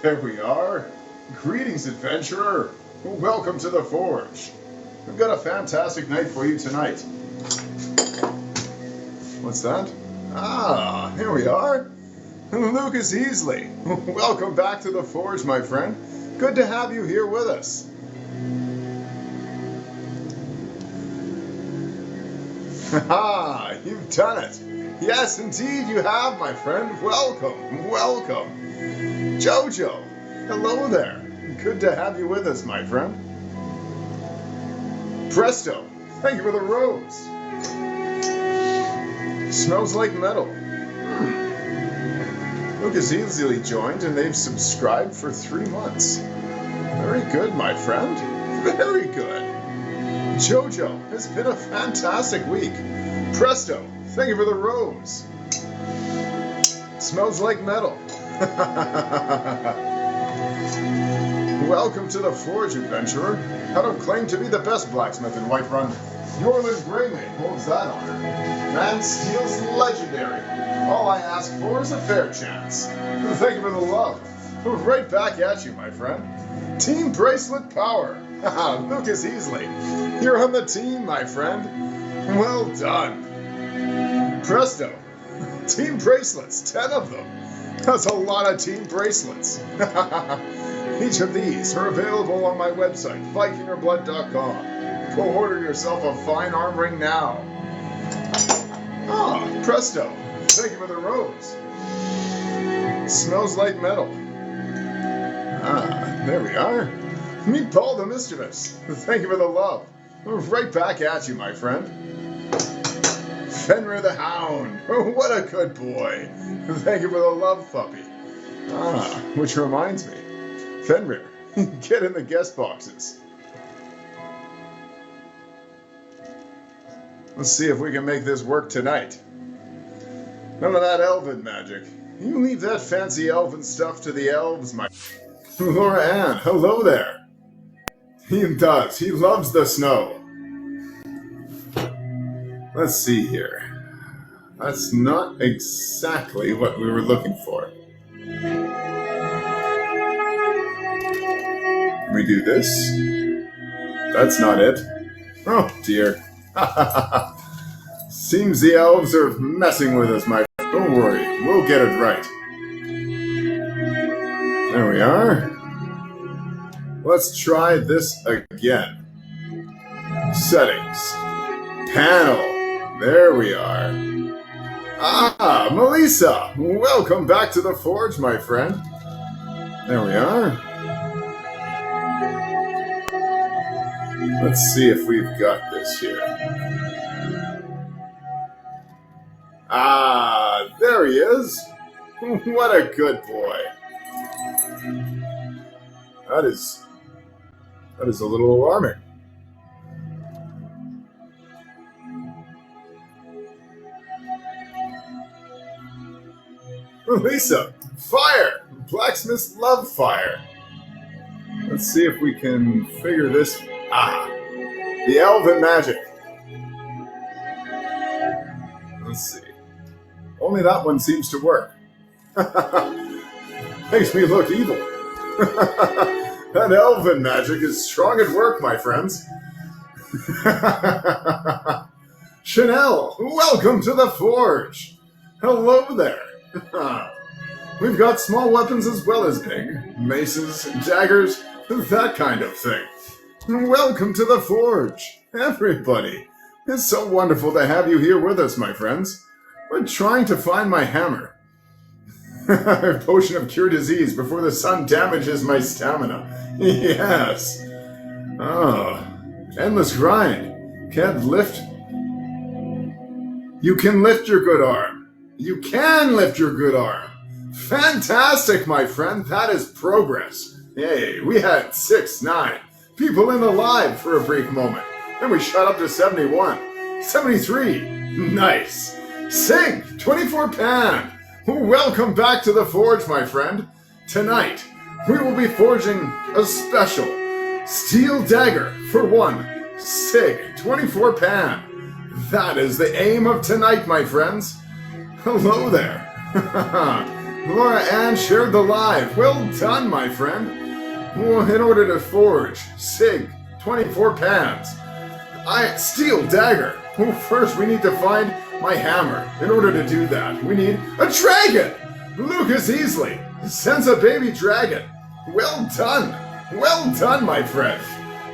There we are. Greetings, adventurer. Welcome to the Forge. We've got a fantastic night for you tonight. What's that? Ah, here we are. Lucas Easley. Welcome back to the Forge, my friend. Good to have you here with us. Haha, you've done it. Yes, indeed you have, my friend. Welcome, welcome. Jojo, hello there. Good to have you with us, my friend. Presto, thank you for the rose. Smells like metal. Lucas easily joined and they've subscribed for 3 months. Very good, my friend. Very good. Jojo, it's been a fantastic week. Presto, thank you for the rose. Smells like metal. Welcome to the Forge, adventurer. I don't claim to be the best blacksmith in Whiterun. Yorland Greymane holds that honor. Man Steel's legendary. All I ask for is a fair chance. Thank you for the love. Right back at you, my friend. Team Bracelet Power. Lucas Easley. You're on the team, my friend. Well done. Presto. Team Bracelets, 10 of them. That's a lot of team bracelets. Each of these are available on my website, vikingerblood.com. Go order yourself a fine arm ring now. Ah, presto. Thank you for the rose. Smells like metal. Ah, there we are. Meet Paul the Mischievous. Thank you for the love. Right back at you, my friend. Fenrir the Hound. What a good boy. Thank you for the love, puppy. Ah, which reminds me. Fenrir, get in the guest boxes. Let's see if we can make this work tonight. None of that elven magic. You leave that fancy elven stuff to the elves, my... Laura Ann, hello there. He does. He loves the snow. Let's see here. That's not exactly what we were looking for. Can we do this? That's not it. Oh, dear. Seems the elves are messing with us, my friend. Don't worry. We'll get it right. There we are. Let's try this again. Settings. Panel. There we are. Ah, Melissa! Welcome back to the Forge, my friend. There we are. Let's see if we've got this here. Ah, there he is. What a good boy. That is a little alarming. Lisa, fire! Blacksmiths love fire. Let's see if we can figure this. Ah, the elven magic. Let's see. Only that one seems to work. Makes me look evil. That elven magic is strong at work, my friends. Chanel, welcome to the Forge. Hello there. We've got small weapons as well as big. Maces, daggers, that kind of thing. Welcome to the Forge, everybody. It's so wonderful to have you here with us, my friends. We're trying to find my hammer. A potion of cure disease before the sun damages my stamina. Yes. Oh, endless grind. Can't lift. You can lift your good arm. You can lift your good arm. Fantastic, my friend. That is progress. Hey, we had 6, 9 people in the live for a brief moment. Then we shot up to 71. 73. Nice. Sig, 24 pan. Welcome back to the Forge, my friend. Tonight, we will be forging a special steel dagger for 1 Sig, 24 pan. That is the aim of tonight, my friends. Hello there. Laura Ann shared the live. Well done, my friend. In order to forge, Sig, 24 pans. Steel dagger. Well, first we need to find my hammer. In order to do that, we need a dragon. Lucas Easley sends a baby dragon. Well done. Well done, my friend.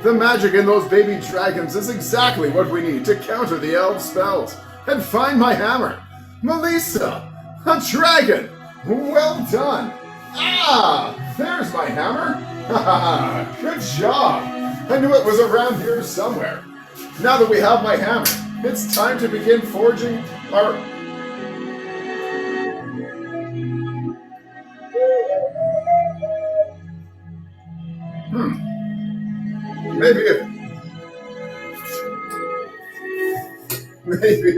The magic in those baby dragons is exactly what we need to counter the elf spells and find my hammer. Melissa, a dragon. Well done. There's my hammer. Good job. I knew it was around here somewhere. Now that we have my hammer, it's time to begin forging our... Maybe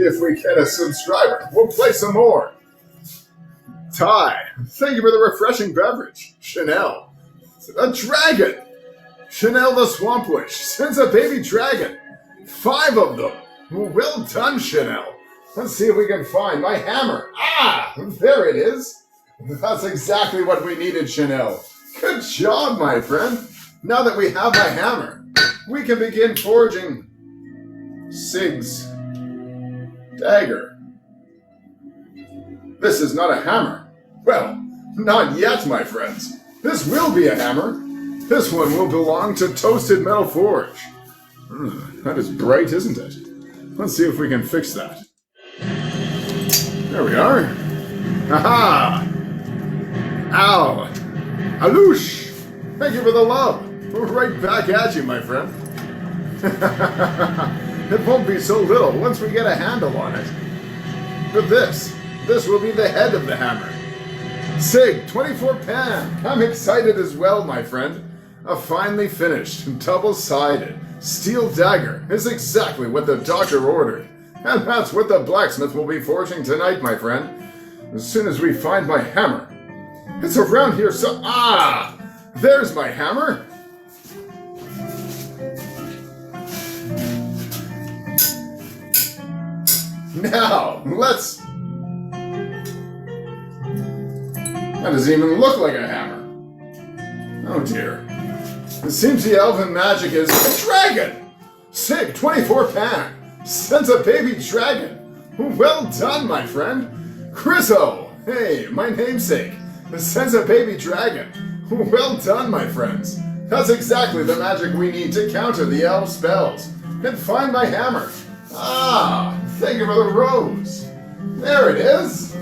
if we get a subscriber, we'll play some more. Ty, thank you for the refreshing beverage. Chanel, a dragon. Chanel the Swamp Witch sends a baby dragon. 5 of them. Well done, Chanel. Let's see if we can find my hammer. There it is. That's exactly what we needed, Chanel. Good job, my friend. Now that we have my hammer, we can begin forging Sig's dagger. This is not a hammer. Well, not yet, my friends. This will be a hammer. This one will belong to Toasted Metal Forge. That is bright, isn't it? Let's see if we can fix that. There we are. Aha! Ow! Alouche! Thank you for the love. Right back at you, my friend. It won't be so little once we get a handle on it. But this will be the head of the hammer. Sig, 24 pan. I'm excited as well, my friend. A finely finished, double-sided steel dagger is exactly what the doctor ordered. And that's what the blacksmith will be forging tonight, my friend. As soon as we find my hammer. It's around here, so... There's my hammer. Now, let's... That doesn't even look like a hammer. Oh dear. It seems the elven magic is a dragon! Sig, 24 pan, sends a baby dragon. Well done, my friend. Chriso, hey, my namesake, sends a baby dragon. Well done, my friends. That's exactly the magic we need to counter the elf spells and find my hammer. Thank you for the rose. There it is.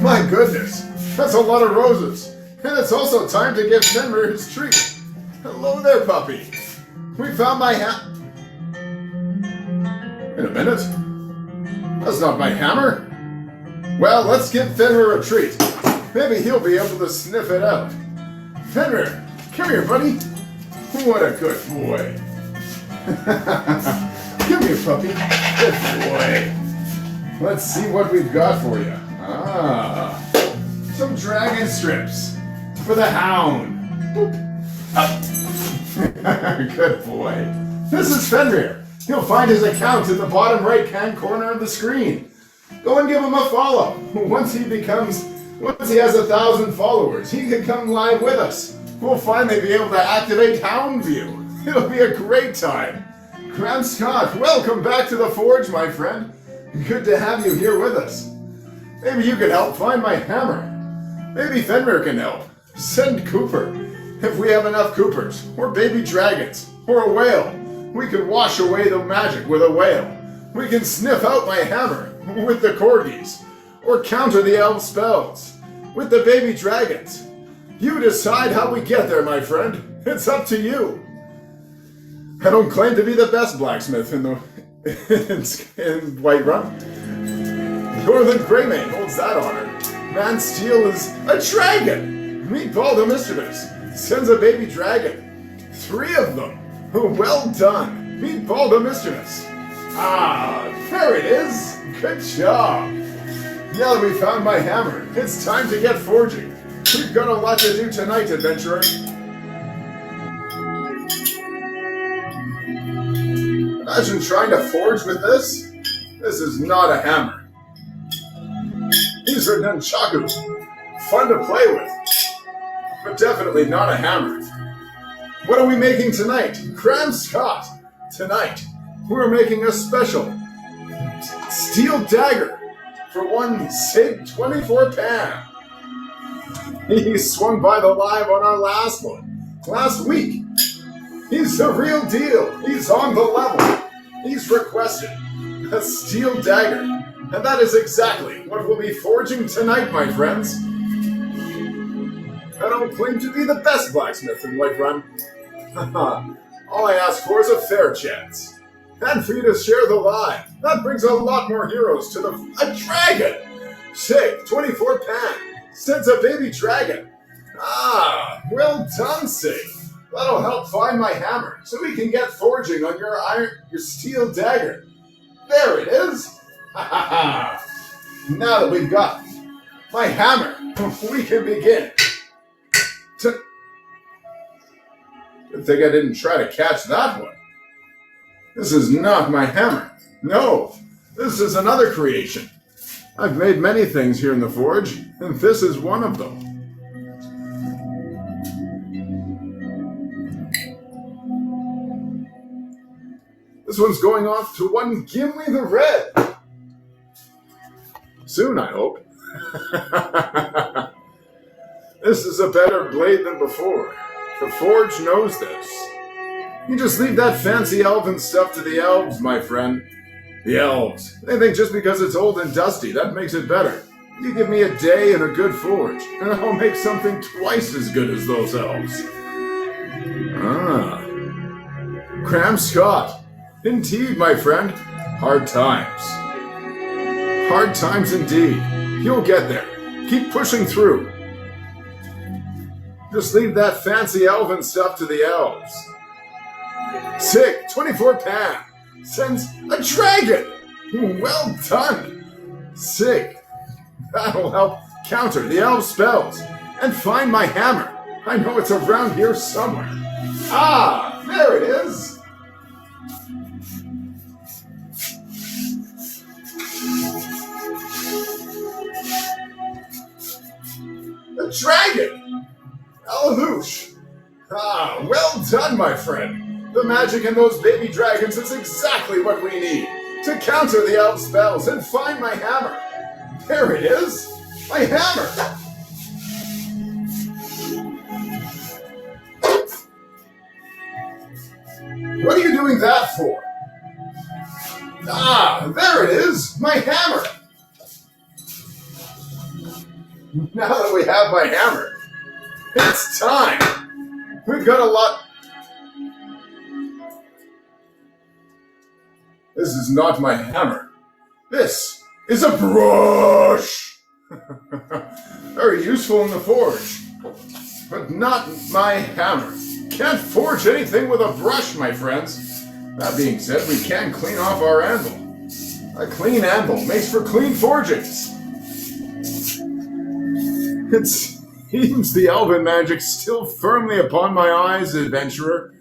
My goodness, that's a lot of roses. And it's also time to give Fenrir his treat. Hello there, puppy. We found my Wait a minute. That's not my hammer. Well, let's give Fenrir a treat. Maybe he'll be able to sniff it out. Fenrir, come here, buddy. What a good boy. Come here, puppy. Good boy. Let's see what we've got for you. Some dragon strips for the hound. Good boy. This is Fenrir. You'll find his account in the bottom right-hand corner of the screen. Go and give him a follow. Once he has 1,000 followers, he can come live with us. We'll finally be able to activate Hound View. It'll be a great time. Graham Scott, welcome back to the Forge, my friend. Good to have you here with us. Maybe you can help find my hammer. Maybe Fenrir can help. Send Cooper. If we have enough Coopers, or baby dragons, or a whale, we can wash away the magic with a whale. We can sniff out my hammer with the corgis, or counter the elf spells with the baby dragons. You decide how we get there, my friend. It's up to you. I don't claim to be the best blacksmith in Whiterun. Northern Greymane holds that honor. Man Steel is a dragon. Meatball the Mischievous sends a baby dragon. 3 of them. Well done. Meatball the Mischievous. There it is. Good job. Now that we found my hammer, it's time to get forging. We've got a lot to do tonight, adventurer. Imagine trying to forge with this. This is not a hammer. These are nunchakus. Fun to play with, but definitely not a hammer. What are we making tonight? Cram Scott. Tonight, we're making a special steel dagger for one SIG 24 pan. He swung by the live on our last one, last week. He's the real deal. He's on the level. He's requested a steel dagger. And that is exactly what we'll be forging tonight, my friends. I don't claim to be the best blacksmith in Whiterun. All I ask for is a fair chance. And for you to share the live. That brings a lot more heroes to a dragon! SIG 24 pan sends a baby dragon. Ah, well done, SIG. That'll help find my hammer, so we can get forging on your steel dagger. There it is! Ha ha ha! Now that we've got my hammer, we can begin. Good thing I didn't try to catch that one. This is not my hammer. No, this is another creation. I've made many things here in the forge, and this is one of them. This one's going off to one Gimli the Red. Soon, I hope. This is a better blade than before. The forge knows this. You just leave that fancy elven stuff to the elves, my friend. The elves. They think just because it's old and dusty, that makes it better. You give me a day and a good forge, and I'll make something twice as good as those elves. Ah. Cram Scott. Indeed, my friend. Hard times. Hard times indeed. You'll get there. Keep pushing through. Just leave that fancy elven stuff to the elves. SIG 24 pan sends a dragon! Well done! SIG. That'll help counter the elf spells and find my hammer. I know it's around here somewhere. Ah, there it is! A dragon! Alaloosh! Ah, well done, my friend. The magic in those baby dragons is exactly what we need to counter the elf spells and find my hammer. There it is! My hammer! What are you doing that for? Ah, there it is! My hammer! Now that we have my hammer, it's time! We've got a lot... This is not my hammer. This is a brush! Very useful in the forge, but not my hammer. Can't forge anything with a brush, my friends. That being said, we can clean off our anvil. A clean anvil makes for clean forgings. It seems the elven magic's still firmly upon my eyes, adventurer.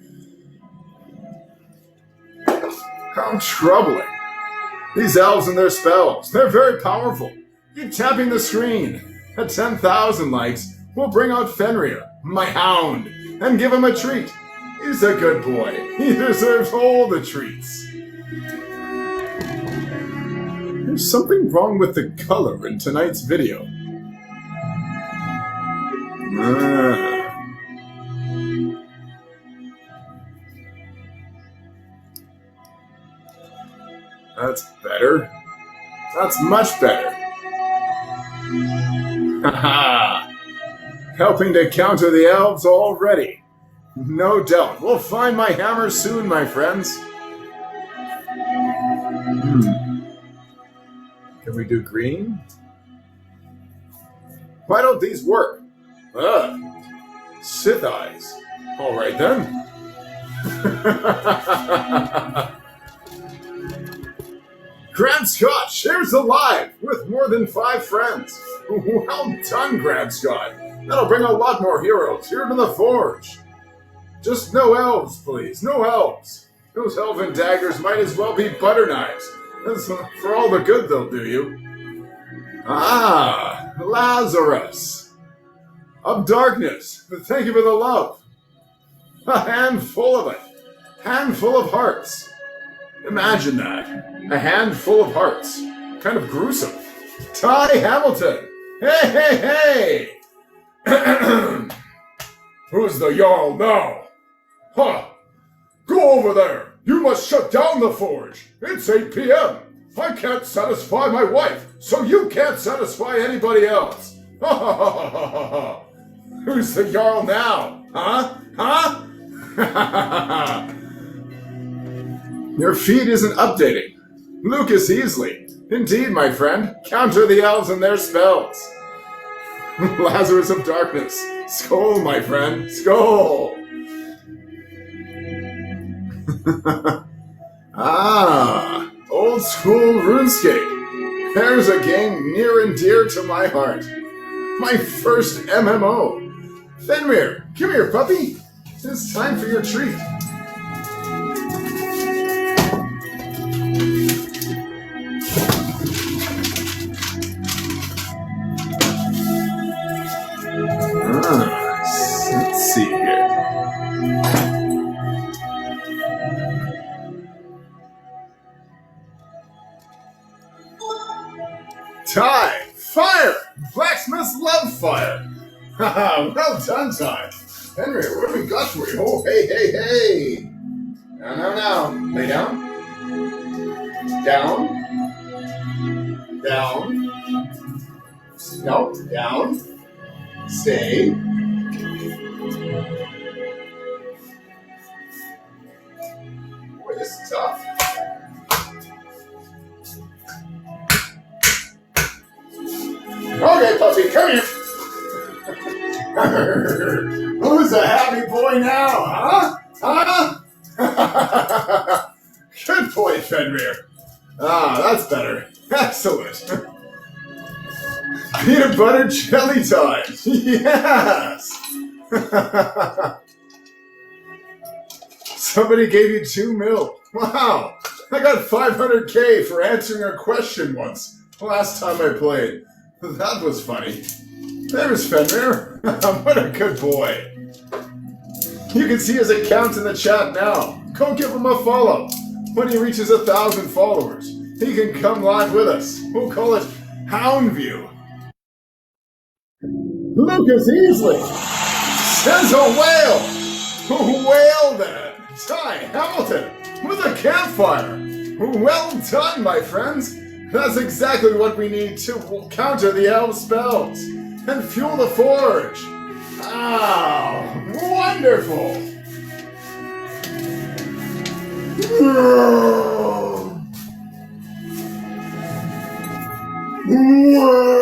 How troubling. These elves and their spells, they're very powerful. Keep tapping the screen. At 10,000 likes, we'll bring out Fenrir, my hound, and give him a treat. He's a good boy. He deserves all the treats. There's something wrong with the color in tonight's video. That's better. That's much better. Haha! Helping to counter the elves already. No doubt. We'll find my hammer soon, my friends. Can we do green? Why don't these work? Sith eyes. All right then. Grant Scott shares the live with more than 5 friends. Well done, Grant Scott. That'll bring a lot more heroes here to the forge. Just no elves, please. No elves. Those elven daggers might as well be butter knives. For all the good they'll do you. Ah, Lazarus of darkness, thank you for the love. A handful of it. Handful of hearts. Imagine that. A handful of hearts. Kind of gruesome. Ty Hamilton! Hey, hey, hey! Who's the Jarl now? Huh! Go over there! You must shut down the forge! It's 8 p.m. I can't satisfy my wife, so you can't satisfy anybody else! Ha ha ha ha ha ha! Who's the Jarl now? Huh? Huh? Ha ha ha ha! Your feed isn't updating. Lucas Easley. Indeed, my friend. Counter the elves and their spells. Lazarus of darkness. Skål, my friend. Skål! Ah, old school RuneScape. There's a game near and dear to my heart. My first MMO. Fenrir, come here, puppy. It's time for your treat. Let's see here. Ty! Fire! Blacksmiths love fire! Haha, well done, Ty! Henry, what have we got for you? Oh, hey, hey, hey! Now. Lay down. Down. No, down. Stay. Boy, this is tough. Okay, puppy, come here. Who's a happy boy now, huh? Good boy, Fenrir. Ah, that's better. Excellent. Peanut butter jelly time. Yes. Somebody gave you 2 mil. Wow. I got 500K for answering a question once. Last time I played. That was funny. There's Fenrir. What a good boy. You can see his account in the chat now. Go give him a follow. When he reaches 1,000 followers, he can come live with us. We'll call it Hound View. Lucas Easley says a whale. A whale then. Ty Hamilton with a campfire. Well done, my friends. That's exactly what we need to counter the elf spells and fuel the forge. Ah, wonderful. Well,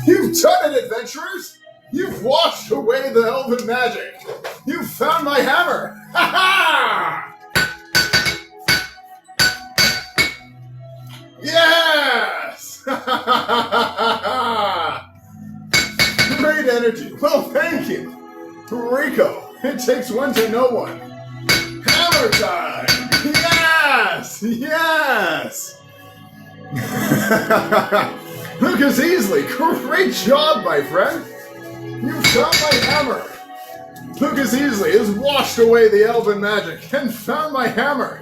you've done it, adventurers! You've washed away the elven magic! You've found my hammer! Ha ha! Yes! Great energy! Well, thank you! Rico, it takes one to know one. Hammer time! Yes! Yes! Lucas Easley, great job, my friend! You found my hammer! Lucas Easley has washed away the elven magic and found my hammer!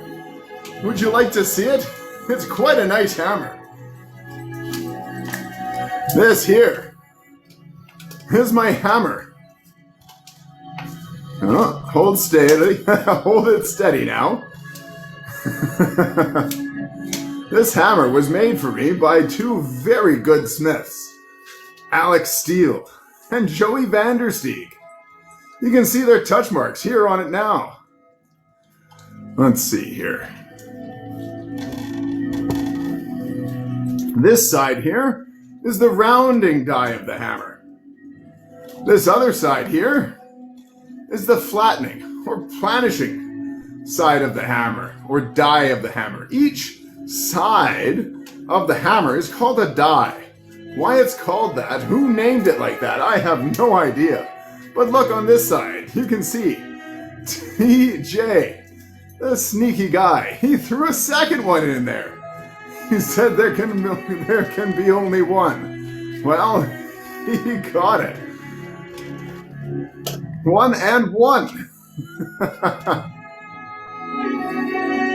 Would you like to see it? It's quite a nice hammer. This here is my hammer. Oh, hold steady. Hold it steady now. This hammer was made for me by 2 very good smiths, Alex Steele and Joey Vandersteeg. You can see their touch marks here on it now. Let's see here. This side here is the rounding die of the hammer. This other side here is the flattening or planishing side of the hammer or die of the hammer. Each side of the hammer is called a die. Why it's called that, who named it like that, I have no idea. But look on this side, you can see TJ, the sneaky guy. He threw a second one in there. He said there can be only one. Well, he got it. 1 and 1.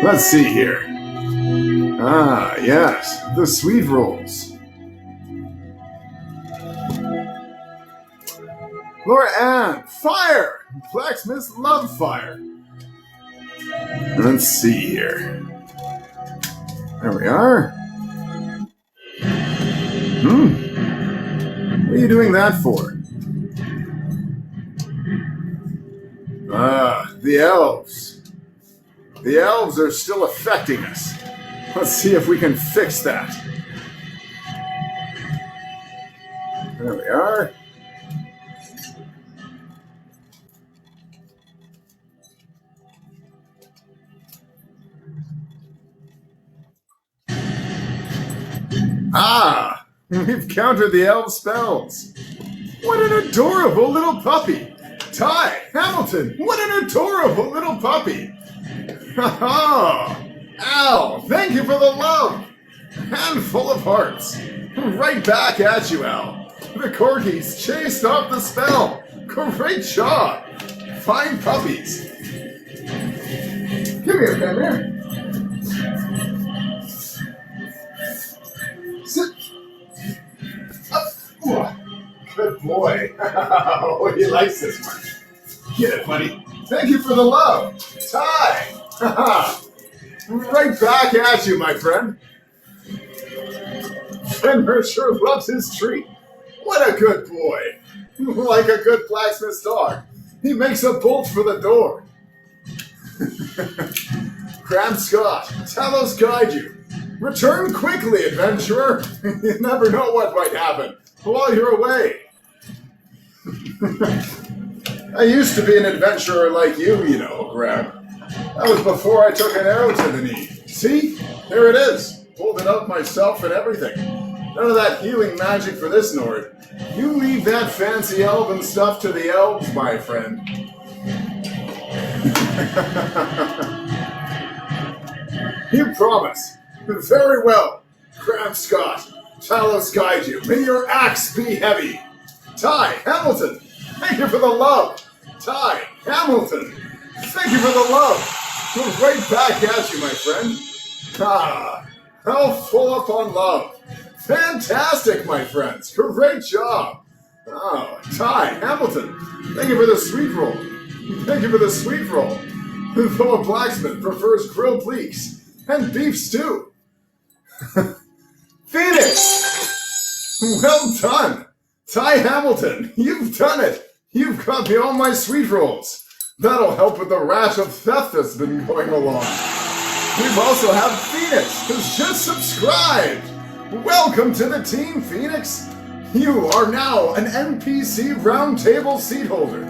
Let's see here. Ah, yes, the sweet rolls. Laura Ann, fire! Blacksmiths love fire. Let's see here. There we are. What are you doing that for? Ah, the elves. The elves are still affecting us. Let's see if we can fix that. There we are. Ah! We've countered the elf spells. What an adorable little puppy! Ty Hamilton, what an adorable little puppy! Ha ha! Al, thank you for the love! Handful of hearts. Right back at you, Al. The corgis chased off the spell. Great job! Fine puppies. Give me a pen here. Sit. Up. Good boy. Oh, he likes this one. Get it, buddy. Thank you for the love. Ty. Right back at you, my friend. Fenrir sure loves his treat. What a good boy. Like a good blacksmith's dog. He makes a bolt for the door. Cram Scott, Talos guide you. Return quickly, adventurer. You never know what might happen while you're away. I used to be an adventurer like you know, Graham. That was before I took an arrow to the knee. See? Here it is. Pulled it out myself and everything. None of that healing magic for this Nord. You leave that fancy elven stuff to the elves, my friend. You promise. Very well. Cram Scott, Talos guide you. May your axe be heavy. Ty Hamilton, thank you for the love. Ty Hamilton, thank you for the love. Right back at you, my friend. Ah, how full up on love. Fantastic, my friends. Great job. Oh, Ty Hamilton, thank you for the sweet roll. Thank you for the sweet roll. Though a blacksmith prefers grilled leeks and beef stew. Phoenix! Well done! Ty Hamilton, you've done it! You've got me all my sweet rolls. That'll help with the rash of theft that's been going along. We've also have Phoenix, who's just subscribed. Welcome to the team, Phoenix. You are now an NPC roundtable seat holder.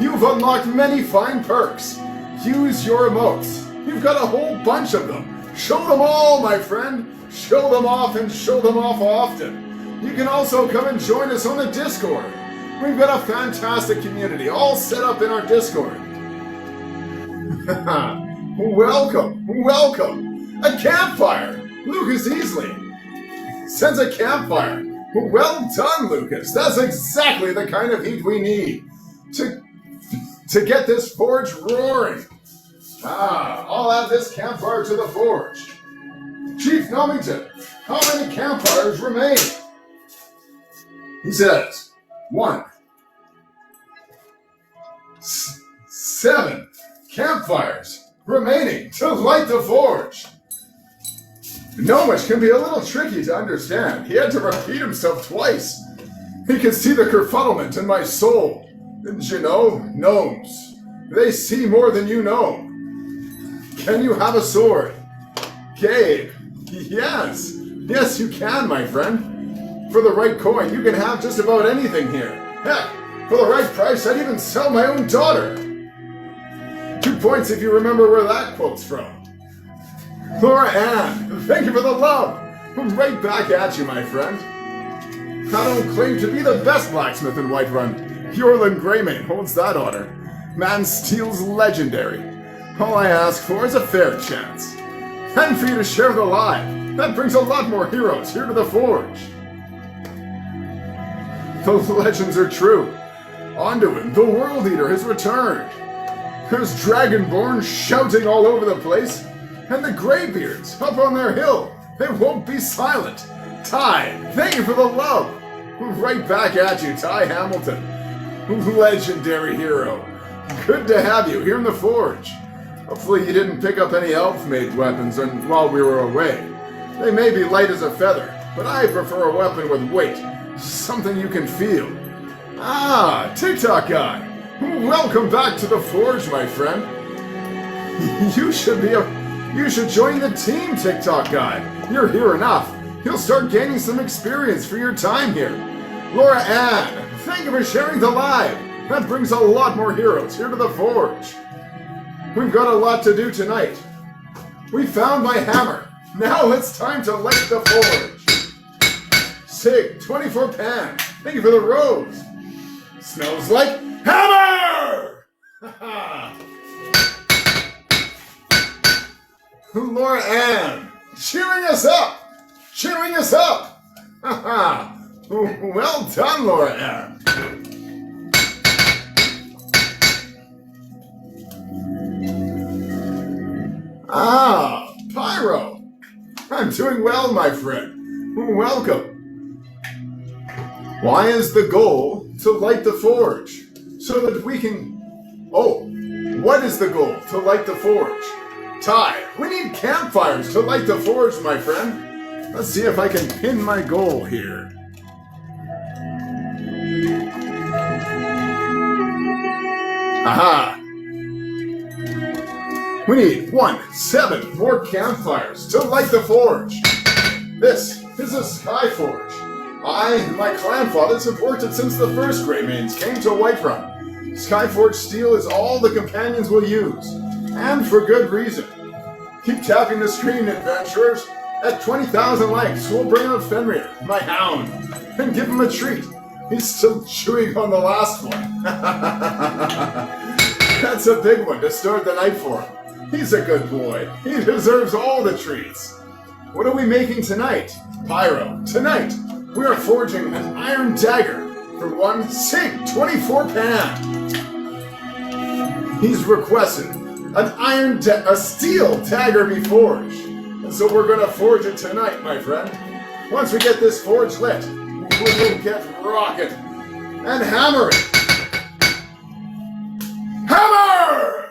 You've unlocked many fine perks. Use your emotes. You've got a whole bunch of them. Show them all, my friend. Show them off and show them off often. You can also come and join us on the Discord. We've got a fantastic community all set up in our Discord. Welcome, welcome. A campfire. Lucas Easley sends a campfire. Well done, Lucas. That's exactly the kind of heat we need to get this forge roaring. I'll add this campfire to the forge. Chief Nomington, how many campfires remain? He says, 1. 7 campfires remaining to light the forge. Gnomish can be a little tricky to understand. He had to repeat himself twice. He can see the kerfuddlement in my soul. Didn't you know? Gnomes. They see more than you know. Can you have a sword? Gabe. Yes. Yes, you can, my friend. For the right coin, you can have just about anything here. Heck, for the right price, I'd even sell my own daughter. 2 points if you remember where that quote's from. Laura Ann, thank you for the love. Right back at you, my friend. I don't claim to be the best blacksmith in Whiterun, Yorlin Greymane holds that honor. Man steals legendary. All I ask for is a fair chance. And for you to share the live. That brings a lot more heroes here to the Forge. The legends are true. Onduin, the World Eater, has returned. There's Dragonborn shouting all over the place. And the Greybeards, up on their hill, they won't be silent. Ty, thank you for the love. Right back at you, Ty Hamilton. Legendary hero. Good to have you here in the Forge. Hopefully you didn't pick up any elf-made weapons while we were away. They may be light as a feather, but I prefer a weapon with weight. Something you can feel. Ah, TikTok guy. Welcome back to the Forge, my friend. You should join the team, TikTok guy. You're here enough. You'll start gaining some experience for your time here. Laura Ann, thank you for sharing the live. That brings a lot more heroes here to the Forge. We've got a lot to do tonight. We found my hammer. Now it's time to light the Forge. Sig, 24 Pan, thank you for the rose. Smells like hammer! Laura Ann, cheering us up! Cheering us up! Well done, Laura Ann. Ah, Pyro. I'm doing well, my friend. Welcome. Why is the goal to light the Forge? So that we can... Oh, what is the goal to light the Forge? Ty, we need campfires to light the Forge, my friend. Let's see if I can pin my goal here. Aha! We need 7 more campfires to light the Forge. This is a Sky Forge. I and my clan fathers have worked it since the first Greymanes came to Whiterun. Skyforge steel is all the companions will use, and for good reason. Keep tapping the screen, adventurers. At 20,000 likes, we'll bring out Fenrir, my hound, and give him a treat. He's still chewing on the last one. That's a big one to start the night for him. He's a good boy. He deserves all the treats. What are we making tonight? Pyro. Tonight, we are forging an iron dagger for one Sig 24 Pan. He's requested a steel dagger be forged. And so we're going to forge it tonight, my friend. Once we get this forge lit, we'll get rocking and hammer it. Hammer!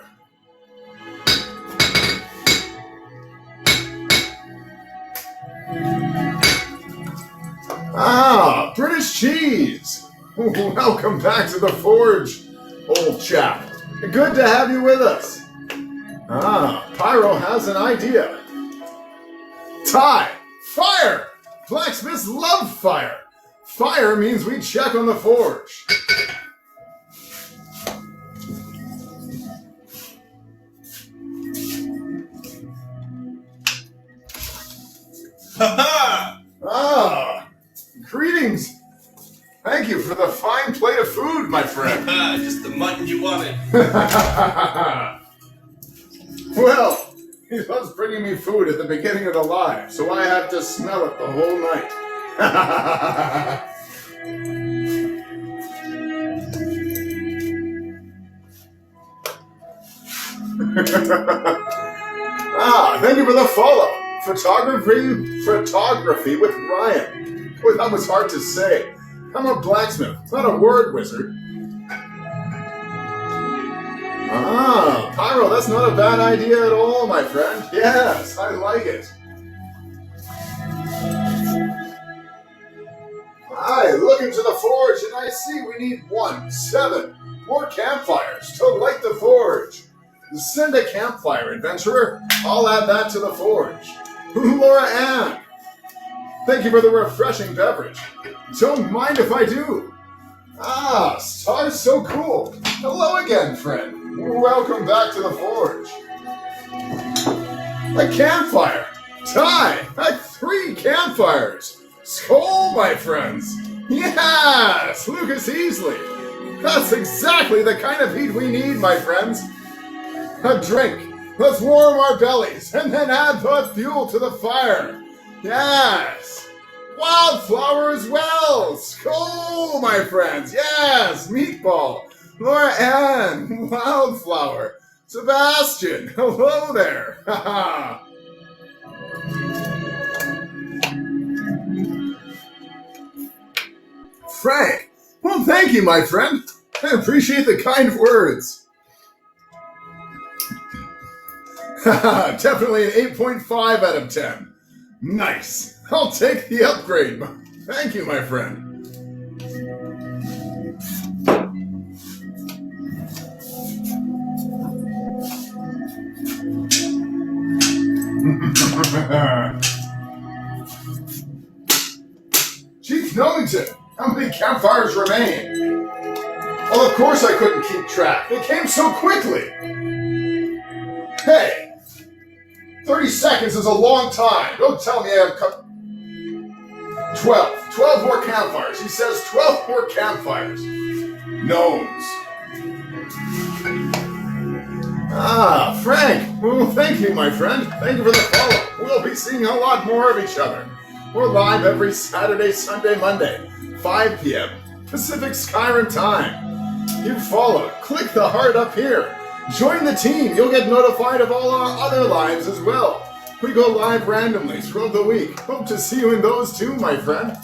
Ah, British cheese! Welcome back to the Forge, old chap. Good to have you with us. Ah, Pyro has an idea. Ty, fire! Blacksmiths love fire. Fire means we check on the Forge. Ha-ha! Ah, greetings. Thank you for the fine plate of food, my friend. Just the mutton you wanted. Well, he was bringing me food at the beginning of the live, so I have to smell it the whole night. Thank you for the follow. Photography with Ryan. Boy, that was hard to say. I'm a blacksmith, not a word wizard. Pyro, that's not a bad idea at all, my friend. Yes, I like it. I look into the forge and I see we need 7 more campfires to light the forge. Send a campfire, adventurer. I'll add that to the forge. Laura Ann, thank you for the refreshing beverage. Don't mind if I do. Star's so cool. Hello again, friend. Welcome back to the Forge. A campfire. Ty, at 3 campfires. Skål, my friends. Yes, Lucas Easley. That's exactly the kind of heat we need, my friends. A drink. Let's warm our bellies and then add the fuel to the fire. Yes. Wildflower as well. Skull, my friends. Yes. Meatball. Laura Ann. Wildflower. Sebastian. Hello there. Haha. Frank. Well, thank you, my friend. I appreciate the kind words. Definitely an 8.5 out of 10. Nice. I'll take the upgrade. Thank you, my friend. Chief Millington, how many campfires remain? Well, of course I couldn't keep track. They came so quickly. Hey, 30 seconds is a long time. Don't tell me I have 12. 12 more campfires. He says 12 more campfires. Gnomes. Ah, Frank. Well, thank you, my friend. Thank you for the follow. We'll be seeing a lot more of each other. We're live every Saturday, Sunday, Monday, 5 p.m. Pacific Skyrim time. You followed. Click the heart up here. Join the team. You'll get notified of all our other lives as well. We go live randomly throughout the week. Hope to see you in those too, my friend.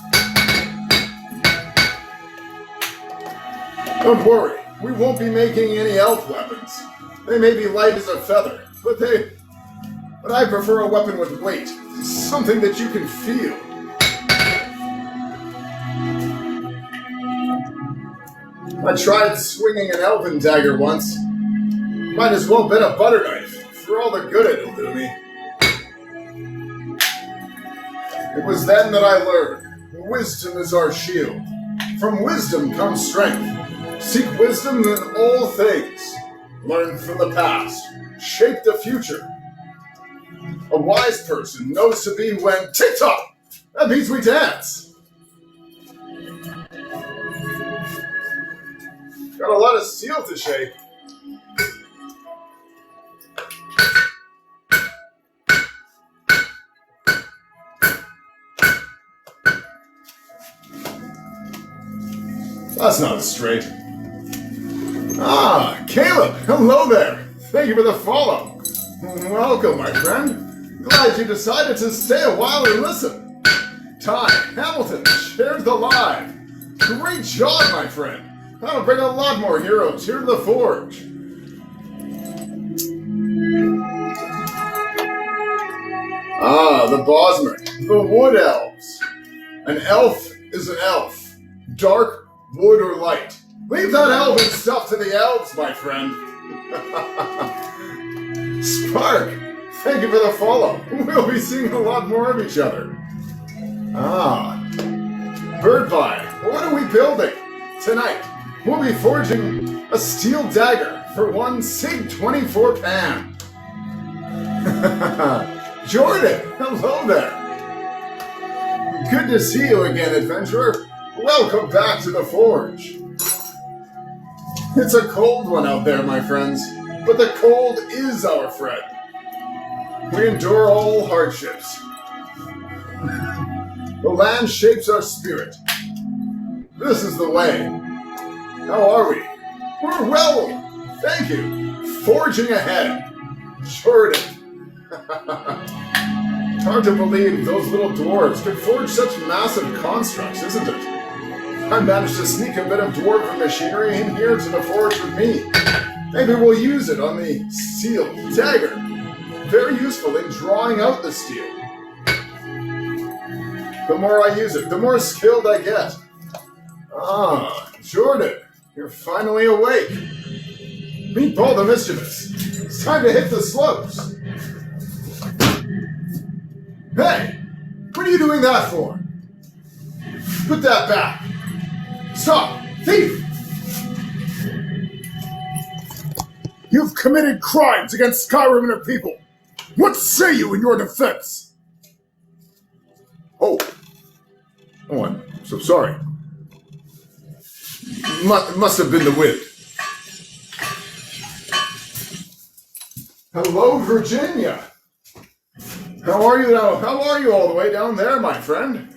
Don't worry. We won't be making any elf weapons. They may be light as a feather, but I prefer a weapon with weight. Something that you can feel. I tried swinging an elven dagger once. Might as well bet a butter knife, for all the good it'll do me. It was then that I learned, wisdom is our shield. From wisdom comes strength. Seek wisdom in all things. Learn from the past. Shape the future. A wise person knows to be when tick-tock! That means we dance! Got a lot of steel to shape. That's not straight. Ah, Caleb, hello there. Thank you for the follow. Welcome, my friend. Glad you decided to stay a while and listen. Ty Hamilton shares the live. Great job, my friend. That'll bring a lot more heroes here to the Forge. Ah, the Bosmer, the Wood Elves. An elf is an elf. Dark, wood, or light. Leave that elven stuff to the elves, my friend. Spark, thank you for the follow. We'll be seeing a lot more of each other. Ah, Birdby, what are we building? Tonight, we'll be forging a steel dagger for one Sig 24 pan. Jordan, hello there. Good to see you again, adventurer. Welcome back to the Forge. It's a cold one out there, my friends, but the cold is our friend. We endure all hardships. The land shapes our spirit. This is the way. How are we? We're well, thank you. Forging ahead. Jordan. Hard to believe those little dwarves could forge such massive constructs, isn't it? I managed to sneak a bit of dwarven machinery in here to the forge with me. Maybe we'll use it on the steel dagger. Very useful in drawing out the steel. The more I use it, the more skilled I get. Ah, Jordan, you're finally awake. Meatball the Mischievous. It's time to hit the slopes. Hey, what are you doing that for? Put that back. Stop! Thief! You've committed crimes against Skyrim and her people. What say you in your defense? Oh, I'm so sorry. Must have been the wind. Hello, Virginia. How are you now? How are you all the way down there, my friend?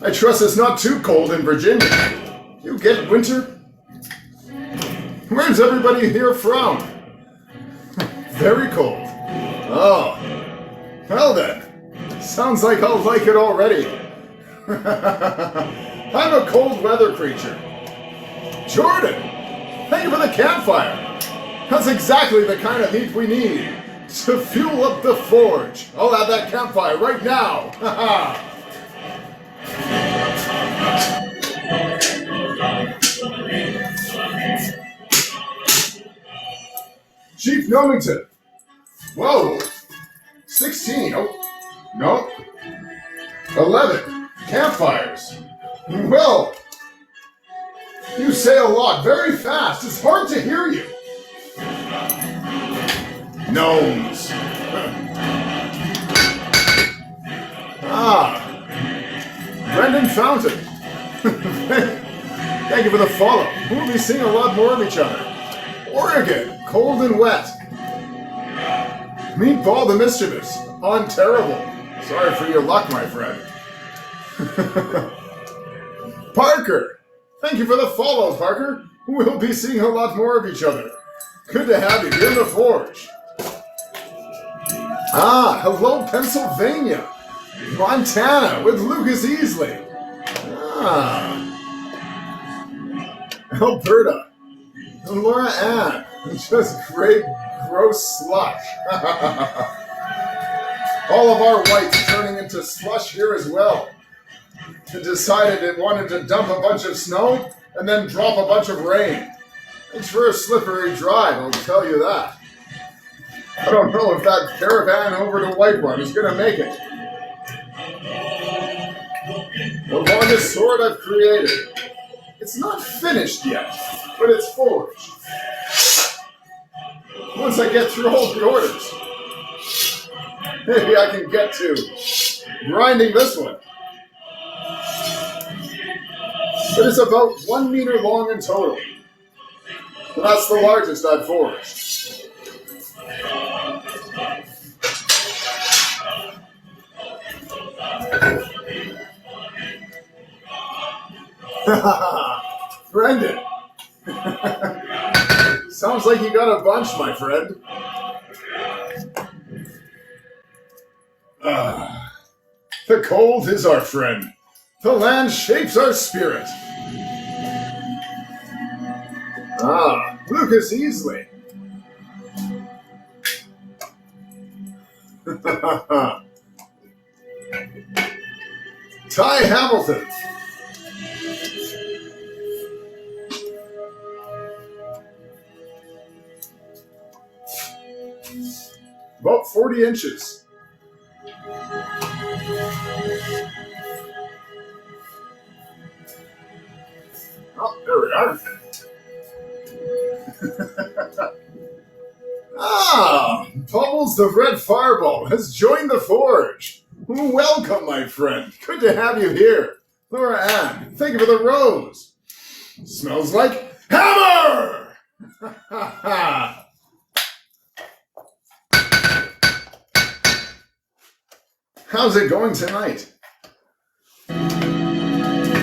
I trust it's not too cold in Virginia. You get winter? Where's everybody here from? Very cold. Oh. Well then. Sounds like I'll like it already. I'm a cold weather creature. Jordan! Thank you for the campfire. That's exactly the kind of heat we need to fuel up the forge. I'll have that campfire right now. Chief Nomington. Whoa. 16. Oh, no. 11. Campfires. Well, you say a lot very fast. It's hard to hear you. Gnomes. Brendan Fountain. Thank you for the follow. We'll be seeing a lot more of each other. Oregon, cold and wet. Meatball the Mischievous, on terrible. Sorry for your luck, my friend. Parker, thank you for the follow, Parker. We'll be seeing a lot more of each other. Good to have you here in the forge. Hello, Pennsylvania. Montana with Lucas Easley. Alberta. Laura Ann. Just great, gross slush. All of our whites turning into slush here as well. It decided it wanted to dump a bunch of snow and then drop a bunch of rain. It's for a slippery drive, I'll tell you that. I don't know if that caravan over to Whiterun is going to make it. The longest sword I've created. It's not finished yet, but it's forged. Once I get through all the orders, maybe I can get to grinding this one. But it's about 1 meter long in total. And that's the largest I've forged. Brendan! Sounds like you got a bunch, my friend. The cold is our friend. The land shapes our spirit. Lucas Easley. Ty Hamilton. About 40 inches. Oh, there we are. Bubbles the Red Fireball has joined the forge. Welcome, my friend. Good to have you here. Laura Ann, thank you for the rose. Smells like hammer! How's it going tonight?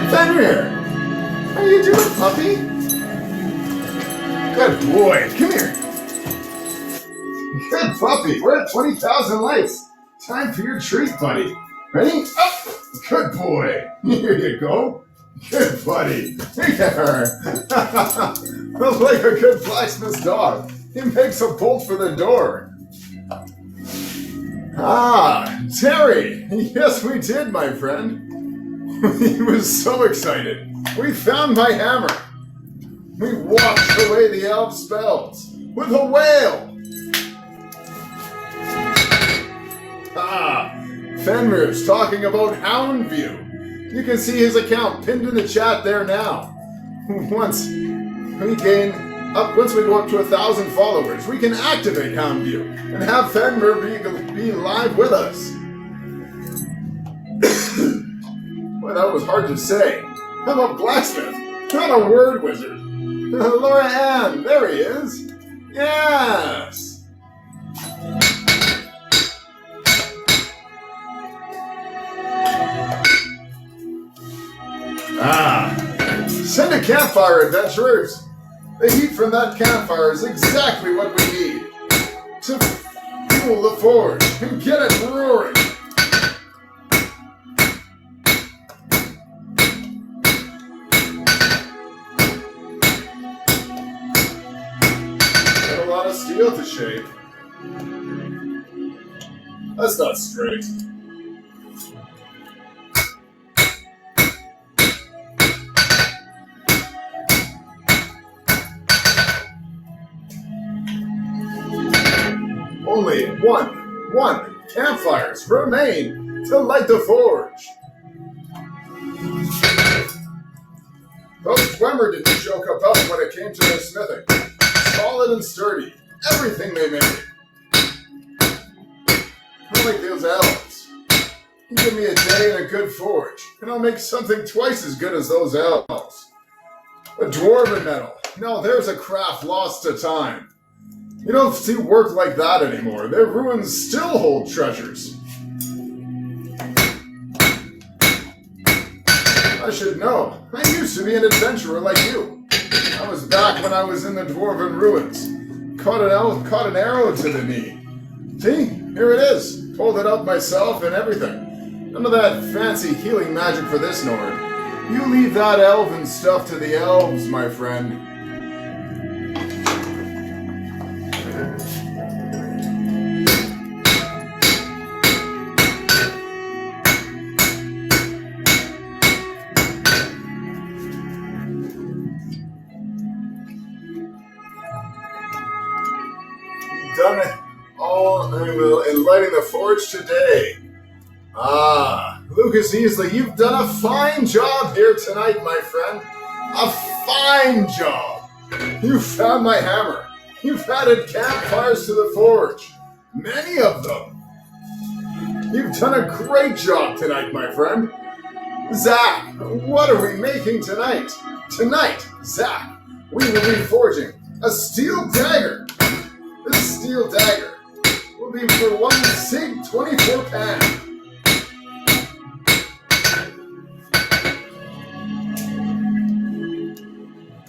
Fenrir! How you doing, puppy? Good boy. Come here. Good puppy. We're at 20,000 likes. Time for your treat, buddy. Ready? Up. Good boy. Here you go. Good buddy. There. Like a good blacksmith's dog. He makes a bolt for the door. Terry. Yes, we did, my friend. He was so excited. We found my hammer. We washed away the elf spells with a whale. Fenrir's talking about Houndview. You can see his account pinned in the chat there now. Once we go up to 1,000 followers, we can activate Houndview and have Fenrir be live with us. Well, that was hard to say. I'm a blacksmith, not a word wizard. Laura Ann, there he is. Yes. Send a campfire, adventurers. The heat from that campfire is exactly what we need to fuel the forge and get it roaring. Got a lot of steel to shape. That's not straight. Only one campfires remain to light the forge. Those Twemmer didn't joke about when it came to their smithing. Solid and sturdy, everything they made. Not like those elves. You give me a day and a good forge, and I'll make something twice as good as those elves. A dwarven metal. No, there's a craft lost to time. You don't see work like that anymore. Their ruins still hold treasures. I should know. I used to be an adventurer like you. I was back when I was in the dwarven ruins. Caught an arrow to the knee. See? Here it is. Pulled it up myself and everything. None of that fancy healing magic for this Nord. You leave that elven stuff to the elves, my friend. Done it all in lighting the forge today. Lucas Easley, you've done a fine job here tonight, my friend. A fine job. You found my hammer. You've added campfires to the forge. Many of them. You've done a great job tonight, my friend. Zach, what are we making tonight? Tonight, Zach, we will be forging a steel dagger. This steel dagger will be for one sig 24 pan.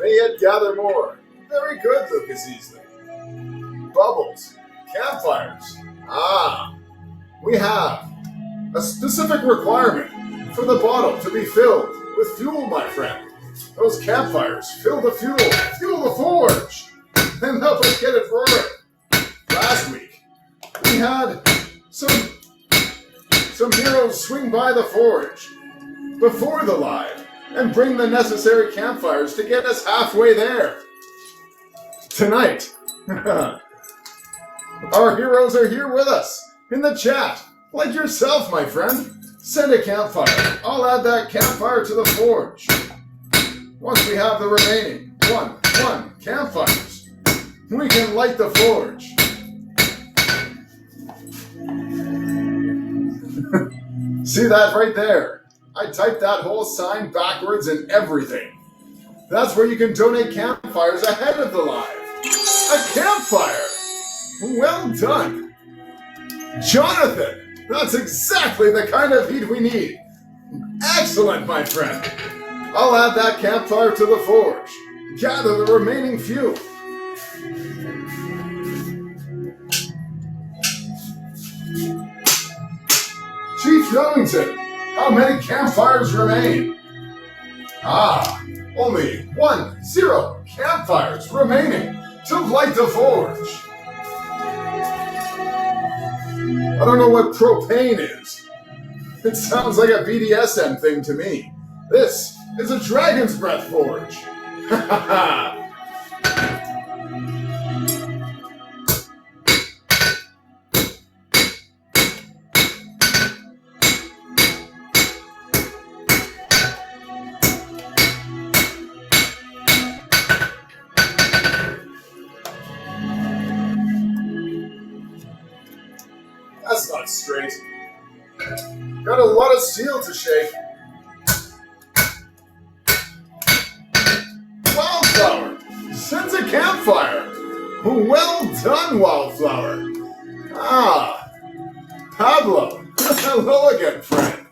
May yet gather more. Very good, Lucas Easley. Bubbles. Campfires. We have a specific requirement for the bottle to be filled with fuel, my friend. Those campfires fill the fuel the forge, and help us get it roaring. Last week, we had some heroes swing by the forge before the live and bring the necessary campfires to get us halfway there. Tonight, our heroes are here with us in the chat, like yourself, my friend. Send a campfire. I'll add that campfire to the forge. Once we have the remaining one campfires, we can light the forge. See that right there? I typed that whole sign backwards and everything. That's where you can donate campfires ahead of the live. A campfire! Well done! Jonathan, that's exactly the kind of heat we need. Excellent, my friend. I'll add that campfire to the forge. Gather the remaining fuel. Chief Youngton, how many campfires remain? Only 0 campfires remaining to light the forge. I don't know what propane is. It sounds like a BDSM thing to me. This is a Dragon's Breath forge. Ha ha ha! That's not straight. Got a lot of steel to shake. sends a campfire. Well done, Wildflower. Ah, Pablo. Hello again, friend.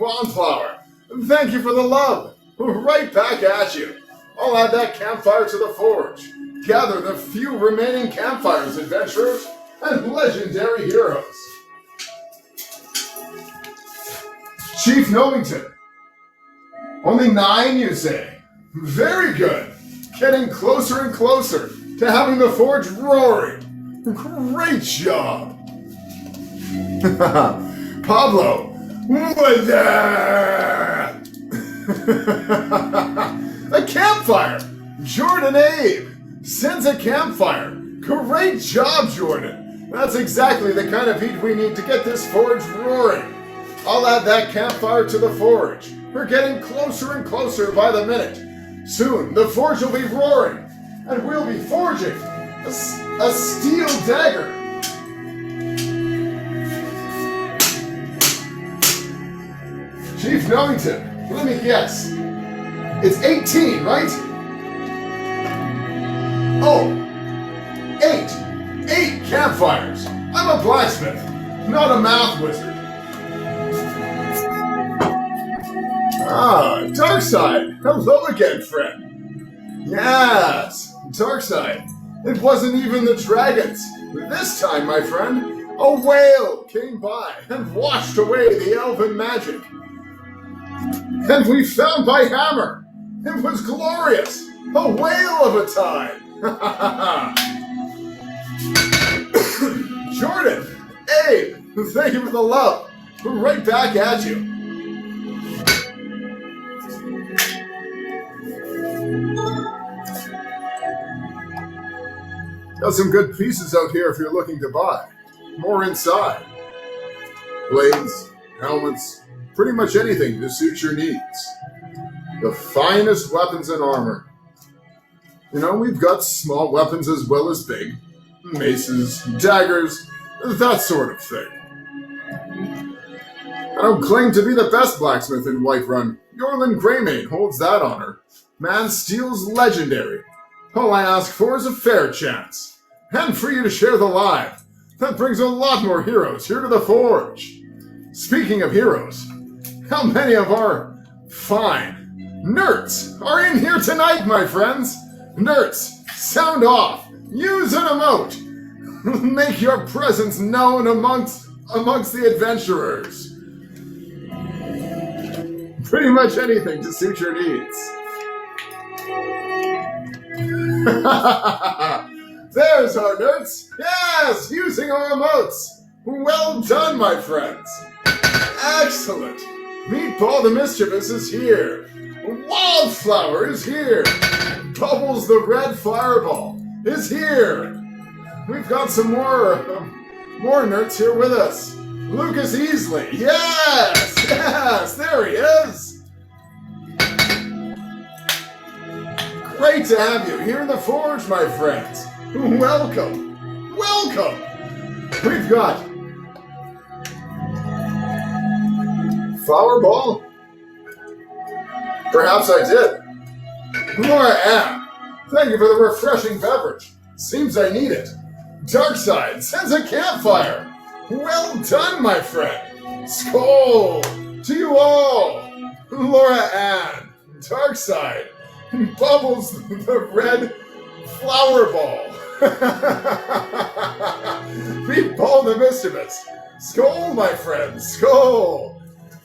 Wildflower, thank you for the love. Right back at you. I'll add that campfire to the forge. Gather the few remaining campfires, adventurers, and legendary heroes. Chief Knowington. Only 9, you say? Very good. Getting closer and closer to having the forge roaring. Great job. Pablo. A campfire. Jordan Abe sends a campfire. Great job, Jordan. That's exactly the kind of heat we need to get this forge roaring. I'll add that campfire to the forge. We're getting closer and closer by the minute. Soon, the forge will be roaring, and we'll be forging a steel dagger. Chief Knowington, let me guess. It's 18, right? Oh, 8. 8 campfires. I'm a blacksmith, not a math wizard. Ah, Darkside! Hello again, friend! Yes, Darkside. It wasn't even the dragons. This time, my friend, a whale came by and washed away the elven magic. And we found my hammer. It was glorious. A whale of a time. Jordan, Abe, thank you for the love. We're right back at you. Got some good pieces out here if you're looking to buy. More inside. Blades, helmets, pretty much anything to suit your needs. The finest weapons and armor. You know, we've got small weapons as well as big. Maces, daggers, that sort of thing. I don't claim to be the best blacksmith in Whiterun. Yorlin Greymane holds that honor. Man Steel's legendary. All I ask for is a fair chance. And for you to share the live. That brings a lot more heroes here to the forge. Speaking of heroes, how many of our fine nerds are in here tonight, my friends? Nerds, sound off. Use an emote. Make your presence known amongst the adventurers. Pretty much anything to suit your needs. There's our nerds. Yes, using our emotes. Well done, my friends. Excellent. Meatball the Mischievous is here. Wildflower is here. Bubbles the Red Fireball is here. We've got some more nerds here with us. Lucas Easley. Yes, there he is. Great to have you here in the forge, my friends. Welcome. We've got Flowerball? Perhaps I did. Laura Ann, thank you for the refreshing beverage. Seems I need it. Darkside sends a campfire. Well done, my friend. Skull to you all. Laura Ann, Darkside, Bubbles the Red Flower Ball. Meatball the Mischievous. Skull, my friend, skull.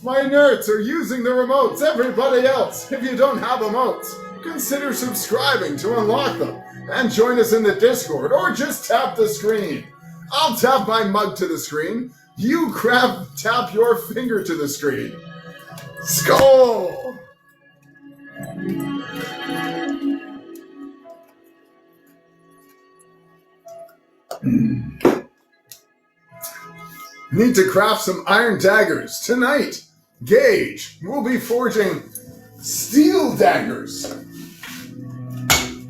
My nerds are using the remotes. Everybody else, if you don't have emotes, consider subscribing to unlock them and join us in the Discord or just tap the screen. I'll tap my mug to the screen. You tap your finger to the screen. Skull! Need to craft some iron daggers tonight. Gage, we'll be forging steel daggers.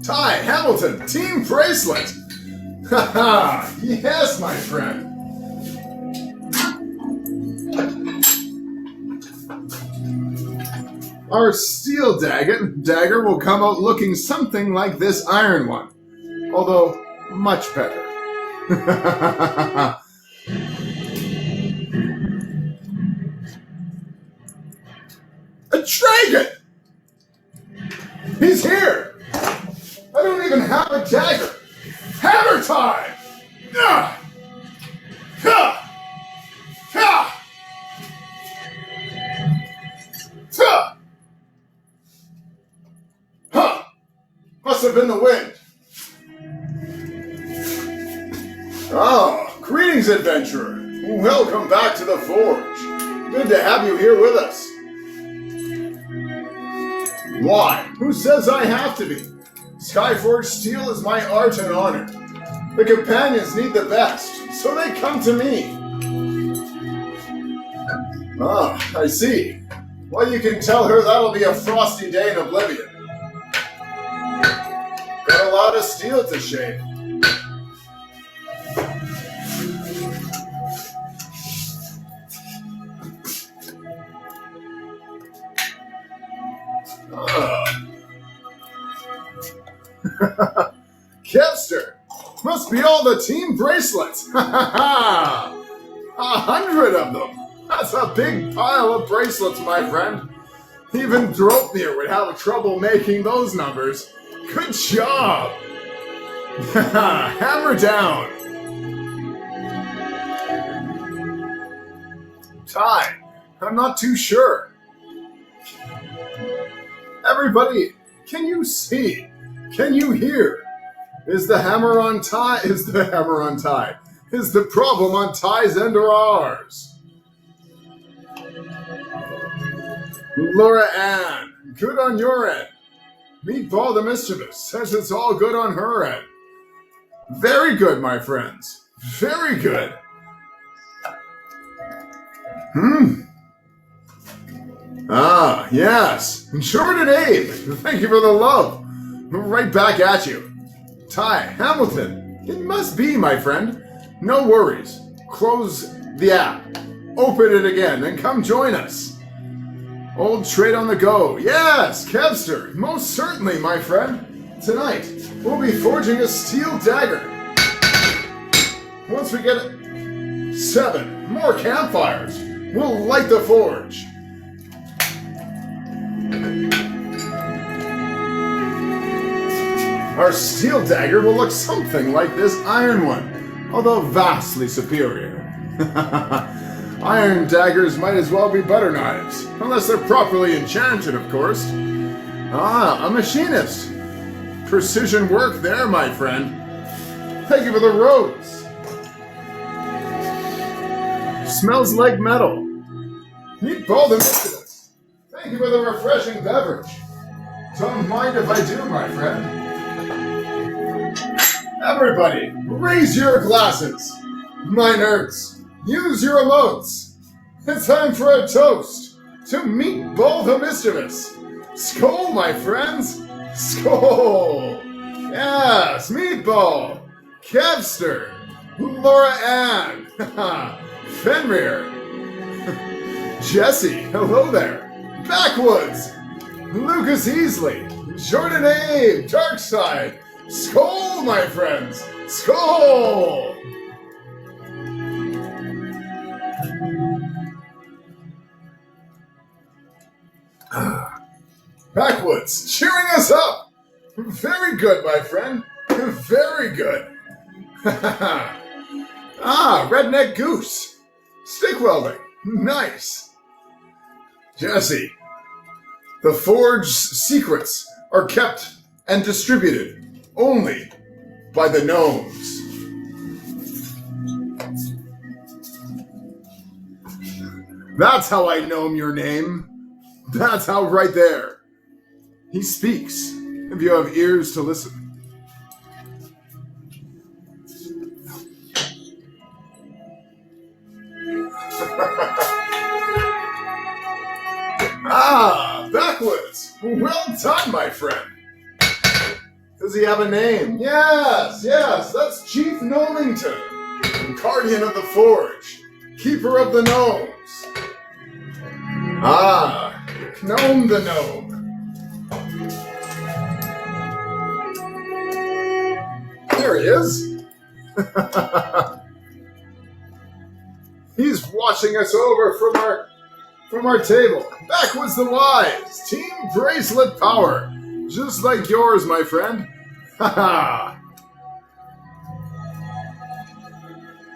Ty Hamilton, Team Bracelet. Haha, yes, my friend. Our steel dagger will come out looking something like this iron one, although much better. A dragon! He's here! I don't even have a dagger! Hammer time! Ah! Ha! Ha! Ha! Huh! Must have been the wind. Ah, greetings, adventurer. Welcome back to the forge. Good to have you here with us. Why? Who says I have to be? Skyforge steel is my art and honor. The companions need the best, so they come to me. Ah, I see. Well, you can tell her that'll be a frosty day in Oblivion. Got a lot of steel to shape. Kevster! Must be all the team bracelets! Ha ha ha! 100 of them! That's a big pile of bracelets, my friend. Even Dropnir would have trouble making those numbers. Good job! Hammer down! Ty, I'm not too sure. Everybody, can you see? Can you hear? Is the hammer on Ty? Is the hammer on Ty? Is the problem on Ty's end or ours? Laura Ann, good on your end. Meatball the Mischievous says it's all good on her end. Very good, my friends. Very good. Ah, yes. Jordan Abe, thank you for the love. Right back at you. Ty, Hamilton, it must be, my friend. No worries. Close the app. Open it again and come join us. Old trade on the go. Yes, Kevster, most certainly, my friend. Tonight, we'll be forging a steel dagger. Once we get 7 more campfires, we'll light the forge. Our steel dagger will look something like this iron one, although vastly superior. Iron daggers might as well be butter knives, unless they're properly enchanted, of course. Ah, a machinist. Precision work there, my friend. Thank you for the rose. Smells like metal. Meatball the Mischievous. Thank you for the refreshing beverage. Don't mind if I do, my friend. Everybody, raise your glasses. My nerds, use your emotes. It's time for a toast to Meatball the Mischievous. Skål, my friends. Skål. Yes, Meatball, Kevster, Laura Ann, Fenrir, Jesse, hello there, Backwoods, Lucas Easley, Jordan Abe, Darkside. Skål, my friends! Skål! Backwoods, cheering us up! Very good, my friend. Very good. Ah, Redneck Goose. Stick welding. Nice. Jesse, the forge's secrets are kept and distributed only by the gnomes. That's how I gnome your name. That's how right there. He speaks, if you have ears to listen. Ah, Backwoods. Well done, my friend. Does he have a name? Yes, that's Chief Gnomington, Guardian of the Forge, Keeper of the Gnomes. Ah, Gnome the gnome. There he is. He's watching us over from our table. Backwards the wise. Team bracelet power. Just like yours, my friend. Ha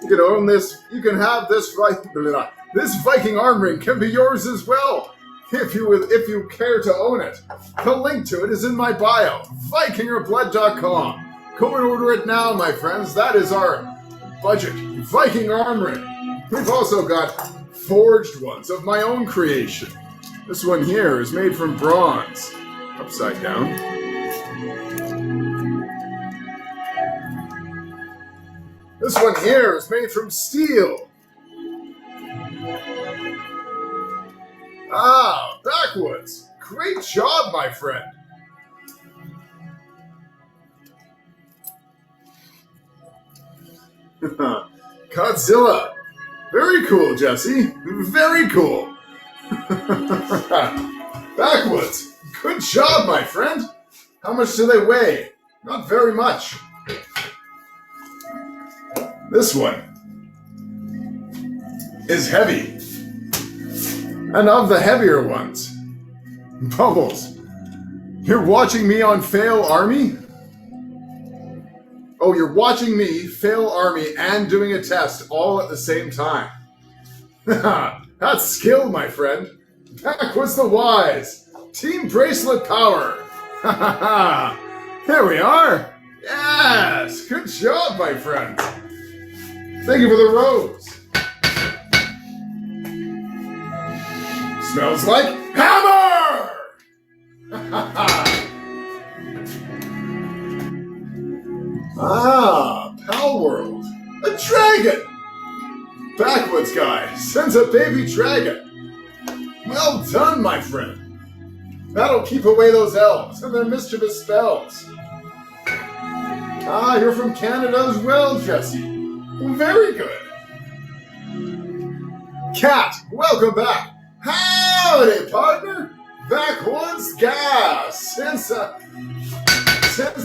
You can own this. You can have this This Viking arm ring can be yours as well. If you care to own it. The link to it is in my bio. VikingOrBlood.com. Go and order it now, my friends. That is our budget Viking arm ring. We've also got forged ones of my own creation. This one here is made from bronze. Upside down. This one here is made from steel. Ah, backwoods. Great job, my friend. Godzilla. Very cool, Jesse. Very cool. Backwoods. Good job, my friend. How much do they weigh? Not very much. This one is heavy. And of the heavier ones. Bubbles. You're watching me on Fail Army? Oh, you're watching me, Fail Army, and doing a test all at the same time. That's skill, my friend. Backwards the wise. Team bracelet power. There we are. Yes, good job, my friend. Thank you for the rose. Smells like hammer! Ah, Pal World. A dragon! Backwoods guy sends a baby dragon. Well done, my friend. That'll keep away those elves and their mischievous spells. Ah, you're from Canada as well, Jesse. Very good. Cat, welcome back. Howdy, partner. Backwoods gas sends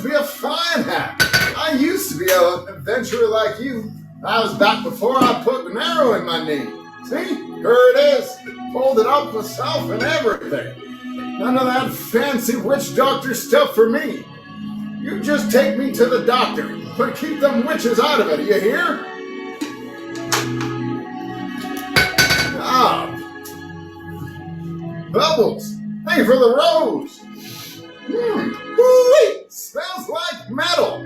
me a fine hat. I used to be an adventurer like you. I was back before I put an arrow in my knee. See? Here it is. Pulled it up myself and everything. None of that fancy witch doctor stuff for me. You just take me to the doctor, but keep them witches out of it, you hear? Ah. Bubbles, hey for the rose. Ooh-wee, smells like metal.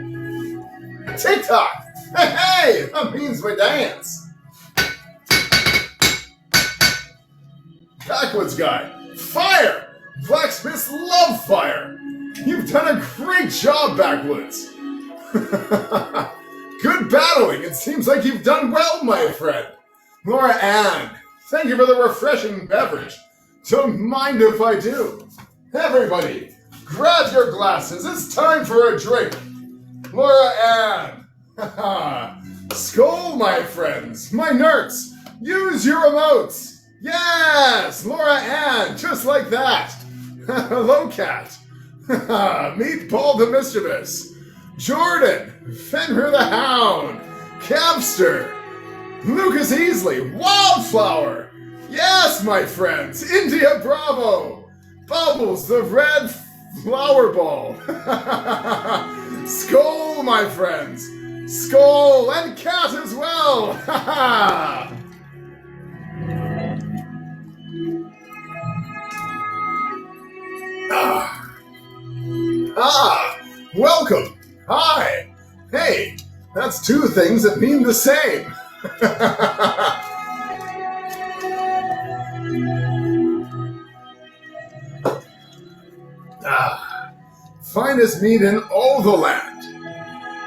TikTok, hey, that means we dance. Backwoods guy, fire. Blacksmiths love fire. You've done a great job, Backwoods. Good battling. It seems like you've done well, my friend. Laura Ann, thank you for the refreshing beverage. Don't mind if I do. Everybody, grab your glasses. It's time for a drink. Laura Ann. Skull, my friends. My nerds, use your remotes. Yes, Laura Ann, just like that. Hello, cat. Meatball the Mischievous. Jordan, Fenrir the Hound. Capster. Lucas Easley, Wildflower. Yes, my friends, India Bravo. Bubbles the Red Flower Ball. Skull, my friends. Skull and cat as well. Welcome. Hi. Hey, that's two things that mean the same. Finest meat in all the land.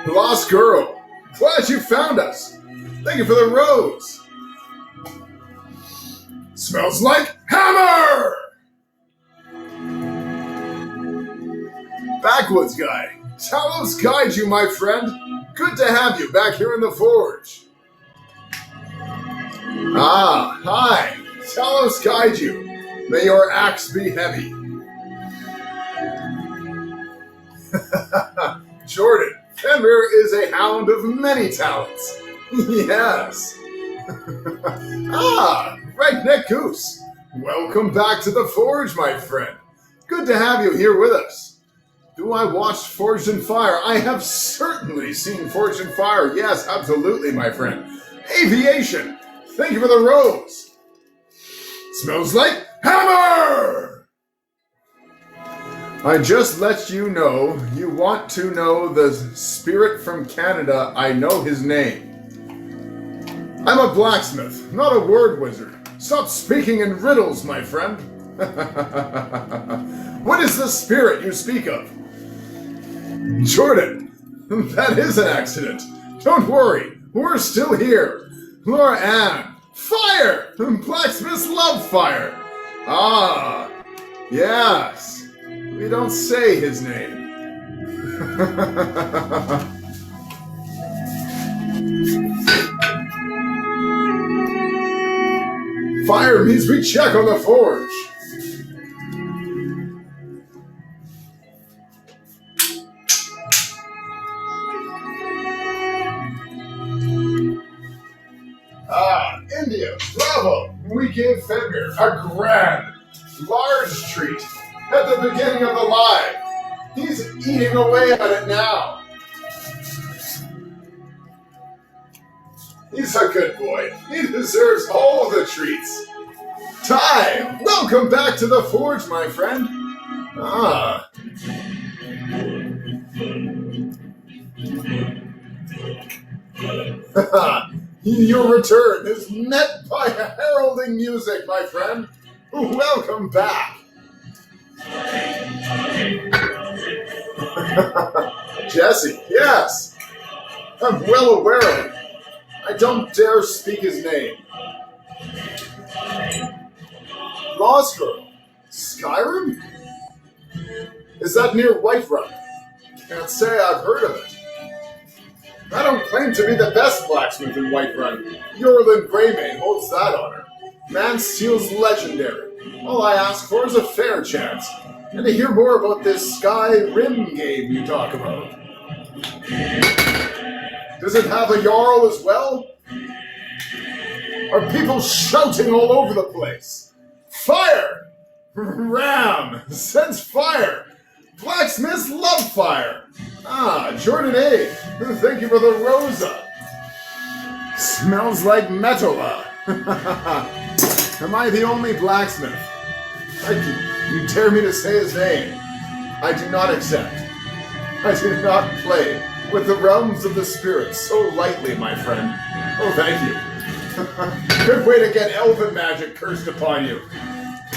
Lost girl. Glad you found us. Thank you for the rose. Smells like hammer! Backwoods guy. Talos guide you, my friend. Good to have you back here in the forge. Ah, hi. Talos guide you. May your axe be heavy. Jordan, Fenrir is a hound of many talents. Yes. Right neck goose. Welcome back to the Forge, my friend. Good to have you here with us. Do I watch Forged in Fire? I have certainly seen Forged in Fire. Yes, absolutely, my friend. Aviation. Thank you for the rose. Smells like hammer! I just let you know, you want to know the spirit from Canada, I know his name. I'm a blacksmith, not a word wizard. Stop speaking in riddles, my friend. What is the spirit you speak of? Jordan, that is an accident. Don't worry, we're still here. Laura Ann, fire! Blacksmiths love fire. Ah, yes. We don't say his name. Fire means we check on the forge. India, bravo! We give Fenrir a grand, large treat at the beginning of the live. He's eating away at it now. He's a good boy. He deserves all the treats. Ty, welcome back to the Forge, my friend. Your return is met by heralding music, my friend. Welcome back. Jesse, yes. I'm well aware of it. I don't dare speak his name. Lost Girl. Skyrim? Is that near Whiterun? Can't say I've heard of it. I don't claim to be the best blacksmith in Whiterun. Yorlin Greymane holds that honor. Man Steel's legendary. All I ask for is a fair chance, and to hear more about this Skyrim game you talk about. Does it have a Jarl as well? Are people shouting all over the place? Fire! Ram sends fire! Blacksmiths love fire! Jordan A. Thank you for the Rosa. Smells like Metola. Am I the only blacksmith? You dare me to say his name? I do not accept. I do not play with the realms of the spirit so lightly, my friend. Oh, thank you. Good way to get elven magic cursed upon you.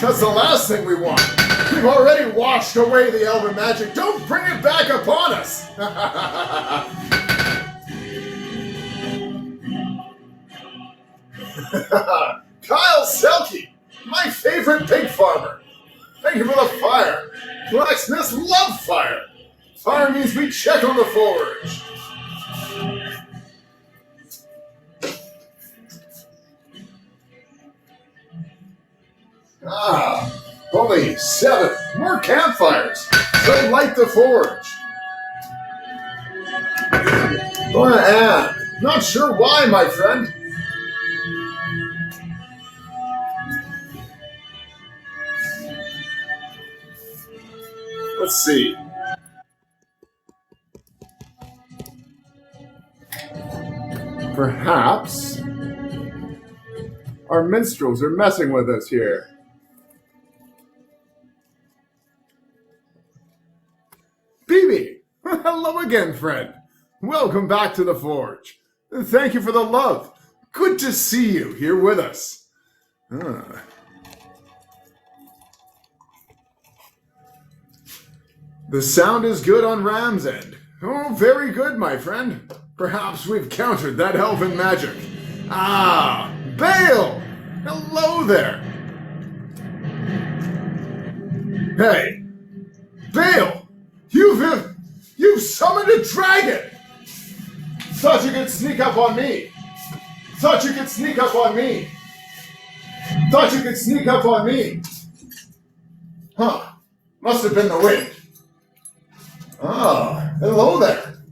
That's the last thing we want. We've already washed away the elven magic. Don't bring it back upon us. Kyle Selke, my favorite pig farmer. Thank you for the fire. Blacksmiths love fire. Fire means we check on the forge. Only 7 more campfires. So light the forge. Not sure why, my friend. Let's see. Perhaps our minstrels are messing with us here. BB! Hello again, friend. Welcome back to the Forge. Thank you for the love. Good to see you here with us. The sound is good on Ram's end. Oh, very good, my friend. Perhaps we've countered that elven magic. Bale! Hello there. Hey, Bale! You've summoned a dragon! Thought you could sneak up on me. Thought you could sneak up on me. Thought you could sneak up on me. Huh. Must have been the wind. Ah, hello there.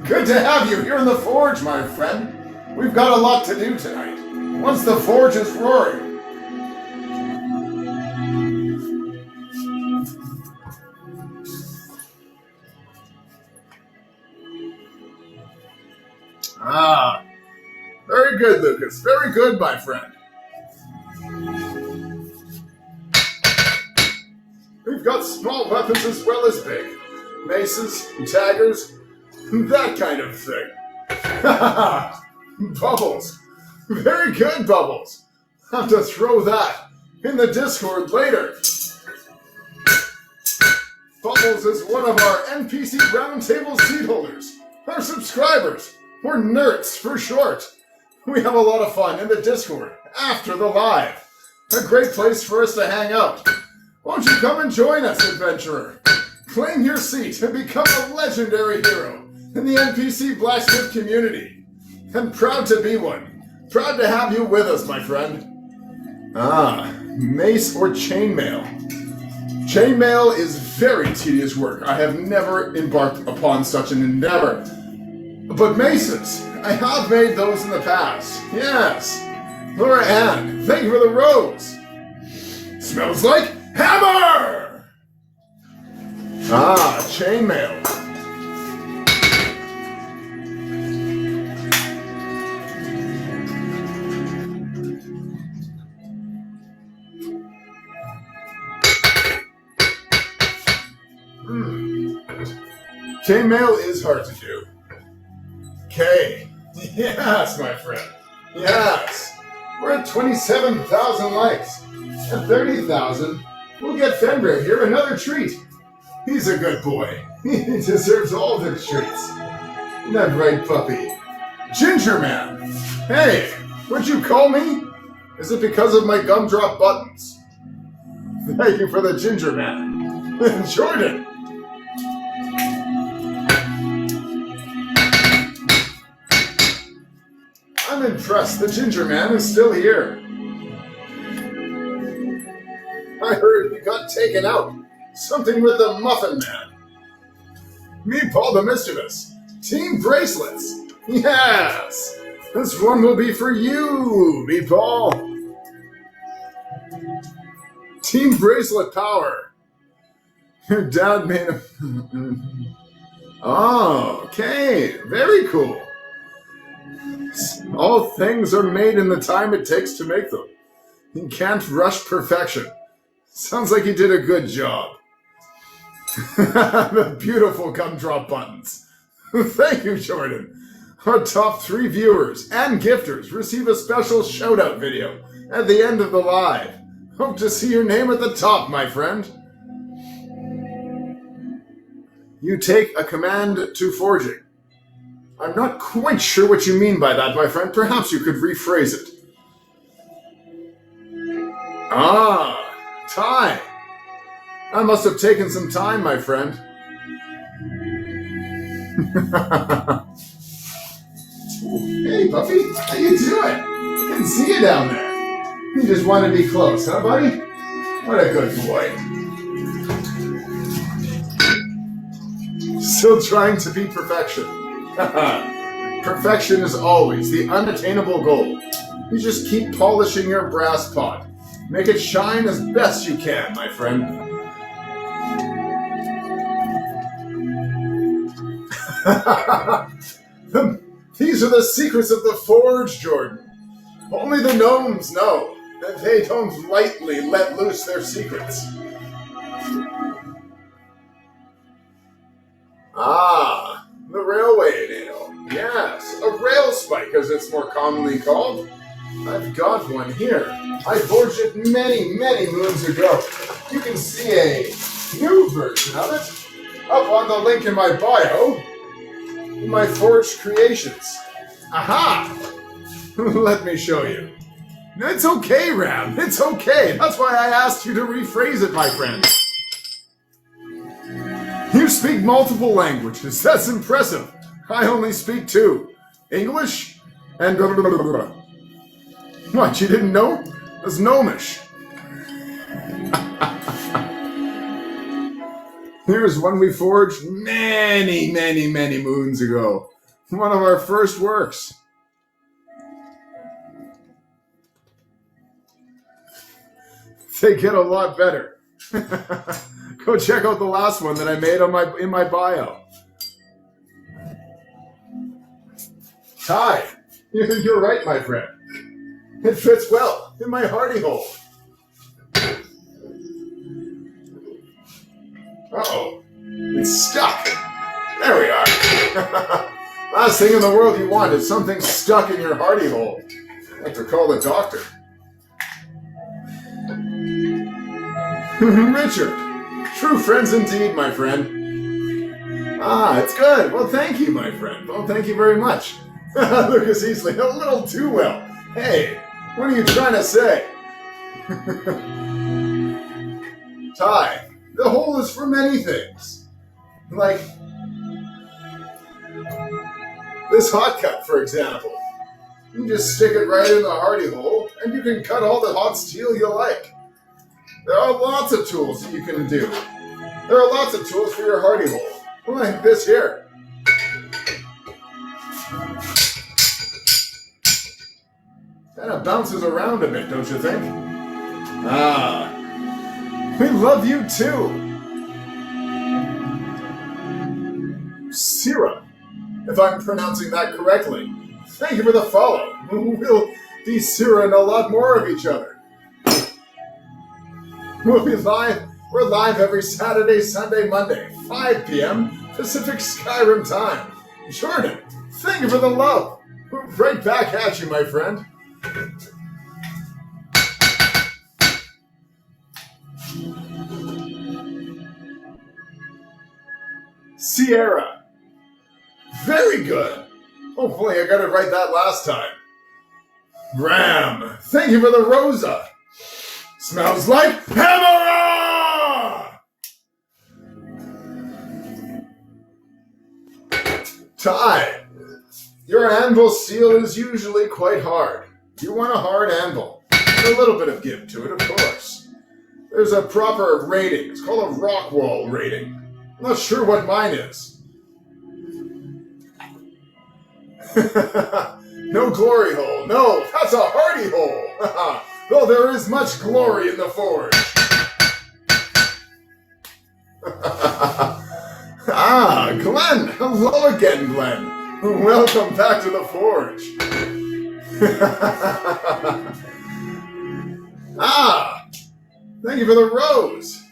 Good to have you here in the forge, my friend. We've got a lot to do tonight. Once the forge is roaring. Ah, very good, Lucas. Very good, my friend. We've got small weapons as well as big. Maces, daggers, that kind of thing. Bubbles. Very good, Bubbles. Have to throw that in the Discord later. Bubbles is one of our NPC Roundtable seat holders. Our subscribers. We're nerds for short. We have a lot of fun in the Discord after the live. A great place for us to hang out. Won't you come and join us, adventurer? Claim your seat and become a legendary hero in the NPC Blacksmith community. And proud to be one. Proud to have you with us, my friend. Ah, mace or chainmail. Chainmail is very tedious work. I have never embarked upon such an endeavor. But maces, I have made those in the past. Yes. Laura Ann, thank you for the rose. Smells like hammer! Ah, chainmail. Chainmail is hard to do. Okay. Yes, my friend. Yes. We're at 27,000 likes. At 30,000, we'll get Fenrir here another treat. He's a good boy. He deserves all the treats. Isn't that right, puppy? Ginger Man. Hey, what'd you call me? Is it because of my gumdrop buttons? Thank you for the Ginger Man. Jordan. I'm impressed the Ginger Man is still here. I heard he got taken out. Something with the Muffin Man. Meatball the Mischievous. Team Bracelets. Yes! This one will be for you, Meatball. Team Bracelet Power. Your dad made a... Oh, okay. Very cool. All things are made in the time it takes to make them. You can't rush perfection. Sounds like you did a good job. The beautiful gumdrop buttons. Thank you, Jordan. Our top 3 viewers and gifters receive a special shout-out video at the end of the live. Hope to see your name at the top, my friend. You take a command to forging. I'm not quite sure what you mean by that, my friend. Perhaps you could rephrase it. Ah, time. I must have taken some time, my friend. Hey, puppy. How you doing? I can see you down there. You just want to be close, huh, buddy? What a good boy. Still trying to be perfection. Perfection is always the unattainable goal. You just keep polishing your brass pot. Make it shine as best you can, my friend. These are the secrets of the forge, Jordan. Only the gnomes know that they don't lightly let loose their secrets. Ah, the railway nail. Yes, a rail spike as it's more commonly called. I've got one here. I forged it many, many moons ago. You can see a new version of it up on the link in my bio. My forged creations. Aha! Let me show you. It's okay, Ram. It's okay. That's why I asked you to rephrase it, my friend. You speak multiple languages. That's impressive. I only speak 2. English and... What, you didn't know? That's Gnomish. Here's one we forged many, many, many moons ago. One of our first works. They get a lot better. Go check out the last one that I made on in my bio. Ty, you're right, my friend. It fits well in my hardy hole. Uh-oh, it's stuck. There we are. Last thing in the world you want is something stuck in your hardy hole. I have to call the doctor. Richard, true friends indeed, my friend. Ah, it's good. Well, thank you, my friend. Well, thank you very much. Lucas Easley, a little too well. Hey, what are you trying to say? Ty, the hole is for many things. Like this hot cut, for example. You just stick it right in the hardy hole, and you can cut all the hot steel you like. There are lots of tools that you can do. There are lots of tools for your hardy hole. Like this here. Kind of bounces around a bit, don't you think? Ah, we love you too. Sira, if I'm pronouncing that correctly. Thank you for the follow. We'll be Sira-ing a lot more of each other. We'll be live. We're live every Saturday, Sunday, Monday, 5 p.m. Pacific Skyrim time. Jordan, thank you for the love. Right back at you, my friend. Sierra. Very good. Hopefully I got it right that last time. Ram. Thank you for the Rosa. Smells like Hammer! Ty. Your anvil steel is usually quite hard. You want a hard anvil. A little bit of give to it, of course. There's a proper rating. It's called a rock wall rating. I'm not sure what mine is. No glory hole. No, that's a hardy hole. Though there is much glory in the forge. Ah, Glenn. Hello again, Glenn. Welcome back to the forge. Ah, thank you for the rose.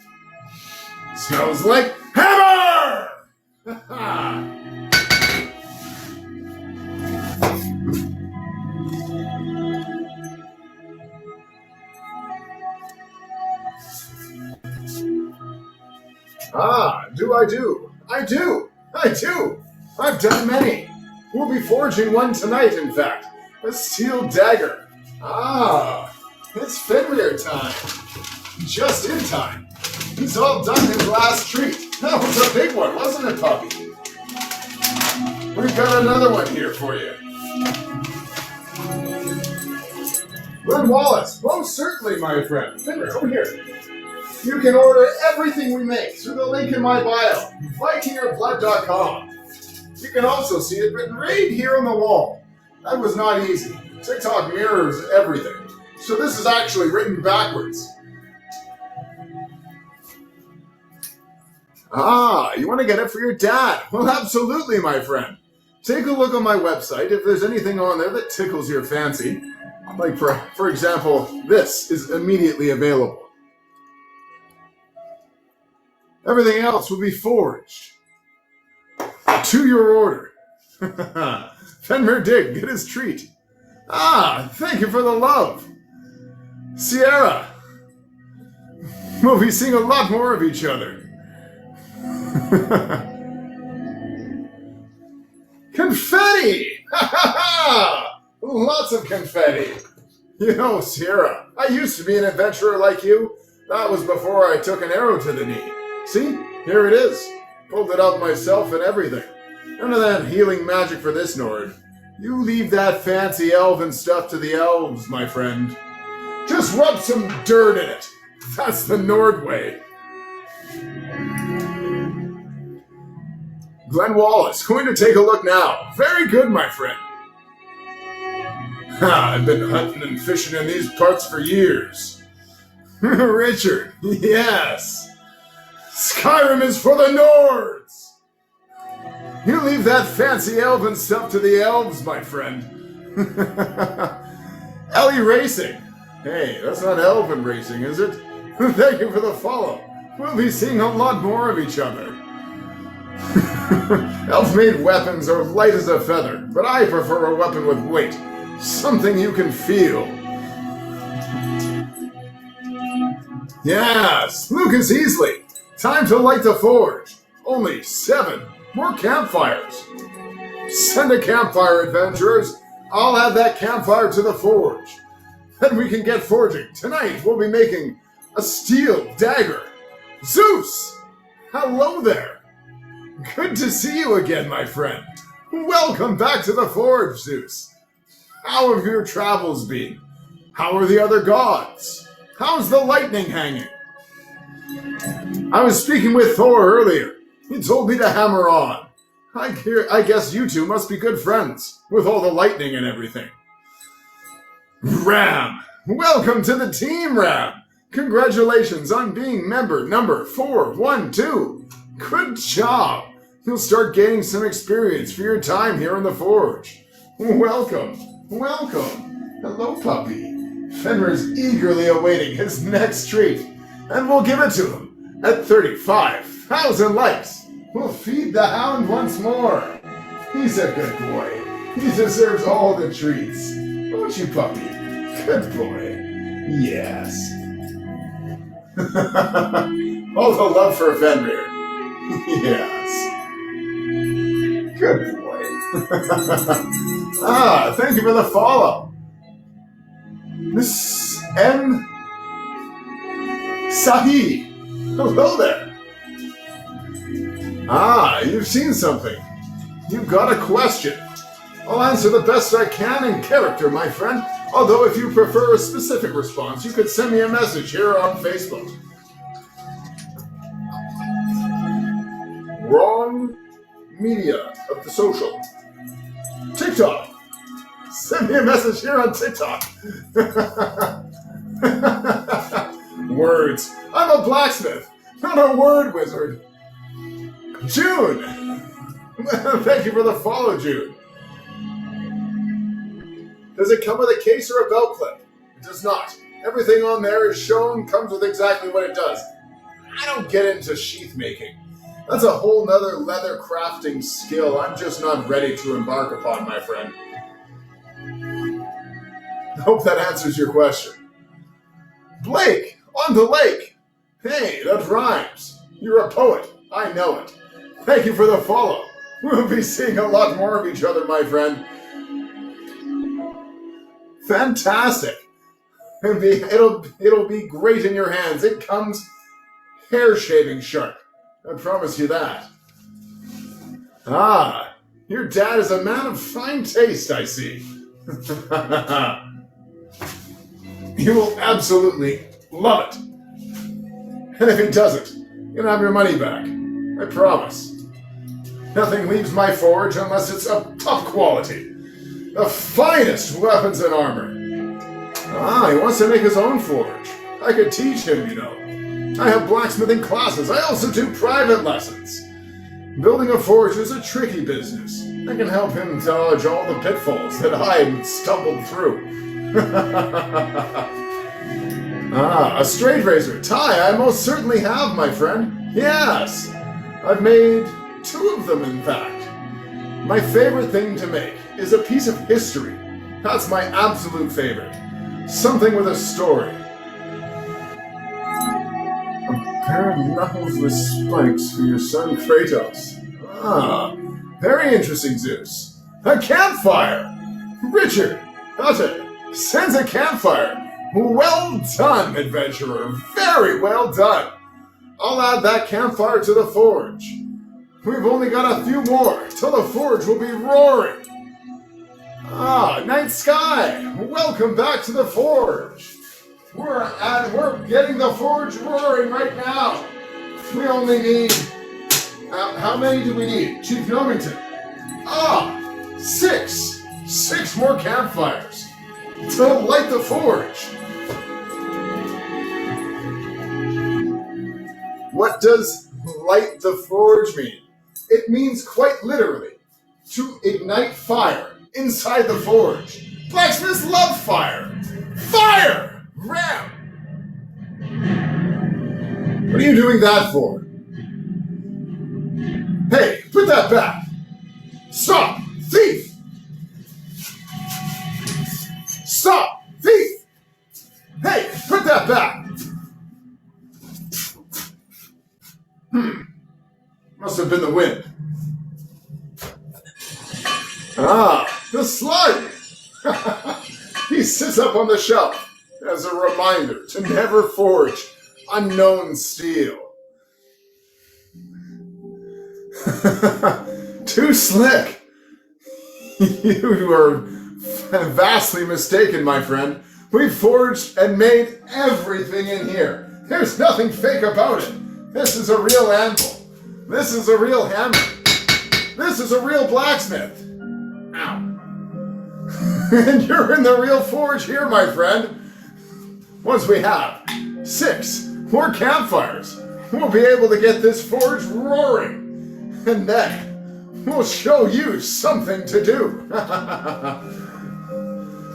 Smells like hammer! Ah, do I do? I do! I do! I've done many. We'll be forging one tonight, in fact. A steel dagger. Ah, it's Fenrir time. Just in time. He's all done his last treat. That was a big one, wasn't it, Puppy? We've got another one here for you. Glenn Wallace, most certainly, my friend. Fenrir, over here. You can order everything we make through the link in my bio, VikingOrBlood.com. You can also see it written right here on the wall. That was not easy. TikTok mirrors everything. So this is actually written backwards. Ah, you want to get it for your dad? Well, absolutely, my friend. Take a look on my website if there's anything on there that tickles your fancy. Like, for example, this is immediately available. Everything else will be forged. To your order. Fenrir Dig, get his treat. Ah, thank you for the love. Sierra. We'll be seeing a lot more of each other. Confetti! Lots of confetti. You know, Sierra, I used to be an adventurer like you. That was before I took an arrow to the knee. See? Here it is. Pulled it out myself and everything. None of that healing magic for this Nord. You leave that fancy elven stuff to the elves, my friend. Just rub some dirt in it. That's the Nord way. Glenn Wallace, going to take a look now. Very good, my friend. I've been hunting and fishing in these parts for years. Richard, yes. Skyrim is for the Nords. You leave that fancy elven stuff to the elves, my friend. Ellie Racing. Hey, that's not elven racing, is it? Thank you for the follow. We'll be seeing a lot more of each other. Elf-made weapons are light as a feather, but I prefer a weapon with weight. Something you can feel. Yes, Lucas Easley. Time to light the forge. Only 7 more campfires. Send a campfire, adventurers. I'll add that campfire to the forge. Then we can get forging. Tonight we'll be making a steel dagger. Zeus! Hello there. Good to see you again, my friend. Welcome back to the forge, Zeus. How have your travels been? How are the other gods? How's the lightning hanging? I was speaking with Thor earlier. He told me to hammer on. I guess you two must be good friends, with all the lightning and everything. Ram! Welcome to the team, Ram! Congratulations on being member number 412. Good job! You'll start gaining some experience for your time here in the forge. Welcome! Welcome! Hello, puppy. Fenrir's eagerly awaiting his next treat, and we'll give it to him at 35,000 likes. We'll feed the hound once more. He's a good boy. He deserves all the treats. Won't you, puppy? Good boy. Yes. All the love for Fenrir. Yes. Good boy. Thank you for the follow. Miss M. Sahi. Hello there. You've seen something. You've got a question. I'll answer the best I can in character, my friend. Although if you prefer a specific response, you could send me a message here on Facebook. Wrong media of the social. TikTok. Send me a message here on TikTok. Words. I'm a blacksmith, not a word wizard. June. Thank you for the follow, June. Does it come with a case or a belt clip? It does not. Everything on there is shown, comes with exactly what it does. I don't get into sheath making. That's a whole nother leather crafting skill I'm just not ready to embark upon, my friend. I hope that answers your question. Blake, on the lake. Hey, that rhymes. You're a poet. I know it. Thank you for the follow. We'll be seeing a lot more of each other, my friend. Fantastic. It'll be great in your hands. It comes hair shaving sharp. I promise you that. Your dad is a man of fine taste, I see. You will absolutely love it. And if he doesn't, you'll have your money back. I promise. Nothing leaves my forge unless it's of top quality. The finest weapons and armor. He wants to make his own forge. I could teach him, you know. I have blacksmithing classes. I also do private lessons. Building a forge is a tricky business. I can help him dodge all the pitfalls that I stumbled through. A straight razor. Tie, I most certainly have, my friend. Yes. I've made 2 of them, in fact. My favorite thing to make is a piece of history. That's my absolute favorite. Something with a story. A pair of knuckles with spikes for your son Kratos. Very interesting, Zeus. A campfire! Richard Hutter sends a campfire. Well done, adventurer. Very well done. I'll add that campfire to the forge. We've only got a few more till the forge will be roaring. Night Sky, welcome back to the forge. We're getting the forge roaring right now. We only need How many do we need? Chief Nomington. Ah, 6. 6 more campfires to light the forge. What does light the forge mean? It means quite literally to ignite fire inside the forge. Blacksmiths love fire. Fire! Ram! What are you doing that for? Hey, put that back! Stop! Thief! Stop! Thief! Hey, put that back! Must have been the wind. Ah, the slug! He sits up on the shelf as a reminder to never forge unknown steel. Too slick! You are vastly mistaken, my friend. We've forged and made everything in here. There's nothing fake about it. This is a real anvil. This is a real hammer. This is a real blacksmith. Ow. And you're in the real forge here, my friend. Once we have 6 more campfires, we'll be able to get this forge roaring. And then we'll show you something to do.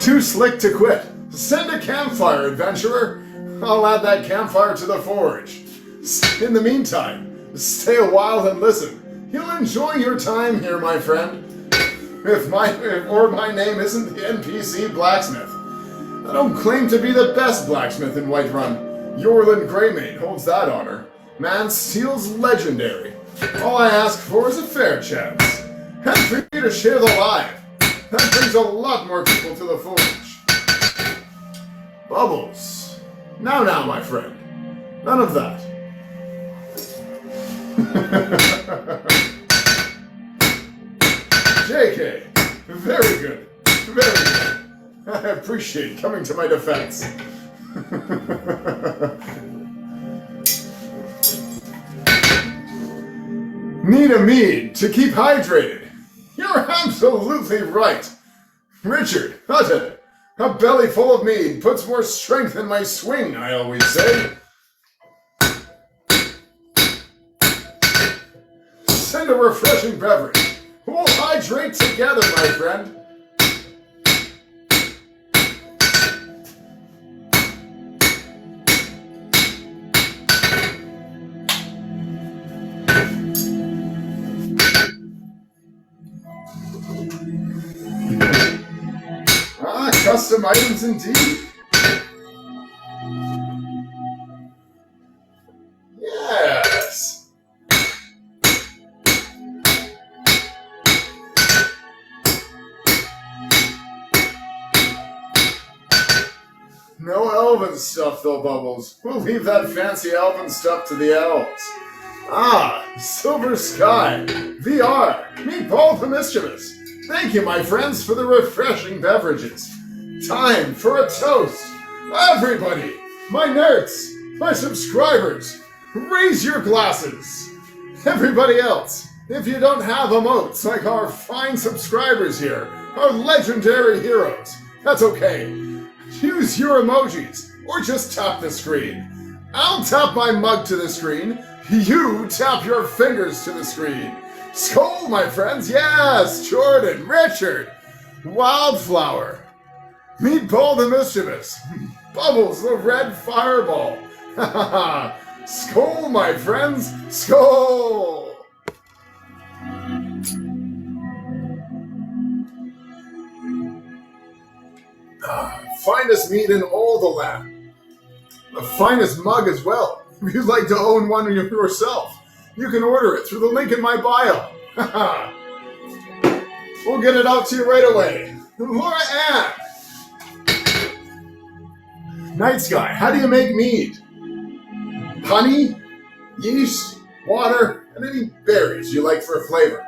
Too slick to quit. Send a campfire, adventurer. I'll add that campfire to the forge. In the meantime, stay a while and listen. You'll enjoy your time here, my friend. If my name isn't the NPC Blacksmith. I don't claim to be the best blacksmith in Whiterun. Yorlin Greymane holds that honor. Man, steel's legendary. All I ask for is a fair chance. And for you to share the live. That brings a lot more people to the forge. Bubbles. Now, my friend. None of that. JK. Very good. Very good. I appreciate coming to my defense. Need a mead to keep hydrated. You're absolutely right. Richard, Hutton, a belly full of mead puts more strength in my swing, I always say. Send a refreshing beverage. We'll hydrate together, my friend. Custom items indeed. Yes. No elven stuff though, Bubbles. We'll leave that fancy elven stuff to the elves. Ah, Silver Sky, VR, Meatball the Mischievous. Thank you, my friends, for the refreshing beverages. Time for a toast. Everybody, my nerds, my subscribers, raise your glasses. Everybody else, if you don't have emotes like our fine subscribers here, our legendary heroes, that's okay. Use your emojis or just tap the screen. I'll tap my mug to the screen. You tap your fingers to the screen. Skull, my friends. Yes, Jordan, Richard, Wildflower, Meatball the Mischievous, Bubbles the Red Fireball. Ha ha ha. Skull, my friends. Skull. Finest meat in all the land. The finest mug as well. If you'd like to own one yourself, you can order it through the link in my bio. We'll get it out to you right away. Laura Ann. Night Sky, how do you make mead? Honey, yeast, water, and any berries you like for a flavor.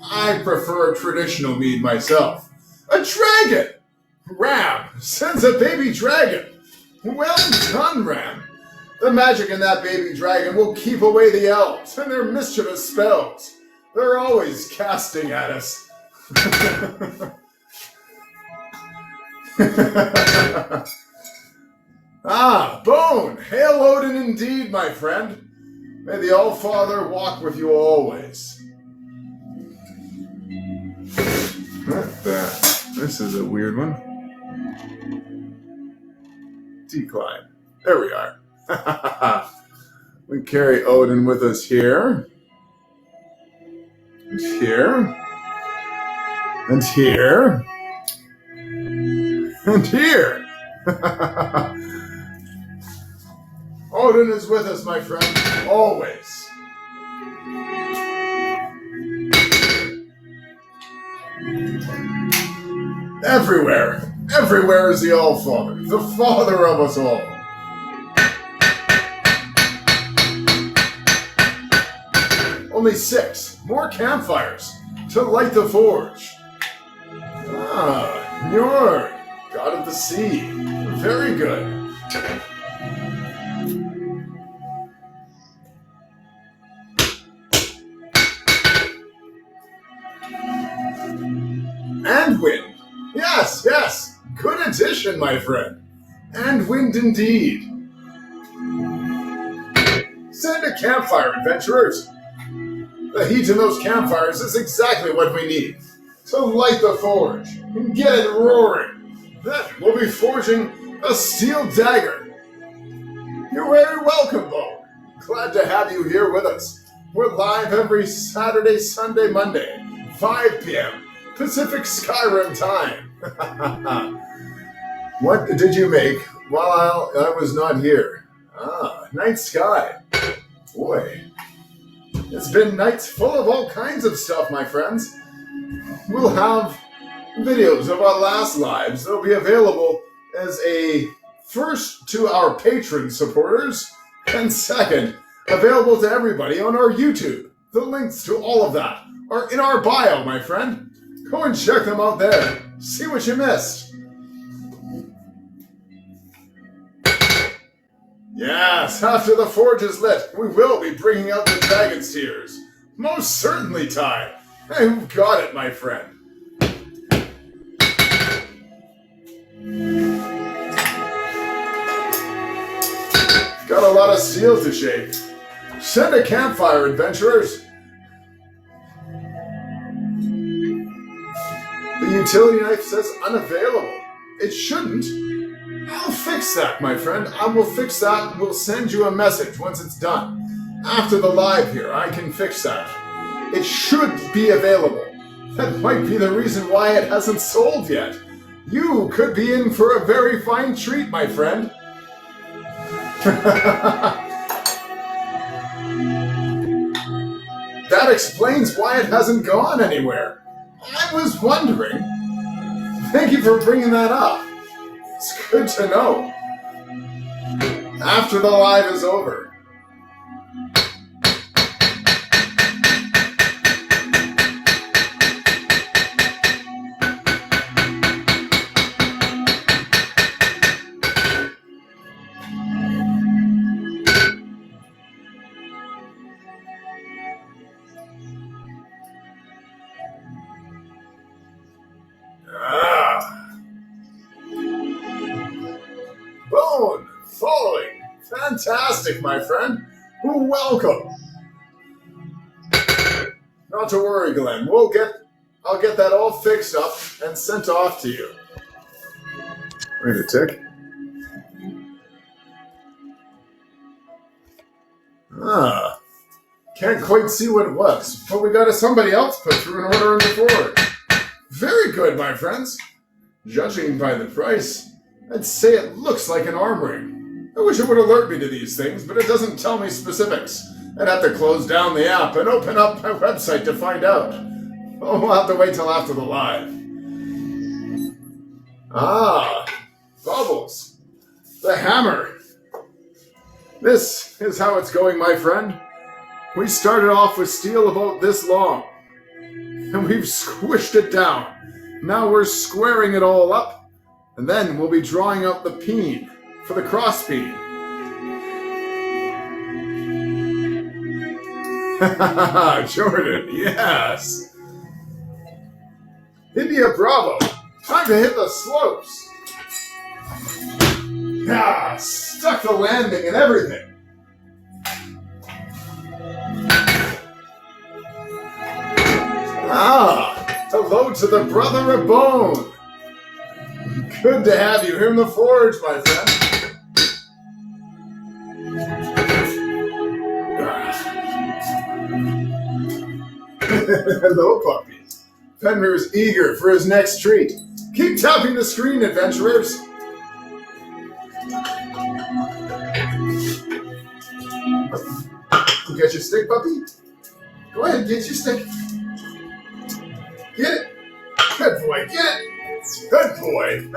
I prefer a traditional mead myself. A dragon! Ram sends a baby dragon. Well done, Ram. The magic in that baby dragon will keep away the elves and their mischievous spells. They're always casting at us. Ah, Bone! Hail Odin indeed, my friend. May the All-Father walk with you always. This is a weird one. Decline. There we are. We carry Odin with us here. And here. And here. And here. Odin is with us, my friend, always. Everywhere. Everywhere is the All-Father, the Father of us all. Only 6 more campfires to light the forge. Ah, Njord, God of the Sea. Very good. And wind. Yes, yes. Good addition, my friend. And wind indeed. Send a campfire, adventurers. The heat in those campfires is exactly what we need. So light the forge and get it roaring. Then we'll be forging a steel dagger. You're very welcome, Bo. Glad to have you here with us. We're live every Saturday, Sunday, Monday, 5 p.m. Pacific Skyrim time. What did you make while I was not here? Ah, night sky. Boy, it's been nights full of all kinds of stuff, my friends. We'll have videos of our last lives. They'll be available as a first to our patron supporters, and second, available to everybody on our YouTube. The links to all of that are in our bio, my friend. Go and check them out there. See what you missed. Yes, after the forge is lit, we will be bringing out the dragon's tears. Most certainly, Ty. You've got it, my friend. Got a lot of steel to shake. Send a campfire, adventurers. The utility knife says unavailable. It shouldn't. I'll fix that, my friend. I will fix that. We'll send you a message once it's done. After the live here, I can fix that. It should be available. That might be the reason why it hasn't sold yet. You could be in for a very fine treat, my friend. That explains why it hasn't gone anywhere. I was wondering. Thank you for bringing that up. It's good to know. After the live is over. Bone, following. Fantastic, my friend. Welcome. Not to worry, Glenn. I'll get that all fixed up and sent off to you. Wait a tick. Ah. Can't quite see what it was, but we got somebody else put through an order in the forge. Very good, my friends. Judging by the price, I'd say it looks like an arm ring. I wish it would alert me to these things, but it doesn't tell me specifics. I'd have to close down the app and open up my website to find out. Oh, we'll have to wait till after the live. Ah, Bubbles. The hammer. This is how it's going, my friend. We started off with steel about this long, and we've squished it down. Now we're squaring it all up, and then we'll be drawing out the peen for the cross peen. Jordan, yes. India Bravo, time to hit the slopes. Ah, stuck the landing and everything. Ah, hello to the brother of bone. Good to have you here in the forge, my friend. Hello, puppy. Fenrir's eager for his next treat. Keep tapping the screen, adventurers. You got your stick, puppy? Go ahead, get your stick. Get it. Good boy, get it. Good boy.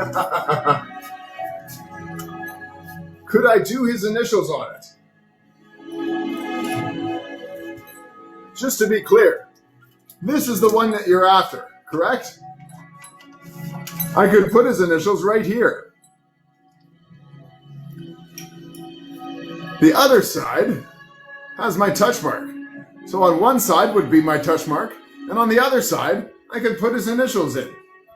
Could I do his initials on it? Just to be clear, this is the one that you're after, correct? I could put his initials right here. The other side has my touch mark. So on one side would be my touch mark, and on the other side, I could put his initials in.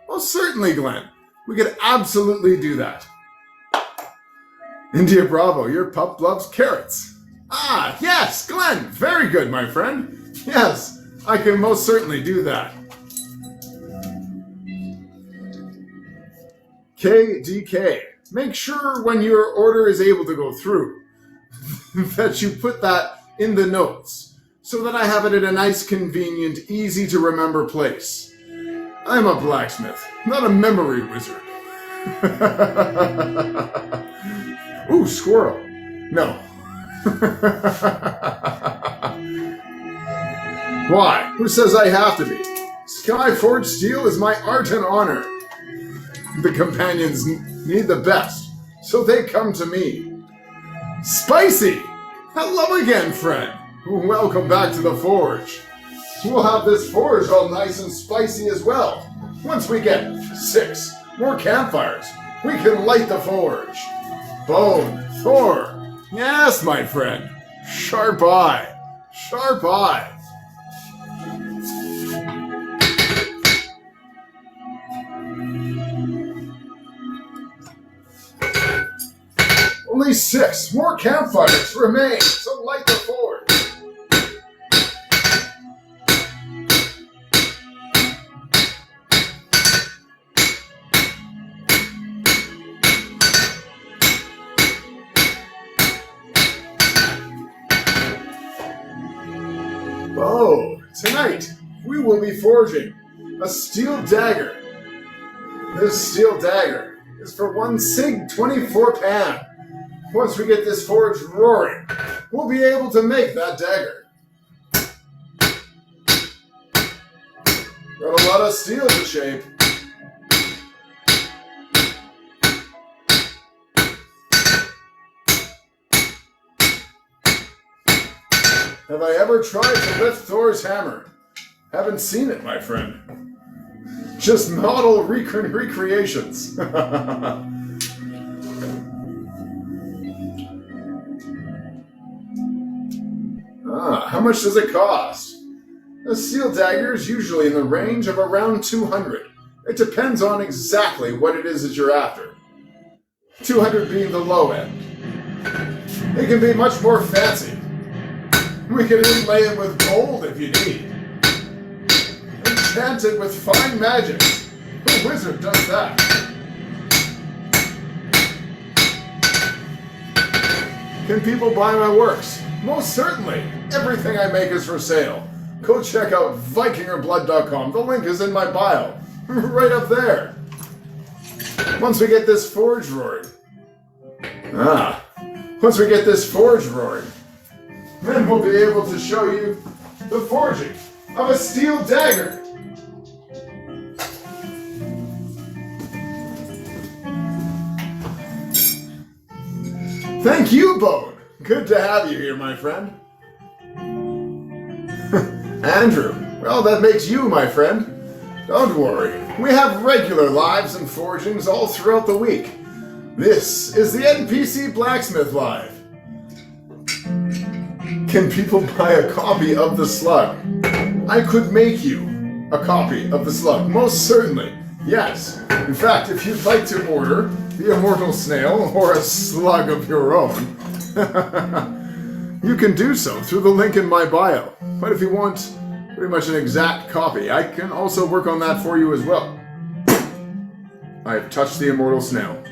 Well, certainly, Glenn. We could absolutely do that. India Bravo, your pup loves carrots. Ah, yes, Glenn. Very good, my friend. Yes, I can most certainly do that. KDK, make sure when your order is able to go through that you put that in the notes so that I have it at a nice, convenient, easy to remember place. I'm a blacksmith, not a memory wizard. Ooh, squirrel. No. Why? Who says I have to be? Skyforged steel is my art and honor. The companions need the best, so they come to me. Spicy! Hello again, friend. Welcome back to the forge. We'll have this forge all nice and spicy as well. Once we get 6 more campfires, we can light the forge. Bone, Thor. Yes, my friend. Sharp eye. Sharp eye. Only 6 more campfires remain, so light the forge. Oh, tonight we will be forging a steel dagger. This steel dagger is for 1 Sig 24 pan. Once we get this forge roaring, we'll be able to make that dagger. Got a lot of steel to shape. Have I ever tried to lift Thor's hammer? Haven't seen it, my friend. Just model recreations. How much does it cost? A steel dagger is usually in the range of around 200. It depends on exactly what it is that you're after. 200 being the low end. It can be much more fancy. We can inlay it with gold if you need. Enchant it with fine magic. A wizard does that. Can people buy my works? Most certainly. Everything I make is for sale. Go check out vikingerblood.com. The link is in my bio. Right up there. Once we get this forge roaring. Once we get this forge roaring, then we'll be able to show you the forging of a steel dagger. Thank you, Bone. Good to have you here, my friend. Andrew, well, that makes you my friend. Don't worry, we have regular lives and forgings all throughout the week. This is the NPC Blacksmith Live. Can people buy a copy of the slug? I could make you a copy of the slug, most certainly. Yes. In fact, if you'd like to order the immortal snail or a slug of your own, you can do so through the link in my bio. But if you want pretty much an exact copy, I can also work on that for you as well. I have touched the immortal snail.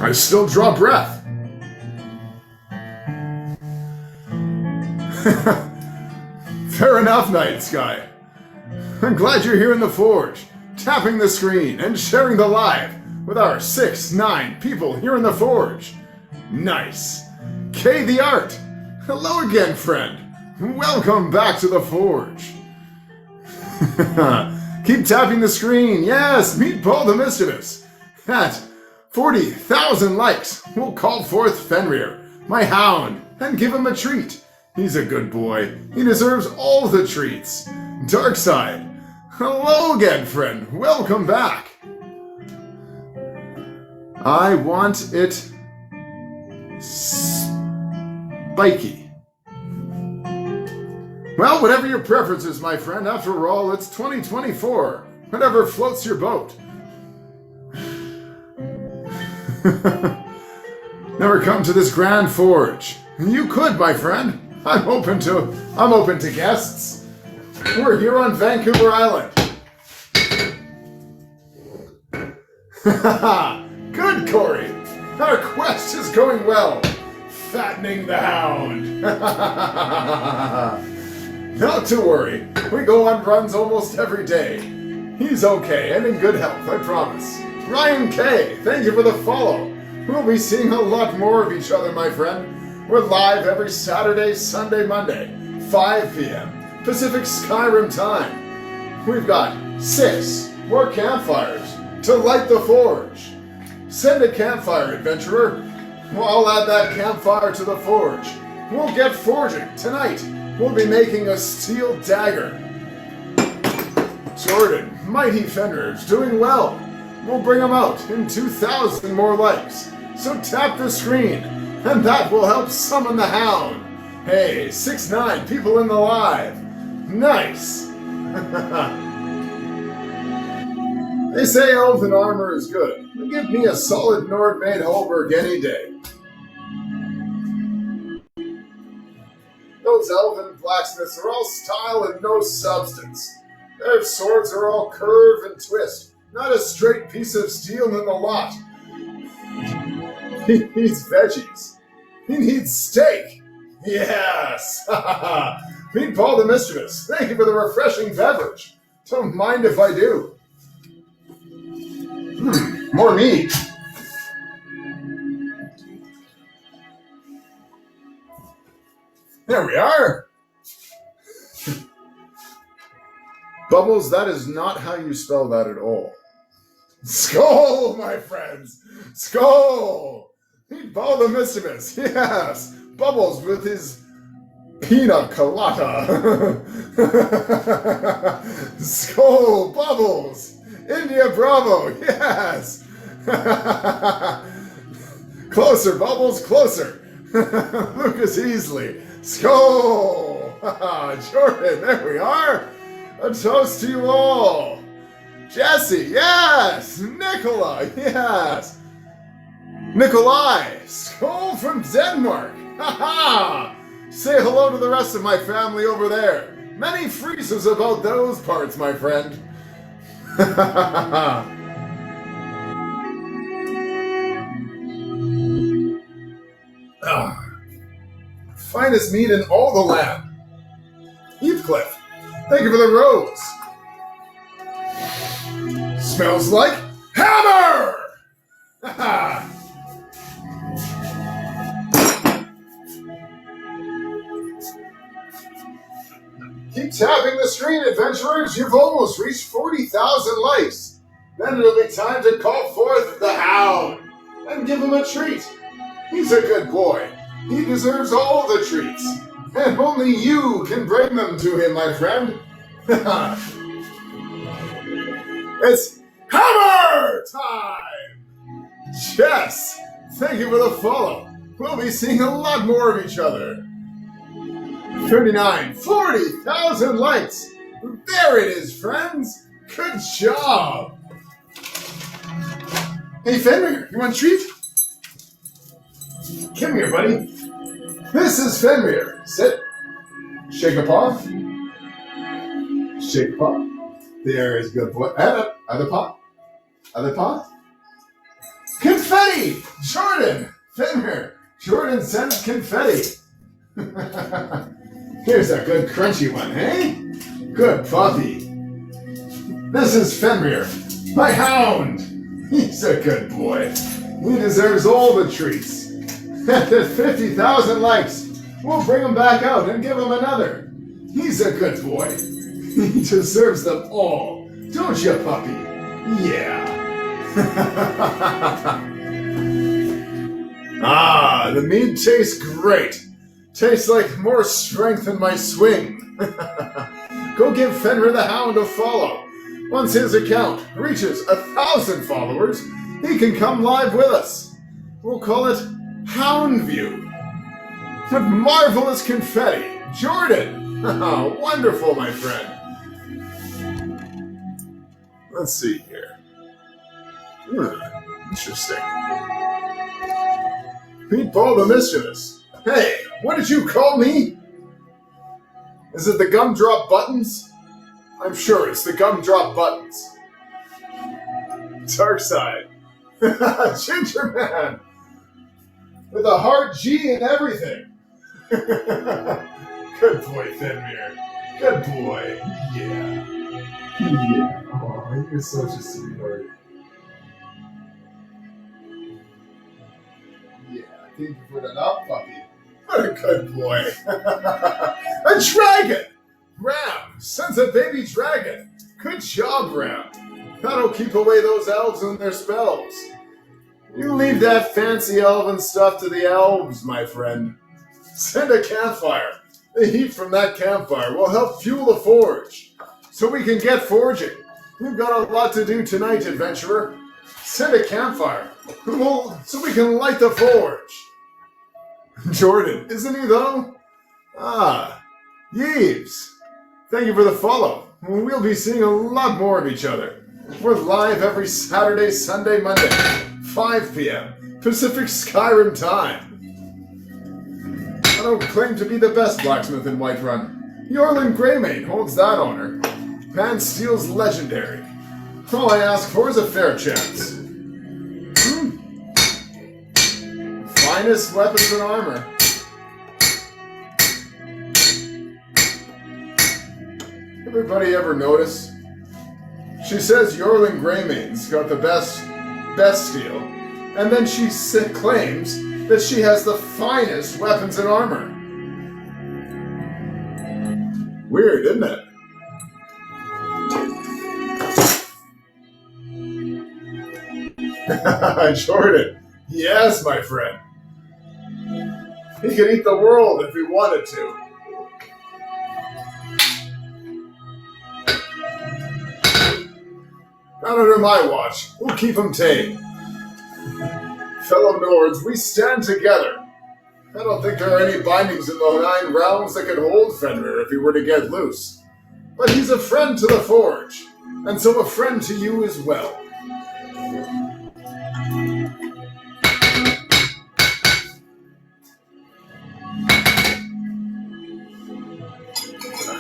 I still draw breath. Fair enough, Night Sky. I'm glad you're here in the forge, tapping the screen and sharing the live with our 6-9 people here in the forge. Nice. K the Art. Hello again, friend. Welcome back to the forge. Keep tapping the screen. Yes, meet Paul the Mischievous. At 40,000 likes, we'll call forth Fenrir, my hound, and give him a treat. He's a good boy. He deserves all the treats. Darkside. Hello again, friend. Welcome back. I want it spiky. Well, whatever your preference is, my friend. After all, it's 2024. Whatever floats your boat. Never come to this grand forge. You could, my friend. I'm open to guests. We're here on Vancouver Island. Good, Corey. Our quest is going well. Fattening the hound. Not to worry. We go on runs almost every day. He's okay and in good health, I promise. Ryan K, thank you for the follow. We'll be seeing a lot more of each other, my friend. We're live every Saturday, Sunday, Monday, 5 p.m. Pacific Skyrim time. We've got 6 more campfires to light the forge. Send a campfire, adventurer. Well, I'll add that campfire to the forge. We'll get forging tonight. We'll be making a steel dagger. Jordan, mighty Fenrir's doing well. We'll bring him out in 2,000 more likes. So tap the screen, and that will help summon the hound. Hey, 6-9 people in the live. Nice. They say elven armor is good. But give me a solid Nord-made Holberg any day. Those elven blacksmiths are all style and no substance. Their swords are all curve and twist. Not a straight piece of steel in the lot. He needs veggies. He needs steak. Yes. Meet Paul the Mischievous. Thank you for the refreshing beverage. Don't mind if I do. More meat. There we are. Bubbles, that is not how you spell that at all. Skull, my friends! Skull! Meet Paul the Mischievous, yes! Bubbles with his pina colada. Skull, Bubbles! India Bravo, yes! Closer, Bubbles, closer! Lucas Easley, Skull! Jordan, there we are! A toast to you all! Jesse, yes! Nicola, yes! Nikolai, Skål from Denmark! Ha-ha! Say hello to the rest of my family over there. Many freezes about those parts, my friend. Finest meat in all the land. Heathcliff, thank you for the rose. Smells like hammer! Keep tapping the screen, adventurers. You've almost reached 40,000 likes. Then it'll be time to call forth the hound and give him a treat. He's a good boy. He deserves all the treats. And only you can bring them to him, my friend. It's hammer time! Yes! Thank you for the follow. We'll be seeing a lot more of each other. 39, 40,000 likes. There it is, friends. Good job. Hey, Fenrir, you want a treat? Come here, buddy. This is Fenrir. Sit. Shake a paw. Shake a paw. There is good boy. Other paw. Other paw. Confetti! Jordan! Fenrir! Jordan sends confetti. Here's a good crunchy one, eh? Good puppy. This is Fenrir, my hound. He's a good boy. He deserves all the treats. At 50,000 likes, we'll bring him back out and give him another. He's a good boy. He deserves them all. Don't you, puppy? Yeah. Ah, the meat tastes great. Tastes like more strength in my swing. Go give Fenrir the Hound a follow. Once his account reaches 1,000 followers, he can come live with us. We'll call it Hound View. What marvelous confetti. Jordan! Wonderful, my friend. Let's see here. Interesting. Meatball the Mischievous. Hey, what did you call me? Is it the Gumdrop Buttons? I'm sure it's the Gumdrop Buttons. Dark Side. Ginger Man. With a hard G and everything. Good boy, Fenrir. Good boy. Yeah. Yeah. Oh, you're such a sweetheart. Yeah, thank you for that up, puppy. What a good boy. A dragon! Ram sends a baby dragon. Good job, Ram. That'll keep away those elves and their spells. You leave that fancy elven stuff to the elves, my friend. Send a campfire. The heat from that campfire will help fuel the forge, so we can get forging. We've got a lot to do tonight, adventurer. Send a campfire, so we can light the forge. Jordan, isn't he though? Ah, Yeeves. Thank you for the follow. We'll be seeing a lot more of each other. We're live every Saturday, Sunday, Monday, 5 p.m. Pacific Skyrim time. I don't claim to be the best blacksmith in Whiterun. Yorlin Greymane holds that honor. Man Steel's legendary. All I ask for is a fair chance. Finest weapons and armor. Everybody ever notice? She says Yorlin Greymane's got the best steel, and then she claims that she has the finest weapons and armor. Weird, isn't it? Jordan. Yes, my friend. He could eat the world if he wanted to. Not under my watch. We'll keep him tame. Fellow Nords, we stand together. I don't think there are any bindings in the 9 realms that could hold Fenrir if he were to get loose. But he's a friend to the Forge, and so a friend to you as well.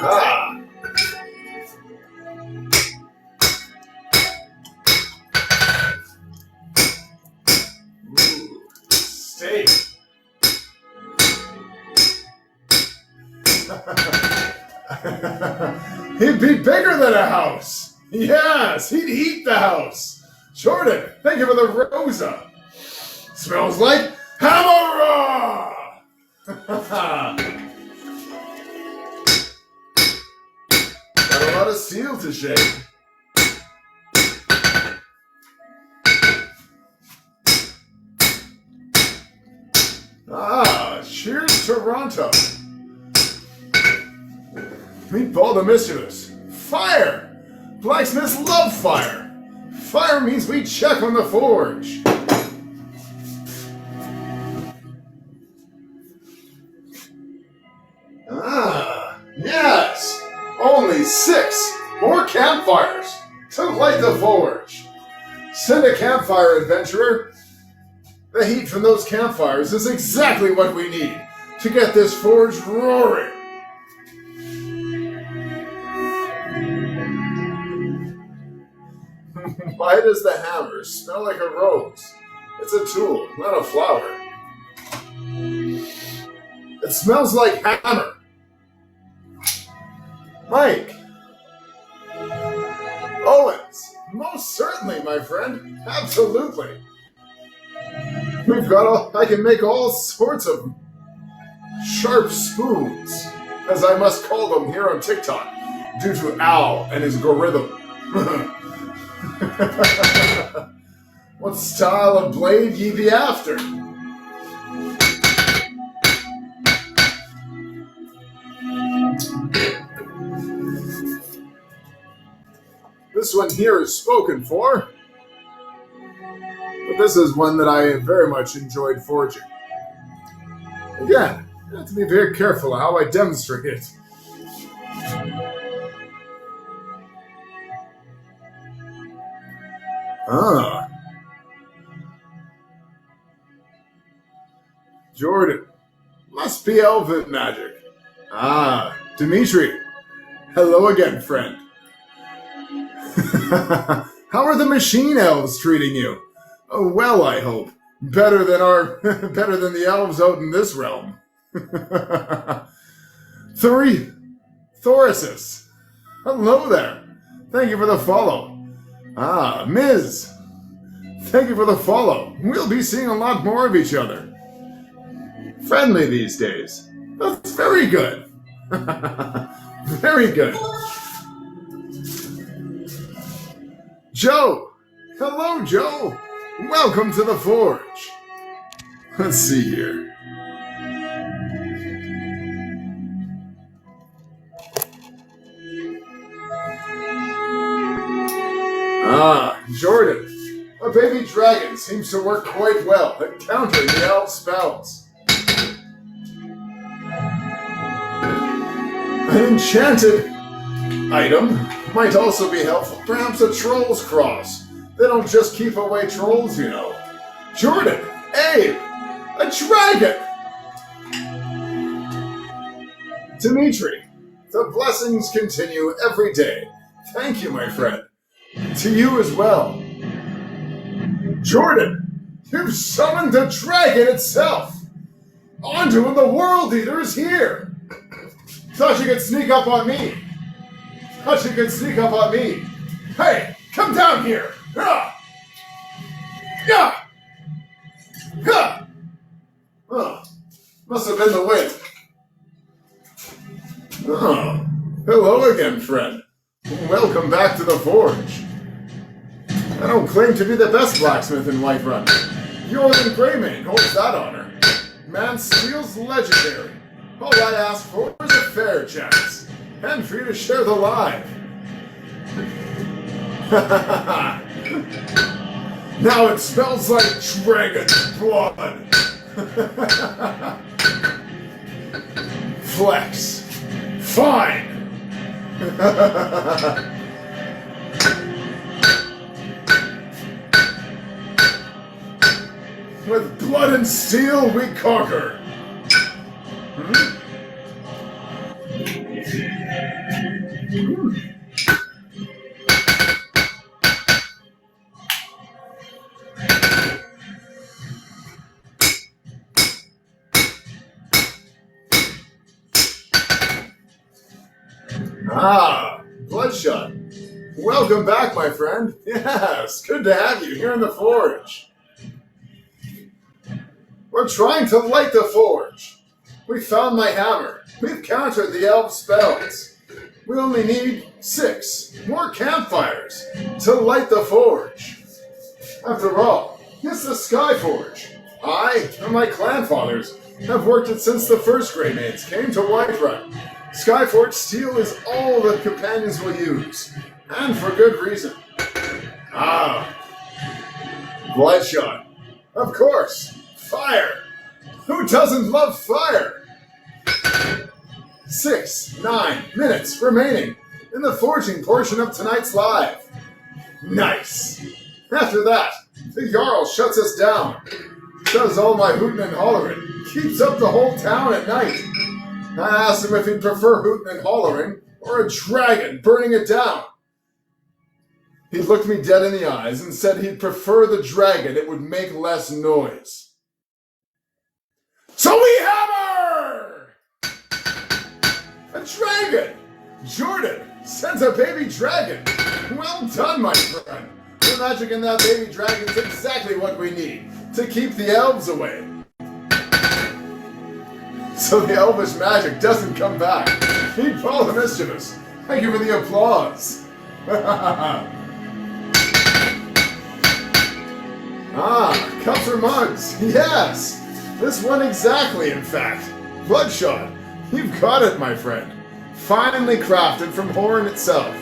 Aha! Ooh, steak. He'd be bigger than a house. Yes, he'd eat the house. Jordan, thank you for the Rosa. Smells like Hamara. Got a lot of steel to shake. Ah, cheers, Toronto. Meatball the Mischievous. Fire! Blacksmiths love fire. Fire means we check on the forge. only 6 more campfires to light the forge. Send a campfire, adventurer. The heat from those campfires is exactly what we need to get this forge roaring. Why does the hammer smell like a rose? It's a tool, not a flower. It smells like hammer. Mike. Owens. Most certainly, my friend. Absolutely. I can make all sorts of sharp spoons, as I must call them here on TikTok, due to Al and his algorithm. What style of blade ye be after? This one here is spoken for, but this is one that I very much enjoyed forging. Again, I have to be very careful how I demonstrate it. Ah. Jordan. Must be elven magic. Ah, Dimitri. Hello again, friend. How are the machine elves treating you? Oh, well, I hope. Better than the elves out in this realm. Thorasis. Hello there. Thank you for the follow. Ah, Ms. Thank you for the follow. We'll be seeing a lot more of each other. Friendly these days. That's very good. Very good. Joe. Hello, Joe. Welcome to the forge. Let's see here. Ah, Jordan. A baby dragon seems to work quite well at countering the elf spells. An enchanted item might also be helpful. Perhaps a troll's cross. They don't just keep away trolls, you know. Jordan! Abe! A dragon! Dimitri, the blessings continue every day. Thank you, my friend. To you as well. Jordan, you've summoned the dragon itself! Onto the World Eater is here! Thought you could sneak up on me! Hey, come down here! Yeah! Oh, must have been the wind. Oh, hello again, friend. Welcome back to the forge. I don't claim to be the best blacksmith in Whiterun. Yorlin Greymane holds that honor. Man Steel's legendary. All I ask for is a fair chance, and for you to share the live. Now it smells like dragon's blood. Flex. Fine. With blood and steel we conquer. Ah, Bloodshot. Welcome back, my friend. Yes, good to have you here in the forge. We're trying to light the forge. We found my hammer. We've countered the elf spells. We only need 6 more campfires to light the forge. After all, it's the Sky Forge. I and my clan fathers have worked it since the first Greymaids came to Whiterun. Skyforge steel is all that companions will use, and for good reason. Ah, Bloodshot. Of course, fire. Who doesn't love fire? 9 minutes remaining in the forging portion of tonight's live. Nice. After that, the Jarl shuts us down. Does all my hootin' and hollering. Keeps up the whole town at night. I asked him if he'd prefer hootin' and hollering or a dragon burning it down. He looked me dead in the eyes and said he'd prefer the dragon. It would make less noise. So we hammer! A dragon! Jordan sends a baby dragon. Well done, my friend. The magic in that baby dragon's exactly what we need to keep the elves away. So the elvish magic doesn't come back. Keep all the mischievous. Thank you for the applause. Cups or mugs. Yes. This one exactly, in fact. Bloodshot. You've got it, my friend. Finely crafted from Horn itself.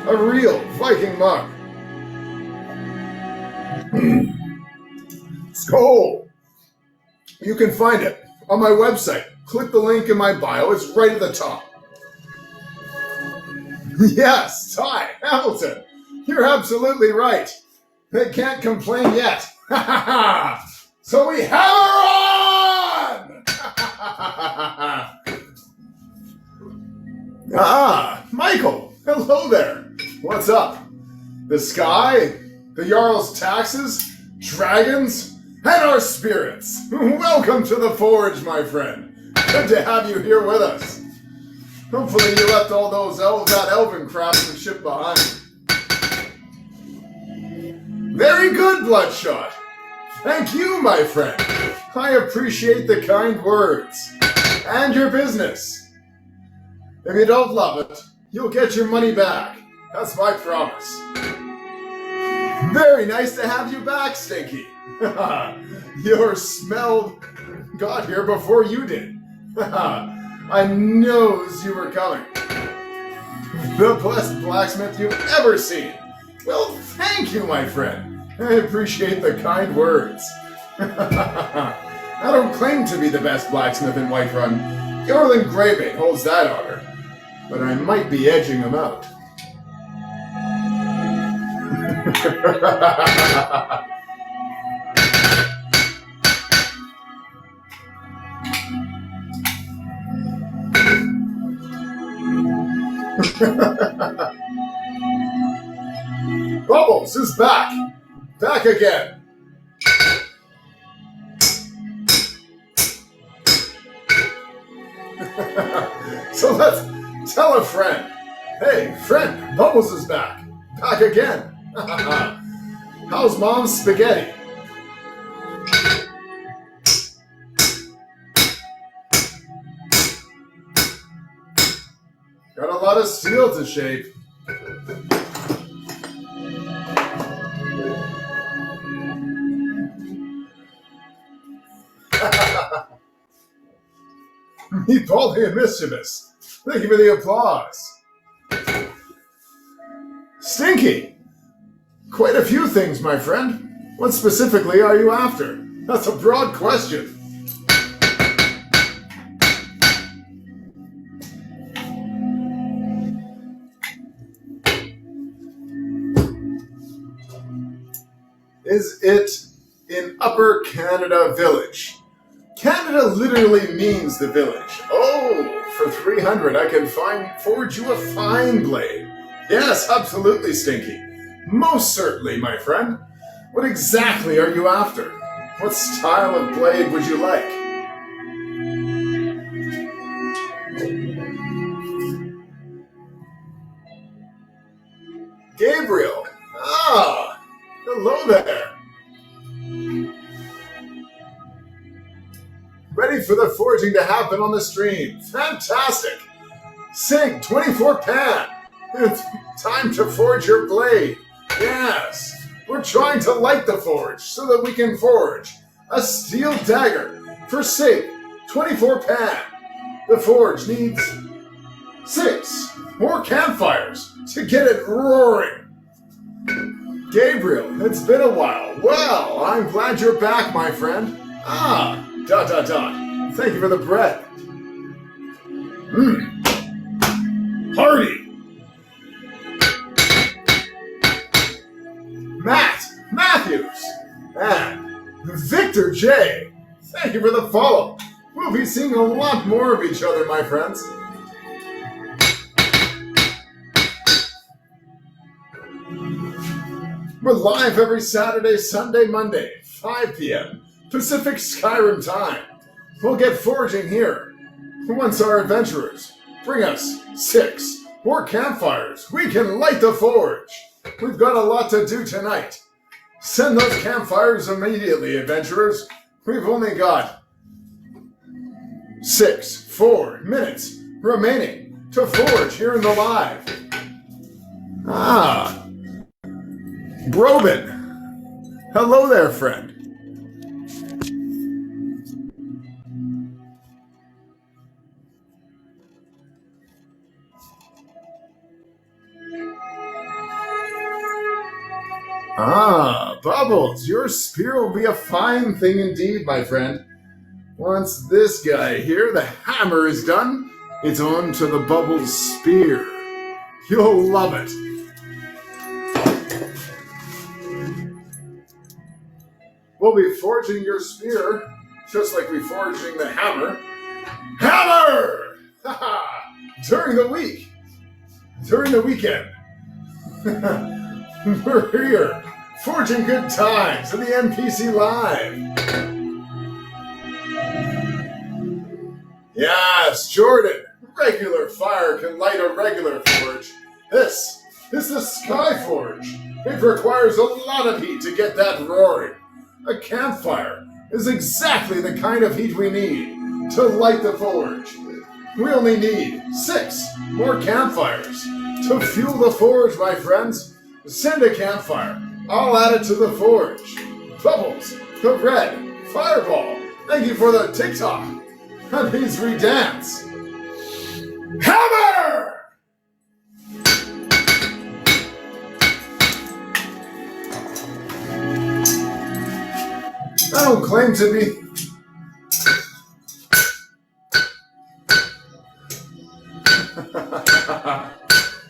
A real Viking mug. Skull. You can find it on my website. Click the link in my bio. It's right at the top. Yes, Ty Hamilton. You're absolutely right. They can't complain yet. So we hammer on! Michael. Hello there. What's up? The sky, the Jarl's taxes, dragons, and our spirits. Welcome to the Forge, my friend. Good to have you here with us. Hopefully you left all that elven craftsmanship behind. Very good, Bloodshot. Thank you, my friend. I appreciate the kind words. And your business. If you don't love it, you'll get your money back. That's my promise. Very nice to have you back, Stinky. Your smell got here before you did. I knows you were coming. The best blacksmith you've ever seen. Well, thank you, my friend. I appreciate the kind words. I don't claim to be the best blacksmith in Whiterun. Orlin Greybane holds that honor. But I might be edging him out. Bubbles is back! Back again! So let's tell a friend. Hey, friend, Bubbles is back. Back again. How's Mom's spaghetti? Got a lot of steel to shape. Meatbally and mischievous. Thank you for the applause. Stinky. Quite a few things, my friend. What specifically are you after? That's a broad question. Is it in Upper Canada Village? Canada literally means the village. Oh, for 300 I can forge you a fine blade. Yes, absolutely, Stinky. Most certainly, my friend. What exactly are you after? What style of blade would you like? Gabriel. Hello there. Ready for the forging to happen on the stream. Fantastic. Sig 24 pan. It's time to forge your blade. Yes. We're trying to light the forge so that we can forge a steel dagger for Sig 24 pan. The forge needs 6 more campfires to get it roaring. Gabriel, it's been a while. Well, I'm glad you're back, my friend. Thank you for the bread. Hearty. Victor J, thank you for the follow. We'll be seeing a lot more of each other, my friends. We're live every Saturday, Sunday, Monday, 5 p.m. Pacific Skyrim time. We'll get foraging here. Once our adventurers bring us 6 more campfires, we can light the forge. We've got a lot to do tonight. Send those campfires immediately, adventurers. We've only got 4 minutes remaining to forge here in the live. Brobin. Hello there, friend. Bubbles, your spear will be a fine thing indeed, my friend. Once this guy here, the hammer, is done, it's on to the Bubbles spear. You'll love it. We'll be forging your spear, just like we're forging the hammer. Hammer! During the week. During the weekend. We're here, forging good times in the NPC Live. Yes, Jordan. Regular fire can light a regular forge. This is the Sky Forge. It requires a lot of heat to get that roaring. A campfire is exactly the kind of heat we need to light the forge. We only need 6 more campfires to fuel the forge, my friends. Send a campfire. I'll add it to the forge. Bubbles, the red, fireball. Thank you for the TikTok. That means we dance. Hammer! I don't claim to be...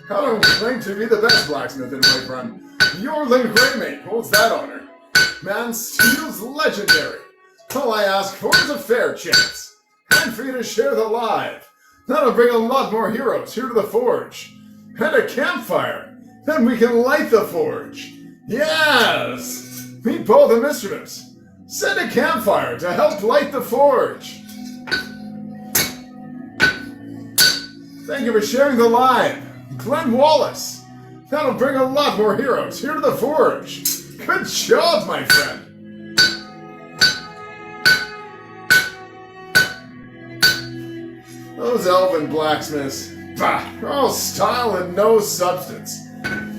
I don't claim to be the best blacksmith in Whiterun. Yorlin Greymane holds that honor. Man Steel's legendary. All I ask for is a fair chance. And for you to share the live. That'll bring a lot more heroes here to the forge. And a campfire. Then we can light the forge. Yes! Meet both the mischievous. Send a campfire to help light the forge. Thank you for sharing the live. Glenn Wallace. That'll bring a lot more heroes here to the forge. Good job, my friend. Those elven blacksmiths, all style and no substance.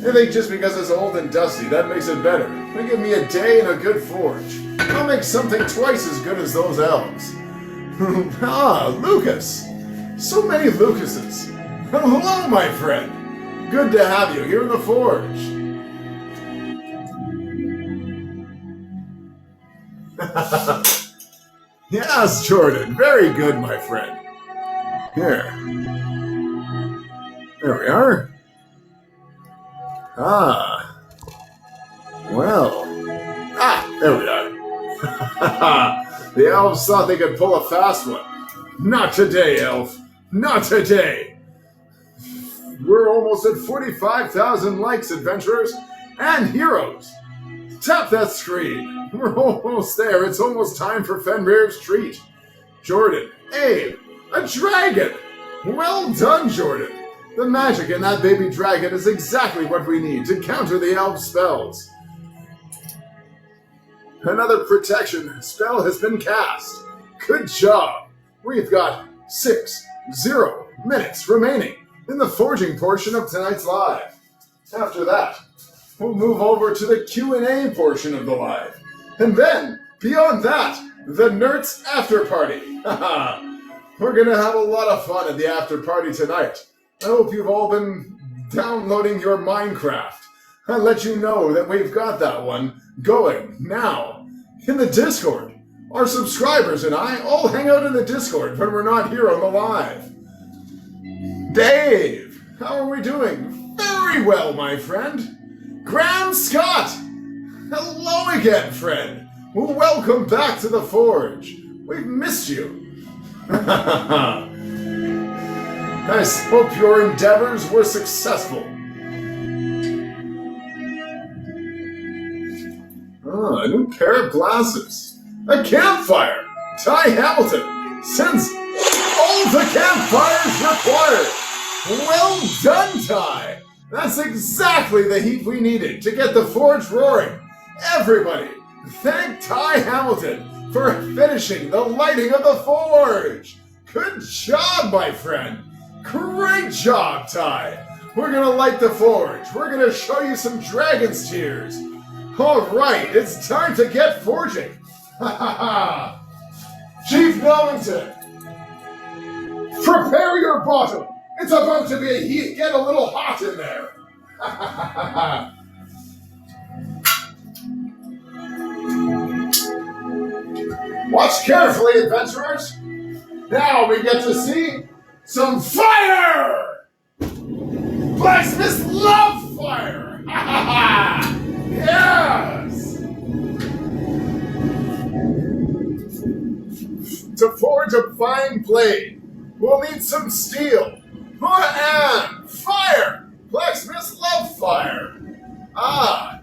They think just because it's old and dusty, that makes it better. They give me a day and a good forge. I'll make something twice as good as those elves. Lucas. So many Lucases. Hello, my friend. Good to have you here in the forge. Yes, Jordan. Very good, my friend. Here. There we are. There we are. The elves thought they could pull a fast one. Not today, elf. Not today. We're almost at 45,000 likes, adventurers and heroes. Tap that screen. We're almost there. It's almost time for Fenrir's treat. Jordan, Abe, a dragon. Well done, Jordan. The magic in that baby dragon is exactly what we need to counter the elf spells. Another protection spell has been cast. Good job. We've got 60 minutes remaining in the forging portion of tonight's live. After that, we'll move over to the Q&A portion of the live. And then, beyond that, the Nerds After Party. We're going to have a lot of fun at the after party tonight. I hope you've all been downloading your Minecraft. I'll let you know that we've got that one going now in the Discord. Our subscribers and I all hang out in the Discord when we're not here on the live. Dave, how are we doing? Very well, my friend. Graham Scott, hello again, friend. Welcome back to the forge. We've missed you. I hope your endeavors were successful. A new pair of glasses. A campfire. Ty Hamilton sends all the campfires required. Well done, Ty. That's exactly the heat we needed to get the forge roaring. Everybody, thank Ty Hamilton for finishing the lighting of the forge. Good job, my friend. Great job, Ty. We're going to light the forge. We're going to show you some dragon's tears. All right, it's time to get forging. Ha ha ha. Chief Wellington, prepare your bottom. It's about to get a little hot in there. Ha ha ha ha. Watch carefully, adventurers. Now we get to see some fire! Blacksmiths love fire! Ha ha ha! Yes! To forge a fine blade, we'll need some steel. And fire! Blacksmiths love fire! I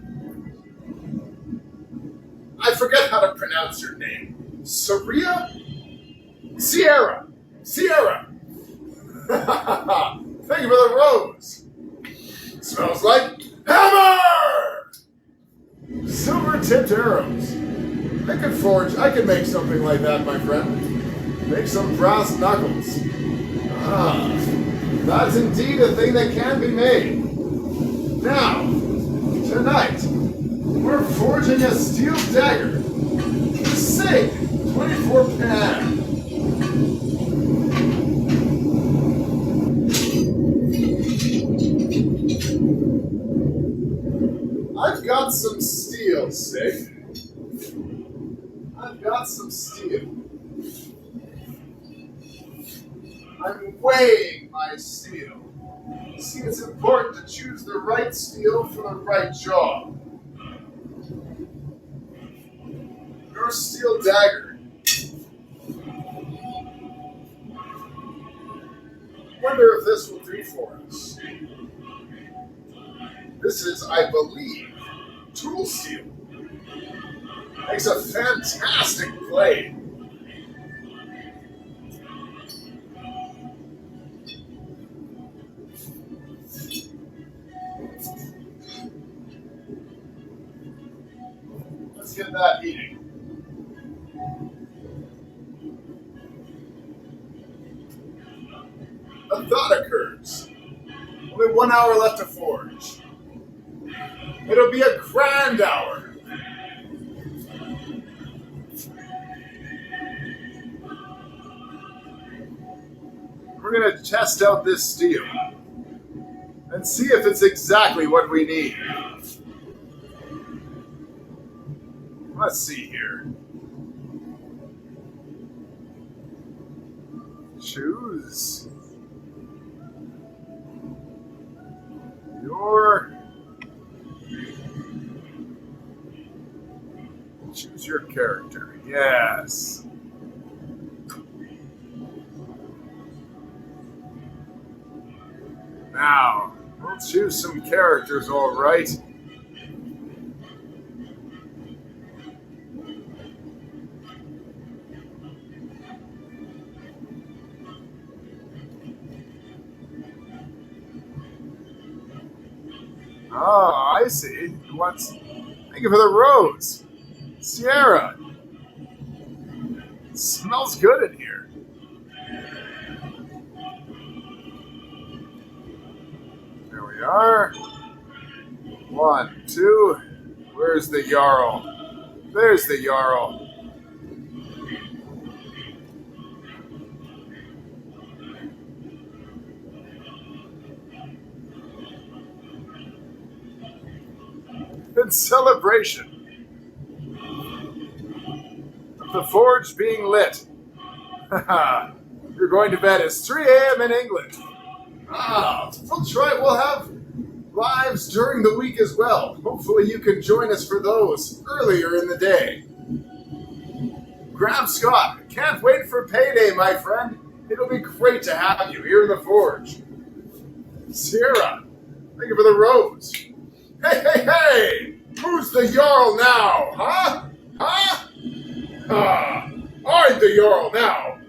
forget how to pronounce your name. Sierra? Thank you for the rose. Smells like hammer! Silver-tipped arrows. I could make something like that, my friend. Make some brass knuckles. That's indeed a thing that can be made. Now, tonight, we're forging a steel dagger. The SIG 24 pan. I've got some steel, SIG. I've got some steel. I'm weighing my steel. See, it's important to choose the right steel for the right job. Your steel dagger. Wonder if this will do for us. This is, I believe, tool steel. Makes a fantastic blade. Let's get that heating. A thought occurs. Only 1 hour left to forge. It'll be a grand hour. We're going to test out this steel and see if it's exactly what we need. Let's see here. Choose your character. Yes. Now, we'll choose some characters, all right. Oh, I see. Thank you for the rose. Sierra. It smells good in here. There we are. 1, 2. Where's the Jarl? There's the Jarl. In celebration of the forge being lit. You're going to bed. It's 3 a.m. in England. We'll have lives during the week as well. Hopefully you can join us for those earlier in the day. Graham Scott, can't wait for payday, my friend. It'll be great to have you here in the forge. Sierra, thank you for the rose. Hey, hey, hey! Who's the Jarl now, huh? Huh? I'm the Jarl now.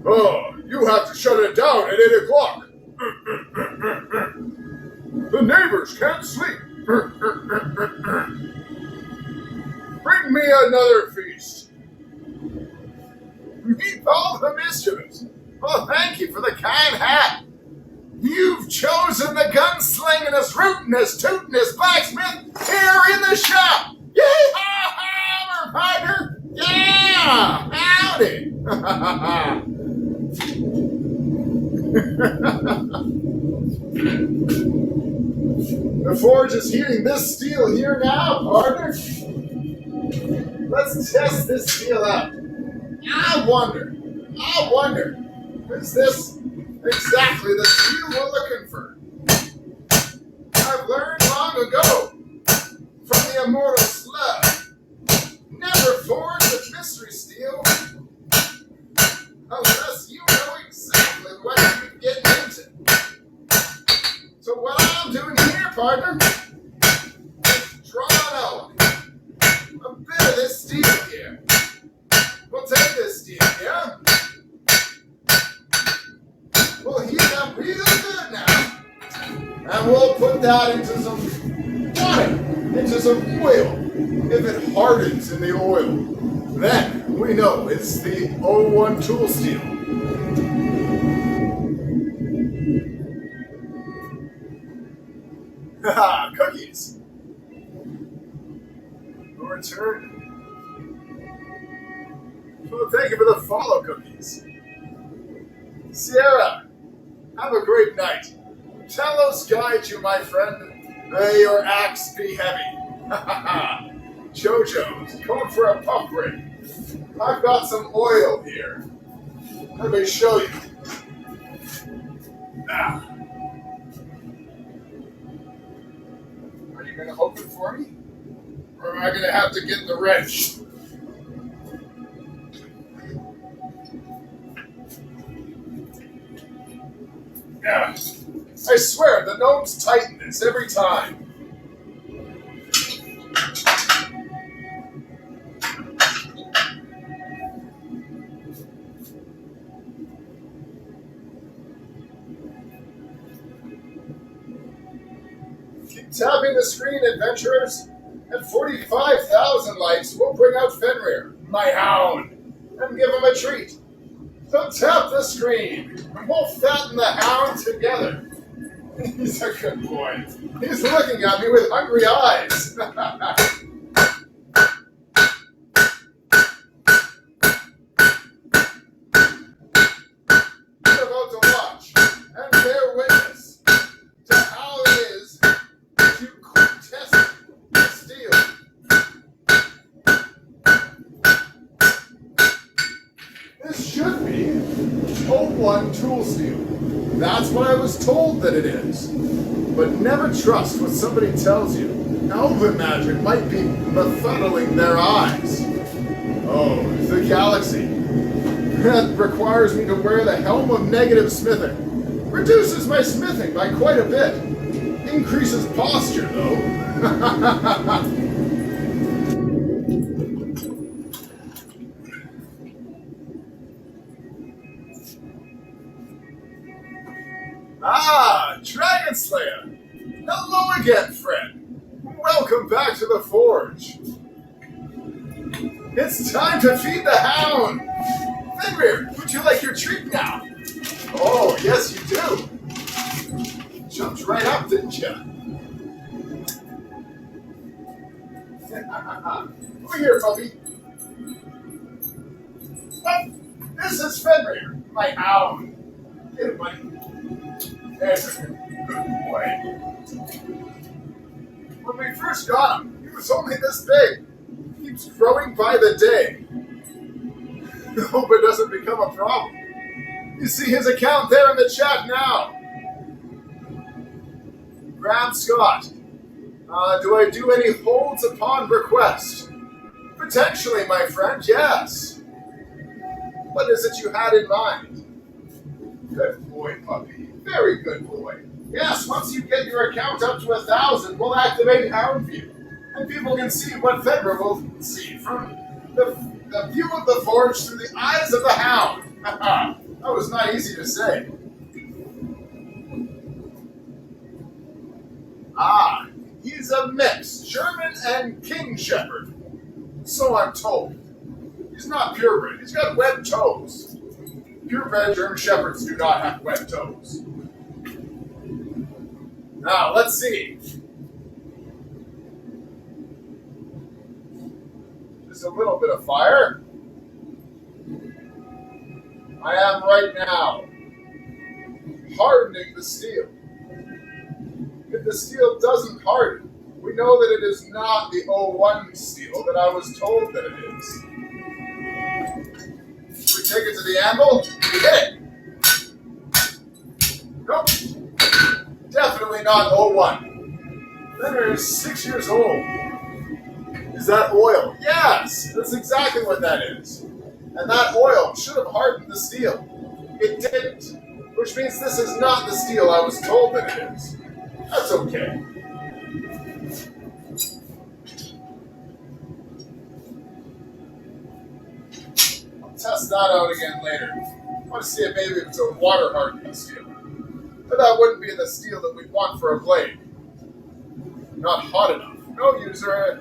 Oh, you have to shut it down at 8 o'clock. The neighbors can't sleep. Bring me another feast. Meet all the mischievous. Oh, thank you for the kind hat. You've chosen the gunslingingest, rootinest, tootinest blacksmith here in the shop. Yee-haw, Rider! Yeah! Howdy! The forge is heating this steel here now, partner. Let's test this steel out. I wonder, is this exactly the steel we're looking for? I've learned long ago from the immortal slug, never forge with mystery steel unless you know exactly what you're getting into. So what I'm doing here, partner, is drawing out a bit of this steel here. We'll take this steel here. We'll heat it up real good now. And we'll put that into some water, into some oil. If it hardens in the oil, then we know it's the O1 tool steel. Haha, cookies. No return. Well, thank you for the follow cookies. Sierra, have a great night. Tell those guides you, my friend, may your axe be heavy. Jojo's going for a pump break. I've got some oil here. Let me show you. Now, are you going to open for me? Or am I going to have to get the wrench? Yeah. I swear, the gnomes tighten this every time. Keep tapping the screen, adventurers. At 45,000 likes, we'll bring out Fenrir, my hound, and give him a treat. So tap the screen, and we'll fatten the hound together. He's a good boy. He's looking at me with hungry eyes. You're about to watch and bear witness to how it is to test the steel. This should be O1 tool steel. That's what I was told that it is. But never trust what somebody tells you. Elven magic might be befuddling their eyes. Oh, the galaxy. That requires me to wear the helm of negative smithing. Reduces my smithing by quite a bit. Increases posture, though. Ah, Dragon Slayer! Hello again, friend! Welcome back to the Forge! It's time to feed the hound! Fenrir, would you like your treat now? Oh, yes you do! Jumped right up, didn't you? Over here, puppy! Oh, this is Fenrir, my hound! Get it, buddy. There's a good boy. When we first got him, he was only this big. He keeps growing by the day. Hope it doesn't become a problem. You see his account there in the chat now. Graham Scott. Do I do any holds upon request? Potentially, my friend, yes. What is it you had in mind? Good boy, puppy. Very good boy. Yes, once you get your account up to 1,000, we'll activate Hound View. And people can see what Fedra will see from the view of the forge through the eyes of the hound. That was not easy to say. Ah, he's a mix, German and King Shepherd. So I'm told. He's not purebred. He's got webbed toes. Purebred German Shepherds do not have webbed toes. Now, let's see. Just a little bit of fire. I am right now hardening the steel. If the steel doesn't harden, we know that it is not the O1 steel that I was told that it is. We take it to the anvil, we hit it. Nope. Definitely not O1. Fenrir is 6 years old. Is that oil? Yes, that's exactly what that is. And that oil should have hardened the steel. It didn't, which means this is not the steel I was told that it is. That's okay. I'll test that out again later. I want to see if maybe it's a water hardened steel. But that wouldn't be the steel that we'd want for a blade. Not hot enough. No, user.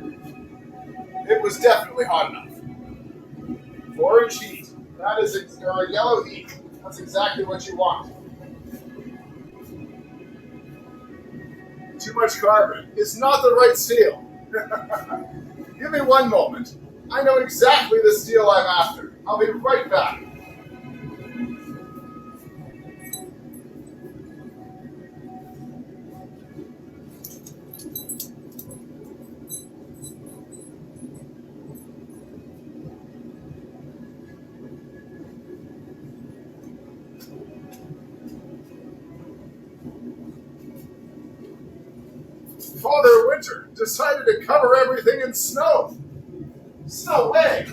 It was definitely hot enough. 4-inch heat. That is or yellow heat. That's exactly what you want. Too much carbon. It's not the right steel. Give me one moment. I know exactly the steel I'm after. I'll be right back. Father Winter decided to cover everything in snow. Snow way.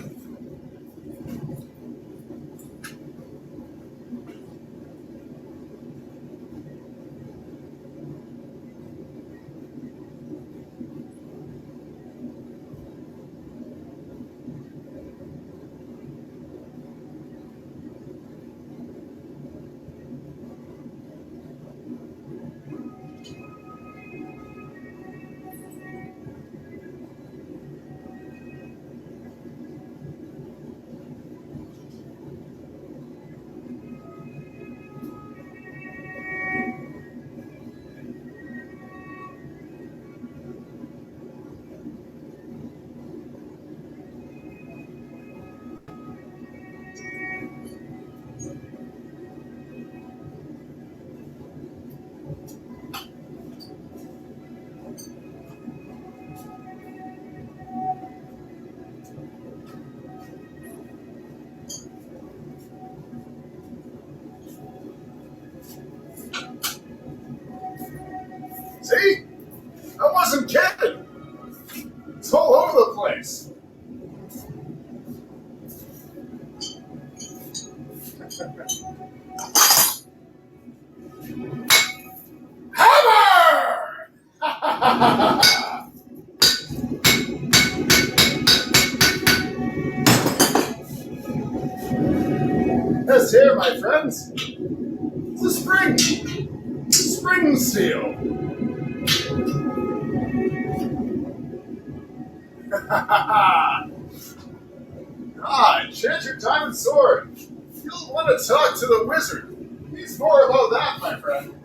See? I wasn't kidding. It's all over the place. Hammer! This here, my friends, it's a spring. Spring steel. Enchant your diamond sword. You'll want to talk to the wizard. He's more about that, my friend.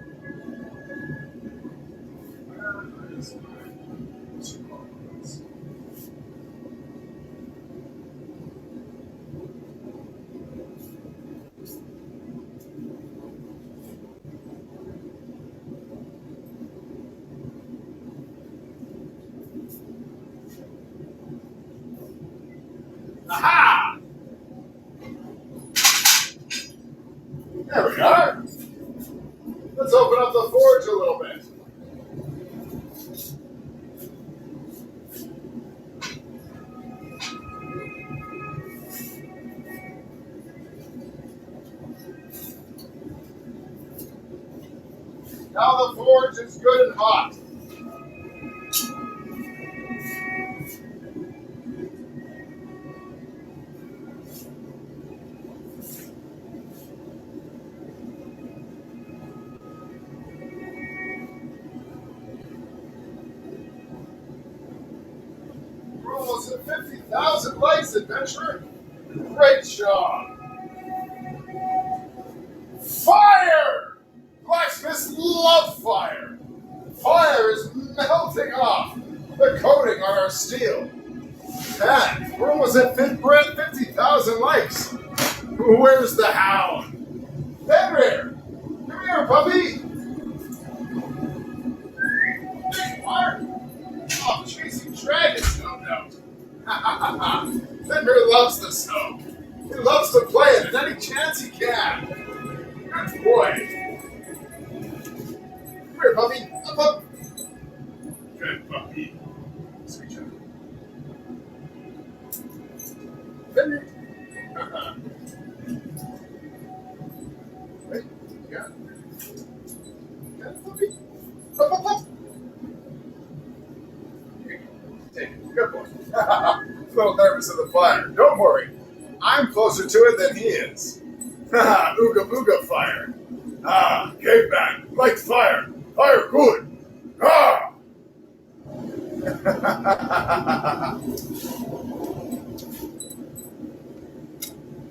Aha! There we are. Let's open up the forge a little bit. the forge is good and hot. We're almost at 50,000 likes, adventurer. Great job. Fire! Blacksmiths love fire. Fire is melting off the coating on our steel. Man, we're almost at 50,000 likes. Where's the hound? Henry! Come here, puppy! Big Mark! Oh, chasing dragons, no doubt. Henry loves the snow. He loves to play it at any chance he can. Good boy. Come here, puppy. Up, up. Good puppy. Sweet child. Henry. Wait, yeah. Yeah, puppy. Up, up, up. Take it. Good boy. A little nervous of the fire. Don't worry. I'm closer to it than he is. Ooga booga fire. Ah, caveman. Like fire. Fire good. Ah!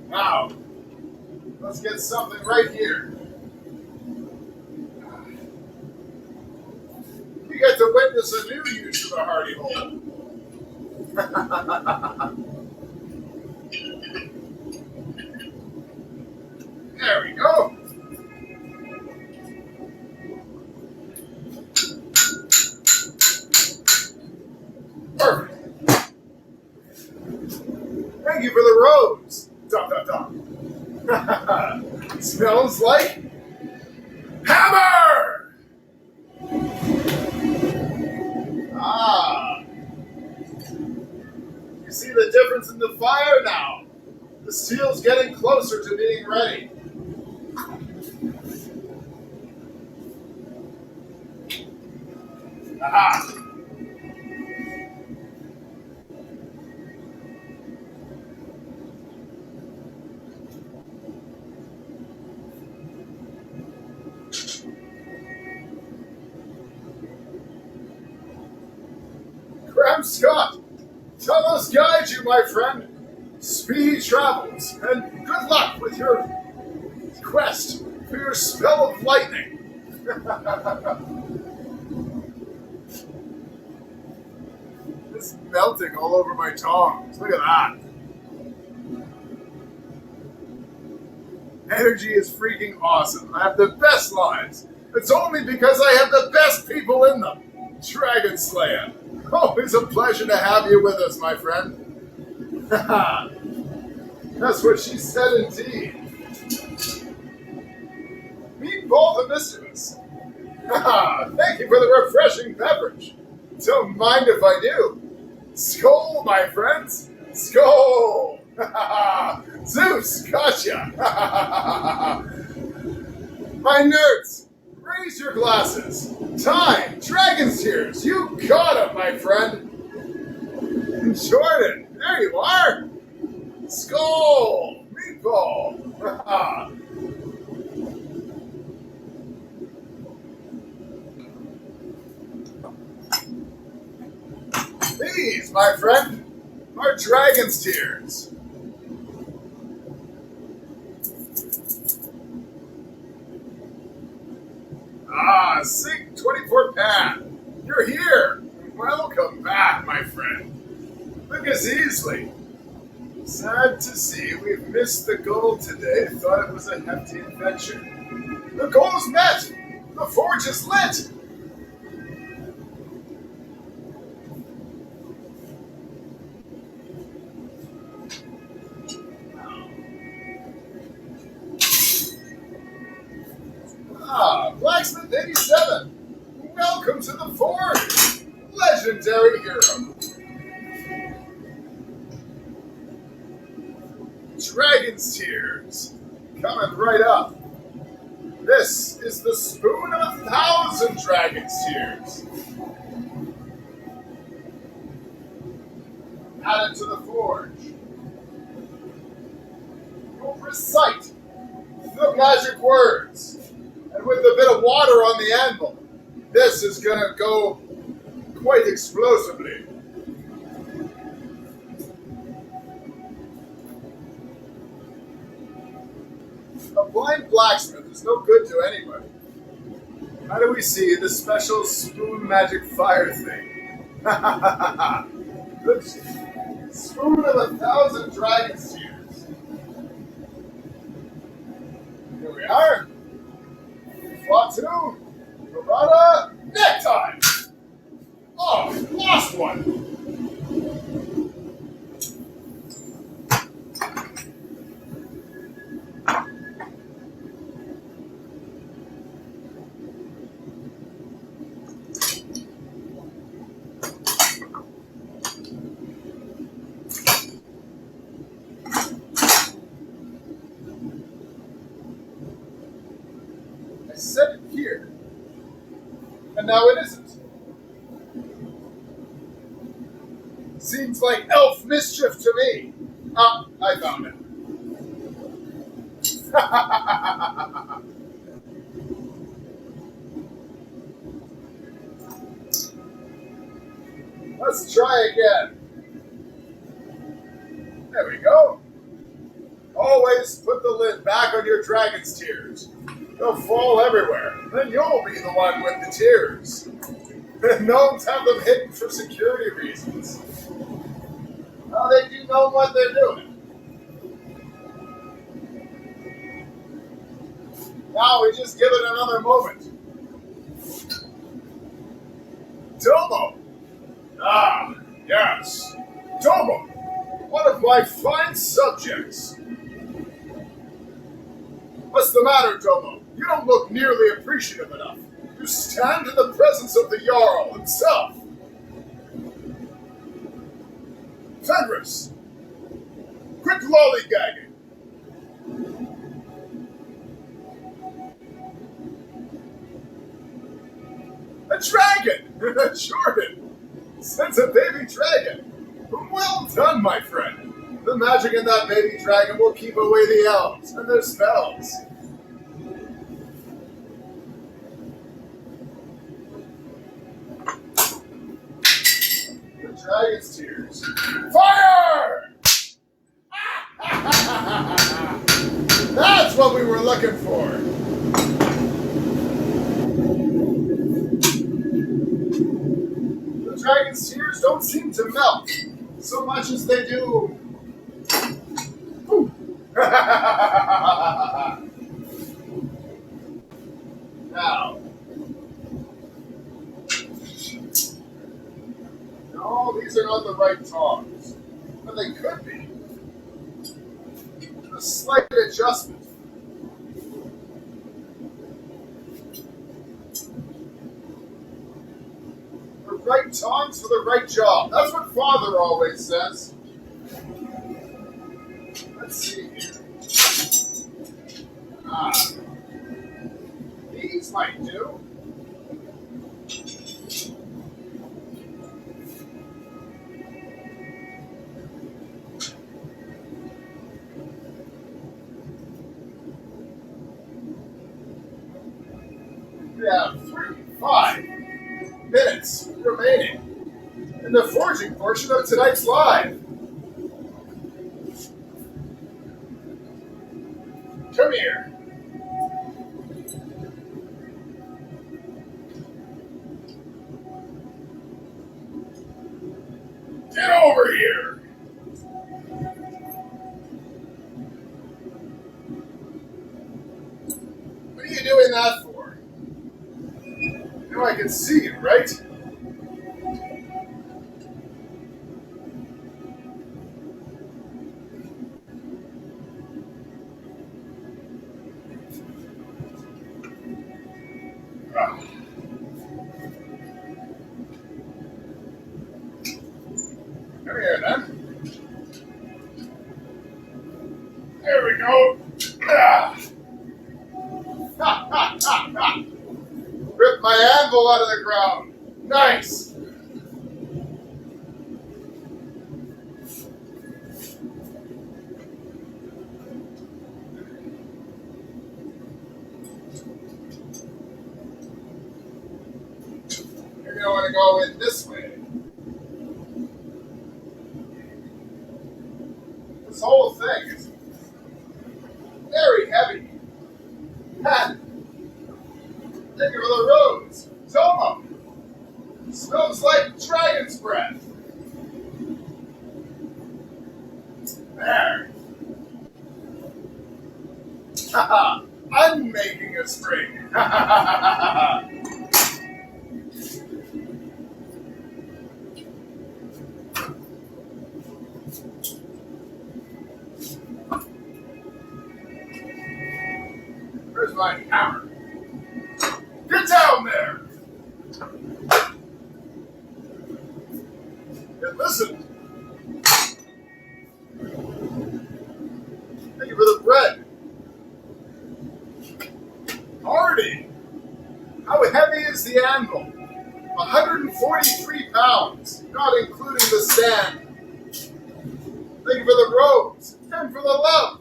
Now, let's get something right here. You get to witness a new use of the hardy hole. There we go. Perfect. Thank you for the rose. Dot, dot, dot. Smells like hammer! Ah. You see the difference in the fire now? The steel's getting closer to being ready. Aha! Graham Scott, tell us guide you, my friend. Speedy travels, and good luck with your quest for your spell of lightning. It's melting all over my tongs. Look at that. Energy is freaking awesome. I have the best lives. It's only because I have the best people in them. Dragon Slayer. Always a pleasure to have you with us, my friend. That's what she said indeed. Meatball the Mischievous. Thank you for the refreshing beverage. Don't mind if I do. Skål, my friends. Skål. Zeus, gotcha. My nerds, raise your glasses. Time, dragon's tears. You got it, my friend. Jordan, there you are. Skål, meatball. These, my friend, are dragon's tears. Ah, Sig 24 Pan, you're here. Welcome back, my friend. Look as easily. Sad to see we've missed the goal today. Thought it was a hefty adventure. The goal's met. The forge is lit. Ah, Blacksmith 87. Welcome to the forge. Legendary hero. Dragon's Tears. Coming right up. This is the spoon of 1,000 dragon's tears. Add it to the forge. You'll recite the magic words. And with a bit of water on the anvil, this is gonna go quite explosively. A blind blacksmith is no good to anybody. How do we see the special spoon magic fire thing? The spoon of 1,000 dragon's tears. Here we are. Fatu, Parada, necktie! Oh, lost one! I set it here, and now it isn't. Seems like elf mischief to me. Ah, I found it. Let's try again. There we go. Always put the lid back on your dragon's tears. They'll fall everywhere. Then you'll be the one with the tears. Gnomes have them hidden for security reasons. Now they do know what they're doing. Now we just give it another moment. Tomo! Ah, yes. Tomo! One of my fine subjects. What's the matter, Tomo? You don't look nearly appreciative enough. You stand in the presence of the Jarl himself. Fenris! Quit lollygagging! A dragon! Jordan! Since a baby dragon! Well done, my friend! The magic in that baby dragon will keep away the elves and their spells. The dragon's tears. Fire! That's what we were looking for. The dragon's tears don't seem to melt so much as they do. Now. No, these are not the right tongs. But they could be. A slight adjustment. The right tongs for the right job. That's what Father always says. Let's see here. Ah. These might do. We have 5 minutes remaining in the forging portion of tonight's live. Come here. Get over here. What are you doing that for? You know I can see you, right? Come here, then. There we go. Ah. Ha, ha. anvil out of the ground. Nice. You're going to want to go in this way. This whole thing is very heavy. And thank you for the rose. Tomo. Smells like dragon's breath. There. Haha. I'm making a spring. Ha ha ha ha ha. Where's my hammer? Get down there! And listen. Thank you for the bread. Hardy! How heavy is the anvil? 143 pounds, not including the sand. Thank you for the rose and for the love.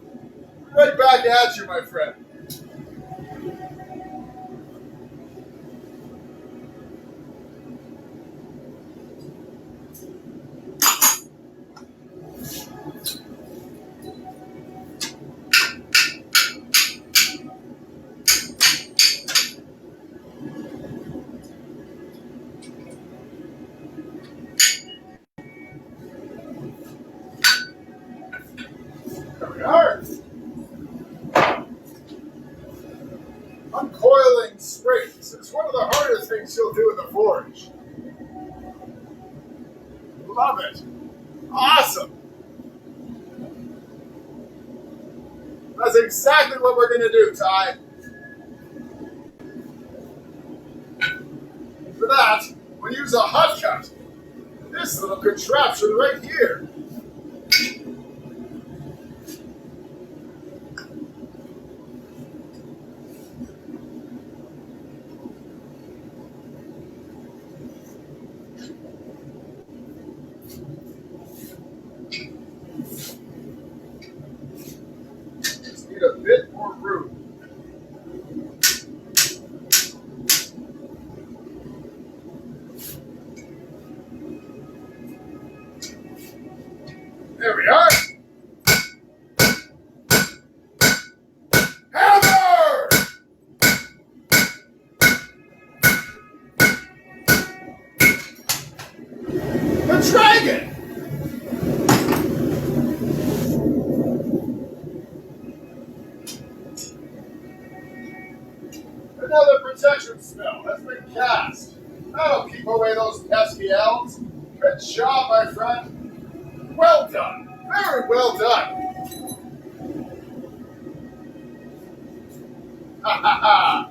Right back at you, my friend. There we are. Uncoiling springs is one of the hardest things you'll do in the forge. Love it. Awesome. That's exactly what we're going to do, Ty. For that, we'll use a hot cut. This little contraption right here. Just need a bit more room. There we are. Hammer! The dragon! Another protection spell has been cast. That'll keep away those pesky elves. Good job, my friend. Well done. Very well done. Ha ha ha.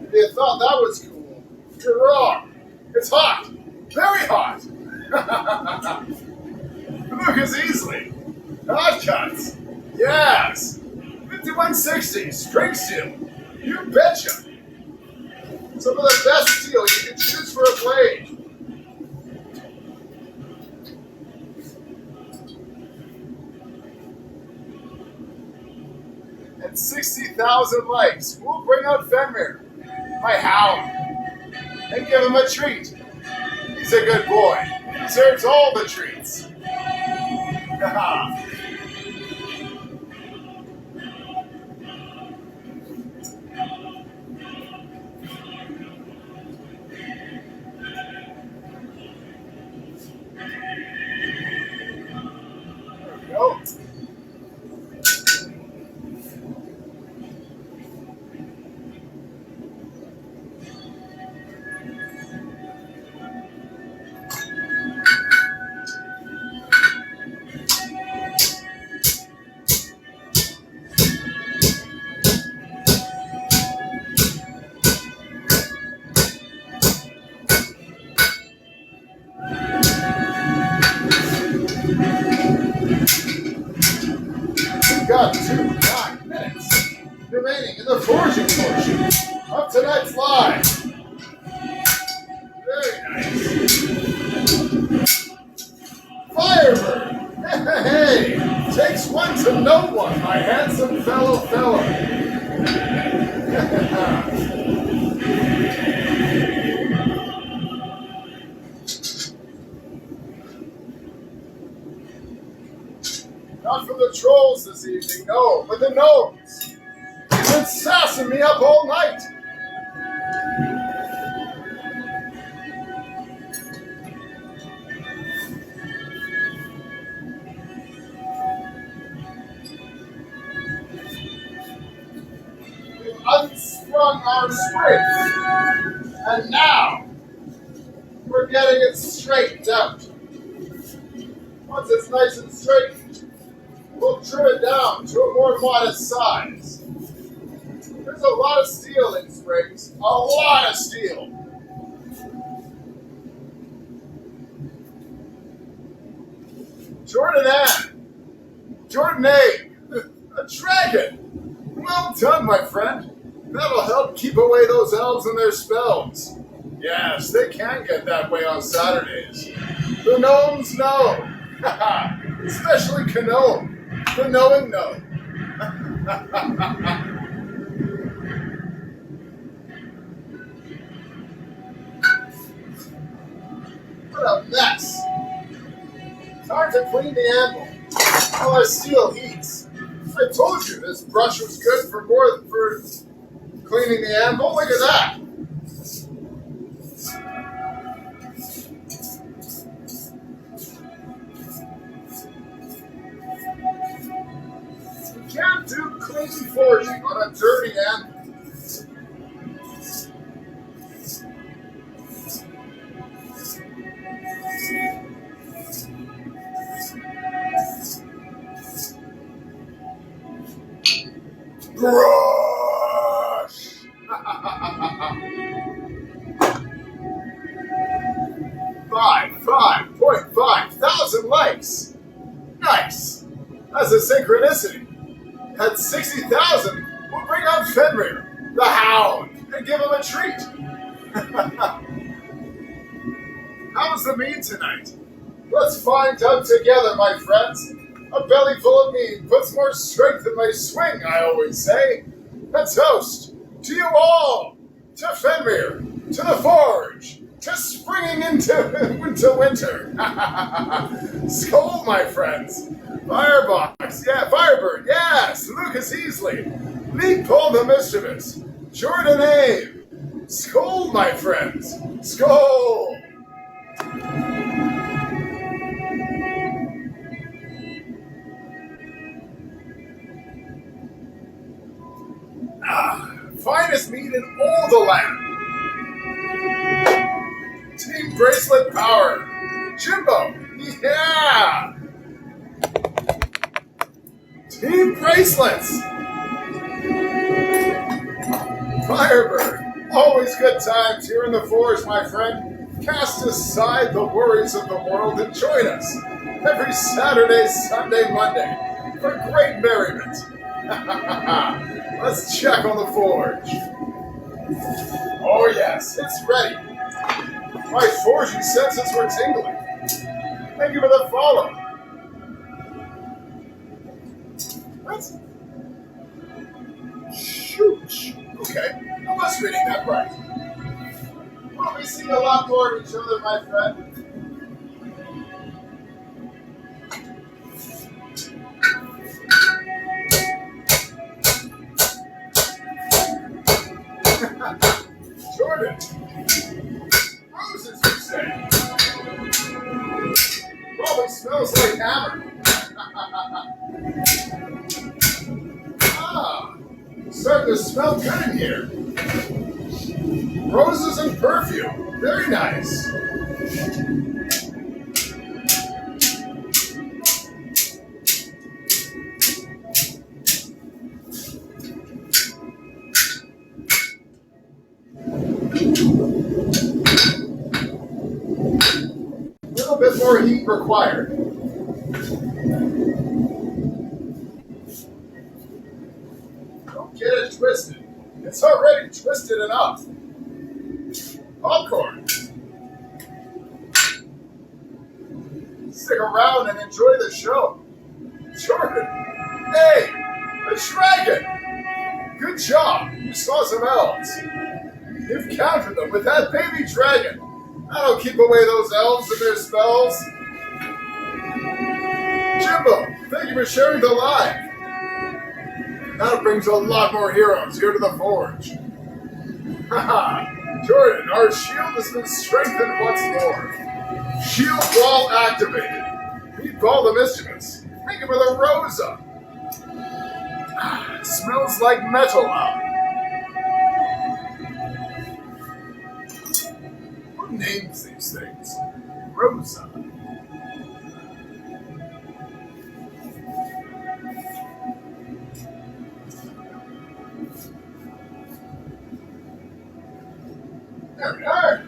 If you thought that was cool, you're wrong. It's hot. Very hot. Lucas easily. Hot cuts. Yes. 5160 straight steel. You betcha. Some of the best steel you can choose for a blade. And 60,000 likes. We'll bring out Fenrir, my hound, and give him a treat. He's a good boy. He deserves all the treats. Haha. There we go. training in the forging portion of tonight's live. Very nice. Firebird! Hey! Takes one to know one, my handsome fellow. Not from the trolls this evening, no, but the gnomes. He's been sassing me up all night. We've unsprung our springs, and now we're getting it straightened out. Once it's nice and straightened, we'll trim it down to a more modest size. There's a lot of steel in springs. A lot of steel. Jordan A. A dragon. Well done, my friend. That'll help keep away those elves and their spells. Yes, they can get that way on Saturdays. The gnomes know. Especially Gnome. The knowing gnome. What a mess. Time to clean the anvil while our steel heats. I told you this brush was good for cleaning the anvil. Look at that. You can't do clean forging on a dirty anvil. Brush! 5.5 thousand likes. Nice. That's a synchronicity. At 60,000, we'll bring out Fenrir, the Hound, and give him a treat. How's the mead tonight? Let's find out together, my friends. A belly full of mead puts more strength in my swing, I always say. A toast to you all, to Fenrir, to the forge, to springing into winter. Skål, my friends. Firebox, yeah, Firebird, yes, Lucas Easley, Leopold the Mischievous, Jordan Abe. Skål, my friends. Skål. Finest meat in all the land. Team Bracelet Power. Jimbo. Yeah. Team Bracelets. Firebird. Always good times here in the forge, my friend. Cast aside the worries of the world and join us every Saturday, Sunday, Monday for great merriment. Let's check on the forge. Oh yes, it's ready. My forging senses were tingling. Thank you for the follow. What? Shoot. Okay, I was reading that right. We'll be seeing a lot more of each other, my friend. Jordan. Roses, you say? Probably smells like hammer. Starting to smell good in here. Roses and perfume. Very nice. A little bit more heat required. Don't get it twisted. twisted enough. Popcorn. Stick around and enjoy the show. Jordan. Hey, a dragon. Good job. You saw some elves. You've countered them with that baby dragon. That'll keep away those elves and their spells. Jimbo, thank you for sharing the live. That brings a lot more heroes here to the forge. Haha, Jordan, our shield has been strengthened once more. Shield wall activated. Meet Ball the Mischievous. Think of it a Rosa. It smells like metal out. Who names these things? Rosa. There we are.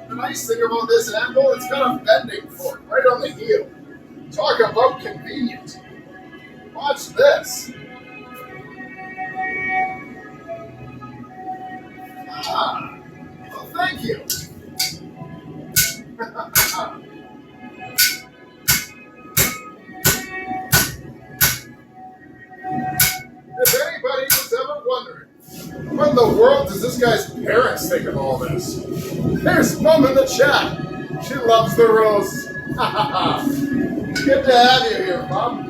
The nice thing about this anvil, it's got a bending fork right on the heel. Talk about convenient. Watch this. Ah, well, thank you. If anybody was ever wondering, what in the world does this guy's parents think of all this? There's Mom in the chat. She loves the rose. Good to have you here, Mom.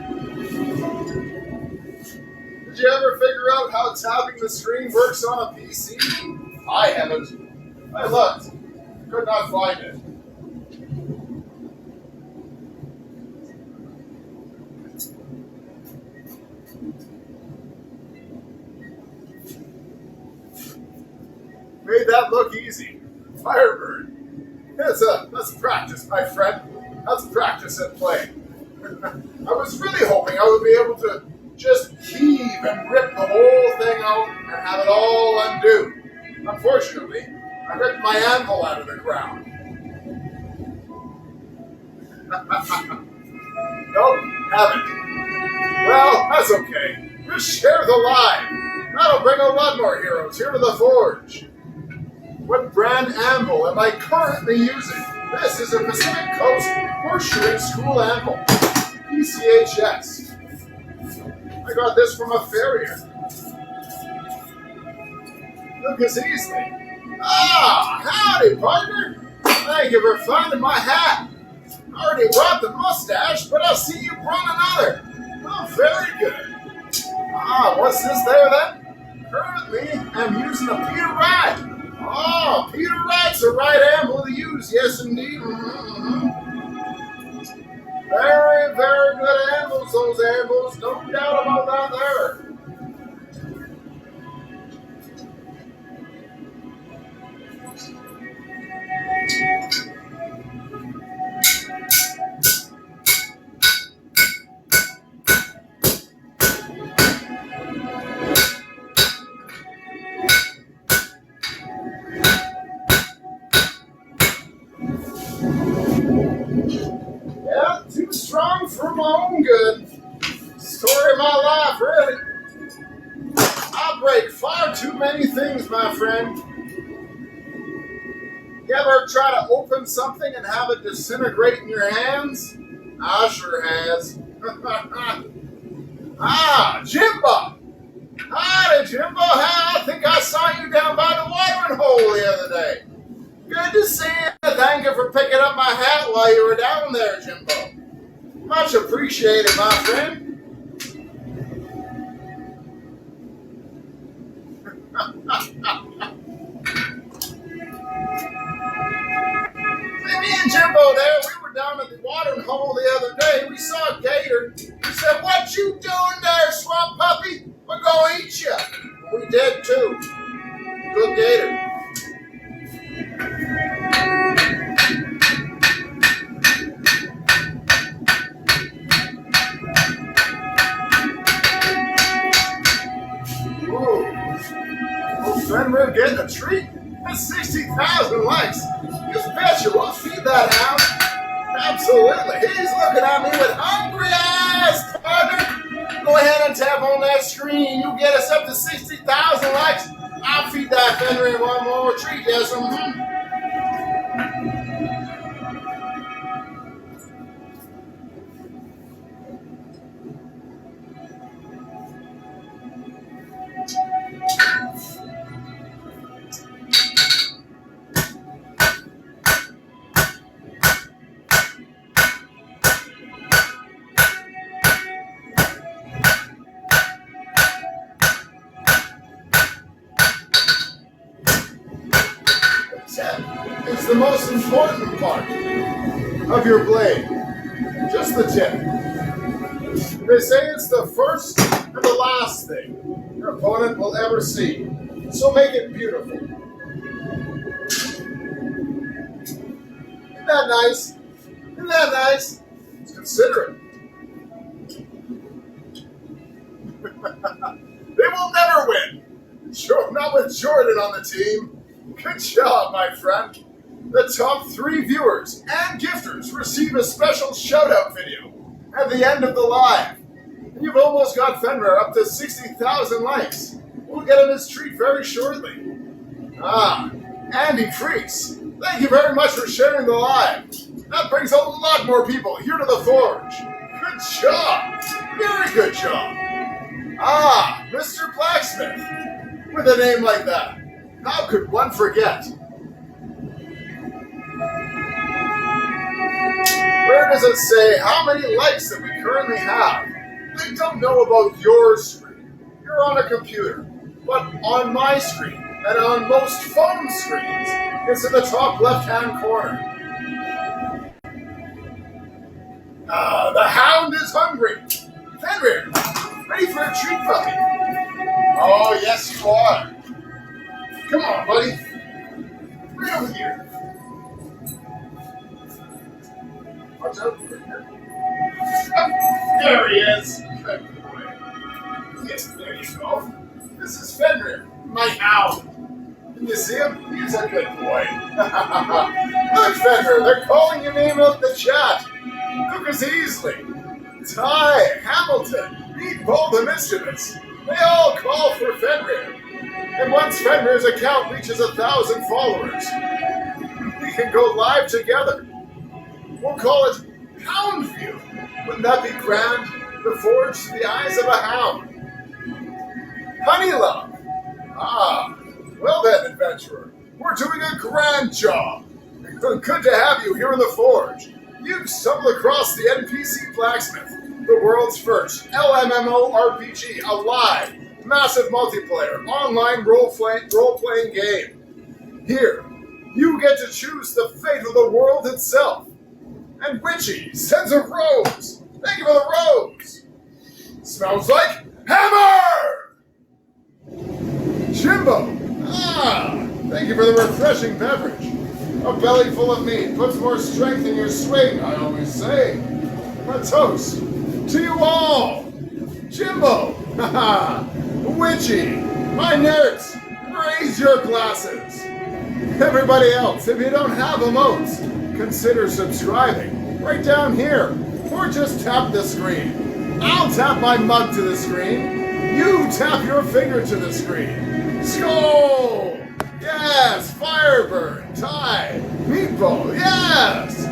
Did you ever figure out how tapping the screen works on a PC? I haven't. I looked. Could not find it. Made that look easy. Firebird. That's practice, my friend. That's practice at play. I was really hoping I would be able to just heave and rip the whole thing out and have it all undo. Unfortunately, I ripped my anvil out of the ground. Nope, haven't. Well, that's okay. Just share the live. That'll bring a lot more heroes here to the forge. What brand anvil am I currently using? This is a Pacific Coast Horseshoeing School anvil. PCHS. I got this from a farrier. Lucas Easley. Ah, howdy, partner. Thank you for finding my hat. I already brought the mustache, but I see you brought another. Oh, very good. Ah, what's this there then? Currently, I'm using a Peter Wright. Oh, Peter Wright's the right anvil to use, yes indeed. Very, very good anvils, those anvils. No doubt about that there. Yeah, too strong for my own good. Story of my life, really. I break far too many things, my friend. You ever try to open something and have it disintegrate in your hands? I sure has. Ah, Jimbo! Howdy, Jimbo. I think I saw you down by the watering hole the other day. Good to see you. Thank you for picking up my hat while you were down there, Jimbo. Much appreciated, my friend. See, me and Jimbo there, we were down at the watering hole the other day. We saw a gator. He said, "What you doing there, swamp puppy? We're gonna eat you." We did too. Good gator. Friend, we're getting a treat. That's 60,000 likes. You betcha, we'll feed that hound. Absolutely. He's looking at me with hungry eyes, partner. Go ahead and tap on that screen. You get us up to 60,000 likes. I'll feed that Fenrir one more treat. Yes, It's the most important part of your blade. Just the tip. They say it's the first and the last thing your opponent will ever see. So make it beautiful. Isn't that nice? Isn't that nice? Let's consider it. They will never win. Sure, not with Jordan on the team. Good job, my friend. The top 3 viewers and gifters receive a special shout-out video at the end of the live. And you've almost got Fenrir up to 60,000 likes. We'll get him his treat very shortly. Andy Freaks, thank you very much for sharing the live. That brings a lot more people here to the Forge. Good job. Very good job. Mr. Blacksmith. With a name like that, how could one forget? Where does it say how many likes that we currently have? I don't know about your screen. You're on a computer. But on my screen, and on most phone screens, it's in the top left-hand corner. The hound is hungry. Fenrir, ready for a treat puppy? Oh, yes you are. Come on, buddy. Right over here. Watch out for here. Oh, there he is. Good boy. Yes, there you go. This is Fenrir, my hound. Can you see him? He's a good boy. Look, Fenrir, they're calling your name out in the chat. Lucas Easley, Ty Hamilton, Meatball the Mischievous. They all call for Fenrir. And once Fenrir's account reaches 1,000 followers, we can go live together. We'll call it Hound View. Wouldn't that be grand? The Forge to the eyes of a hound. Honey Love. Well then, adventurer. We're doing a grand job. Good to have you here in the Forge. You've stumbled across the NPC Blacksmith, the world's first LMMORPG, a live, massive multiplayer, online role-playing game. Here, you get to choose the fate of the world itself. And Witchy sends a rose. Thank you for the rose. Smells like hammer! Jimbo. Thank you for the refreshing beverage. A belly full of meat puts more strength in your swing, I always say. A toast to you all. Jimbo. Witchy. My nerds. Raise your glasses. Everybody else, if you don't have emotes, consider subscribing right down here. Or just tap the screen. I'll tap my mug to the screen. You tap your finger to the screen. Skull! Yes! Firebird! Tie! Meatball! Yes!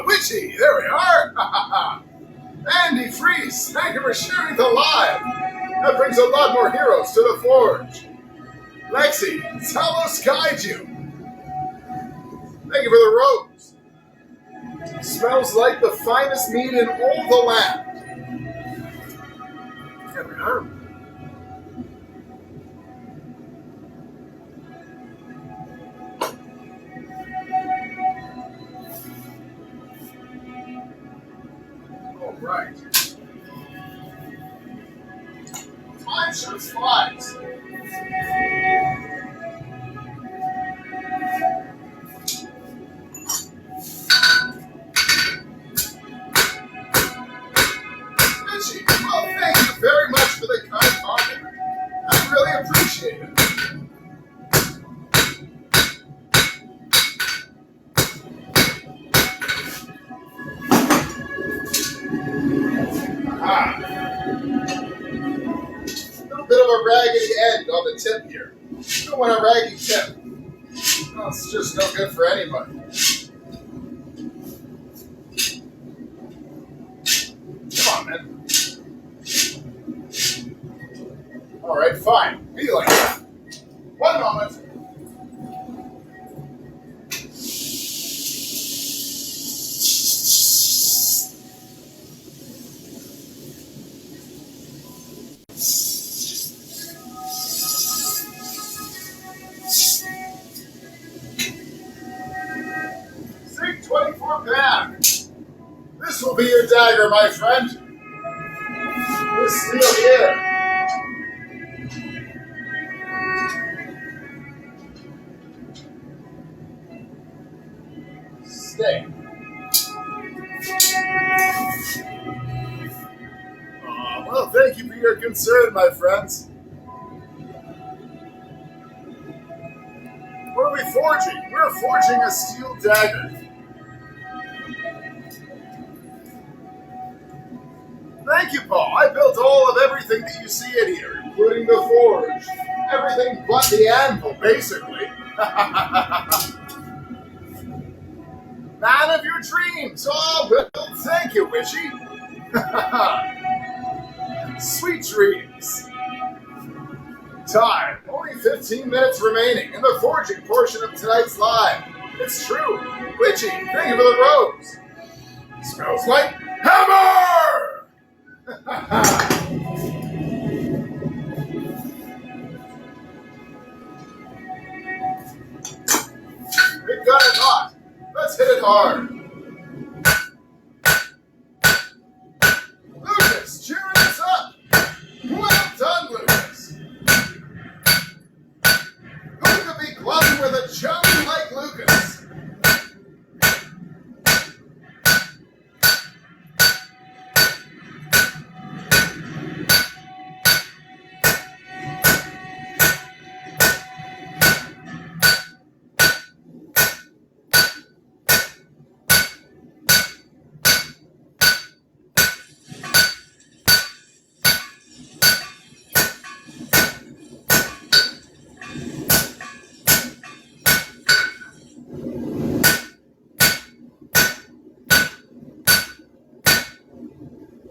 Witchy! There we are! Andy Freeze! Thank you for sharing the live! That brings a lot more heroes to the Forge. Lexi, Talos guide you. Thank you for the rose. Smells like the finest meat in all the land. All right. Time sure flies. Well, thank you very much for the kind compliment. I really appreciate it. Ah, a bit of a raggedy end on the tip here. You don't want a raggy tip. Well, it's just no good for anybody. Come on, man. All right, fine. Be like that. One moment. Sig 24 pack. This will be your dagger, my friend. This steel here. Stay. Well, thank you for your concern, my friends. What are we forging? We're forging a steel dagger. Thank you, Paul. I built all of everything that you see in here, including the forge. Everything but the anvil, basically. Man of your dreams. Oh, Bill, thank you, Witchy. Sweet dreams. Time. Only 15 minutes remaining in the forging portion of tonight's live. It's true. Witchy, thank you for the rose. Smells like hammer! We've got it hot. Let's hit it hard. Lucas, cheering us up. Well done, Lucas. Who could be glutted with a chum like Lucas?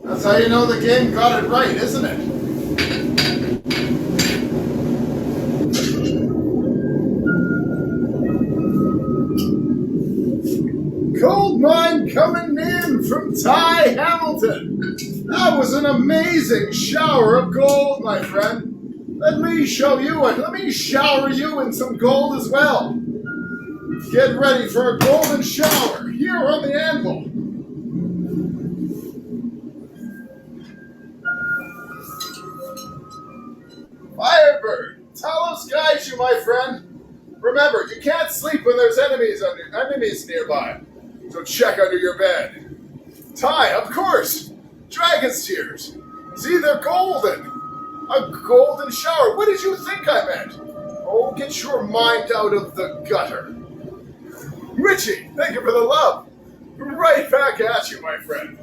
That's how you know the game got it right, isn't it? Gold mine coming in from Ty Hamilton. That was an amazing shower of gold, my friend. Let me show you it. Let me shower you in some gold as well. Get ready for a golden shower here on the anvil. Firebird, Talos guides you, my friend. Remember, you can't sleep when there's enemies nearby, so check under your bed. Ty, of course, dragon's tears. See, they're golden. A golden shower. What did you think I meant? Oh, get your mind out of the gutter. Richie, thank you for the love. Right back at you, my friend.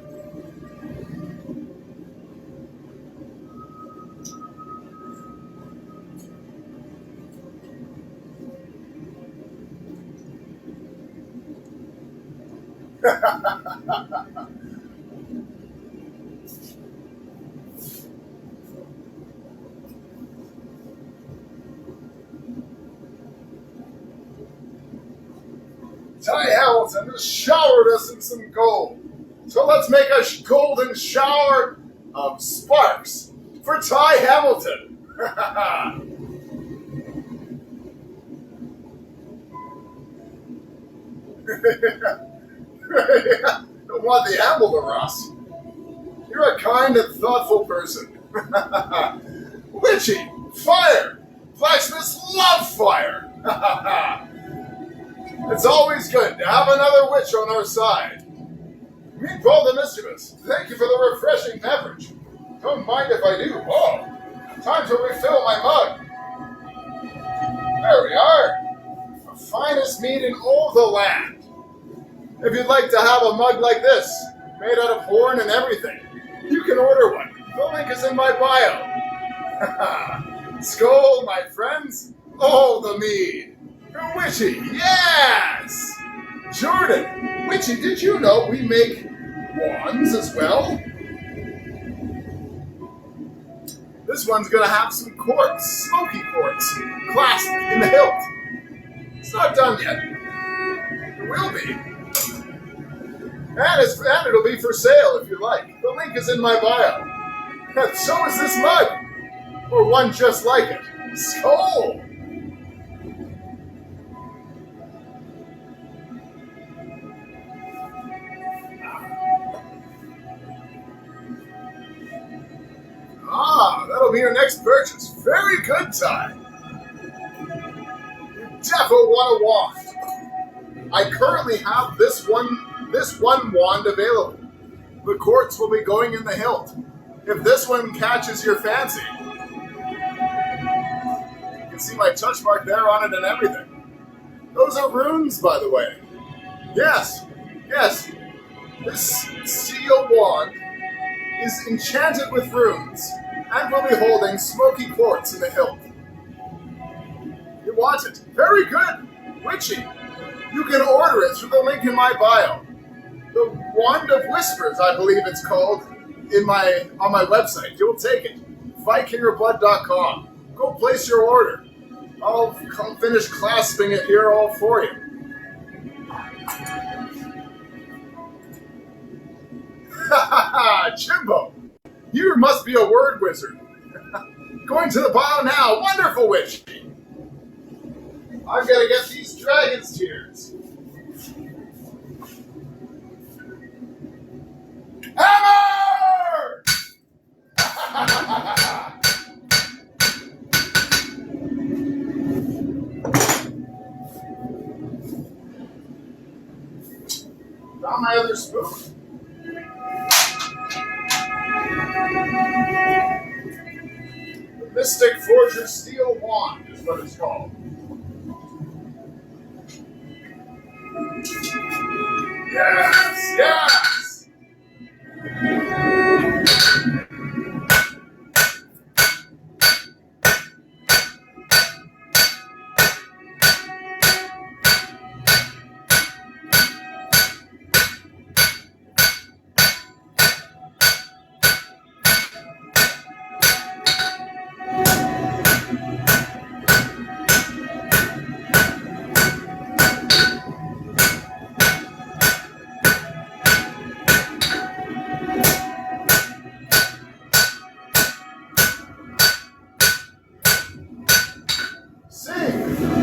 Ty Hamilton has showered us in some gold. So let's make a golden shower of sparks for Ty Hamilton. Don't want the apple to rust. You're a kind and thoughtful person. Witchy, fire! Blacksmiths love fire! It's always good to have another witch on our side. Meatball the Mischievous, thank you for the refreshing beverage. Don't mind if I do. Oh, time to refill my mug. There we are. The finest meat in all the land. If you'd like to have a mug like this, made out of horn and everything, You can order one. The link is in my bio. Skull, my friends. Oh, the mead. Witchy, yes! Jordan, Witchy, did you know we make wands as well? This one's gonna have some quartz, smoky quartz, clasped in the hilt. It's not done yet. It will be. And it'll be for sale if you like. The link is in my bio. And so is this mug. Or one just like it. Skull! Ah, that'll be your next purchase. Very good, Ty. You defo want a wand. I currently have this one wand available. The quartz will be going in the hilt. If this one catches your fancy, you can see my Touchmark there on it and everything. Those are runes, by the way. Yes. This steel wand is enchanted with runes and will be holding smoky quartz in the hilt. You want it? Very good. Witchy. You can order it through the link in my bio. The Wand of Whispers, I believe it's called, on my website. You'll take it. VikingorBlood.com. Go place your order. I'll finish clasping it here all for you. Jimbo, you must be a word wizard. Going to the bio now. Wonderful, Witchy. I've got to get these dragon's tears. Hammer! Found my other spoon. The Mystic Forger Steel Wand is what it's called. Yes!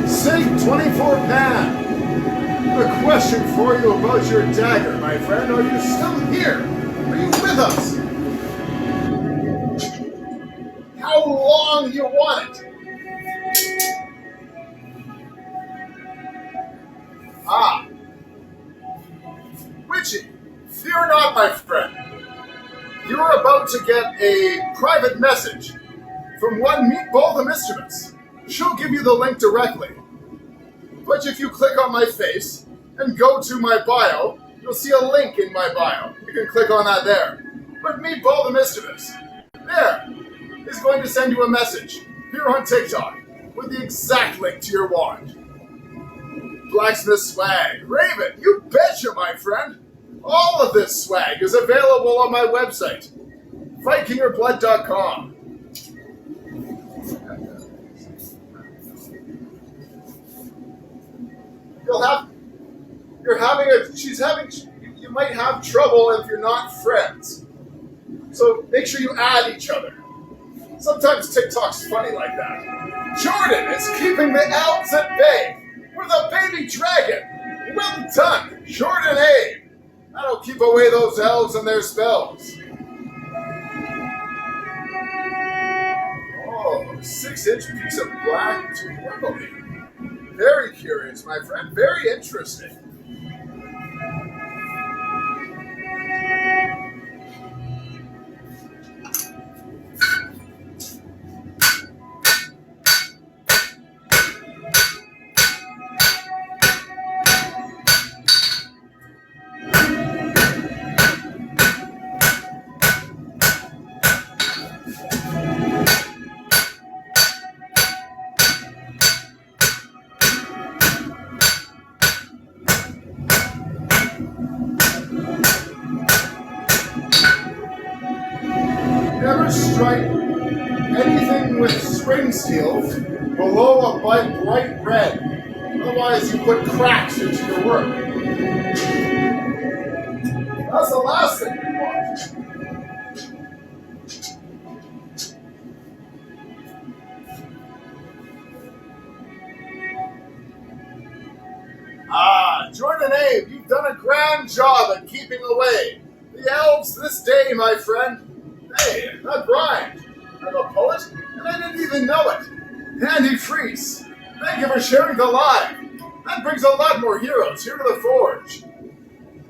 Sig 24 Pan. A question for you about your dagger, my friend. Are you still here? Are you with us? How long do you want it? Ah. Witchy, fear not, my friend. You're about to get a private message from one Meatball the Mischievous. She'll give you the link directly. But if you click on my face and go to my bio, you'll see a link in my bio. You can click on that there. But Meatball the Mischievous, there, is going to send you a message here on TikTok with the exact link to your wand. Blacksmith swag. Raven, you betcha, my friend. All of this swag is available on my website, VikingorBlood.com. You might have trouble if you're not friends. So make sure you add each other. Sometimes TikTok's funny like that. Jordan is keeping the elves at bay with a baby dragon. Well done, Jordan A. That'll keep away those elves and their spells. Oh, 6-inch piece of black tourmaline. Very curious, my friend. Very interesting. stripe anything with spring steel below a bright red. Otherwise, you put cracks into your work. That's the last thing we want. Jordan Abe, you've done a grand job at keeping away the elves this day, my friend. Hey, that rhymed. I'm a poet, and I didn't even know it. Andy Freeze, thank you for sharing the line. That brings a lot more heroes here to the forge.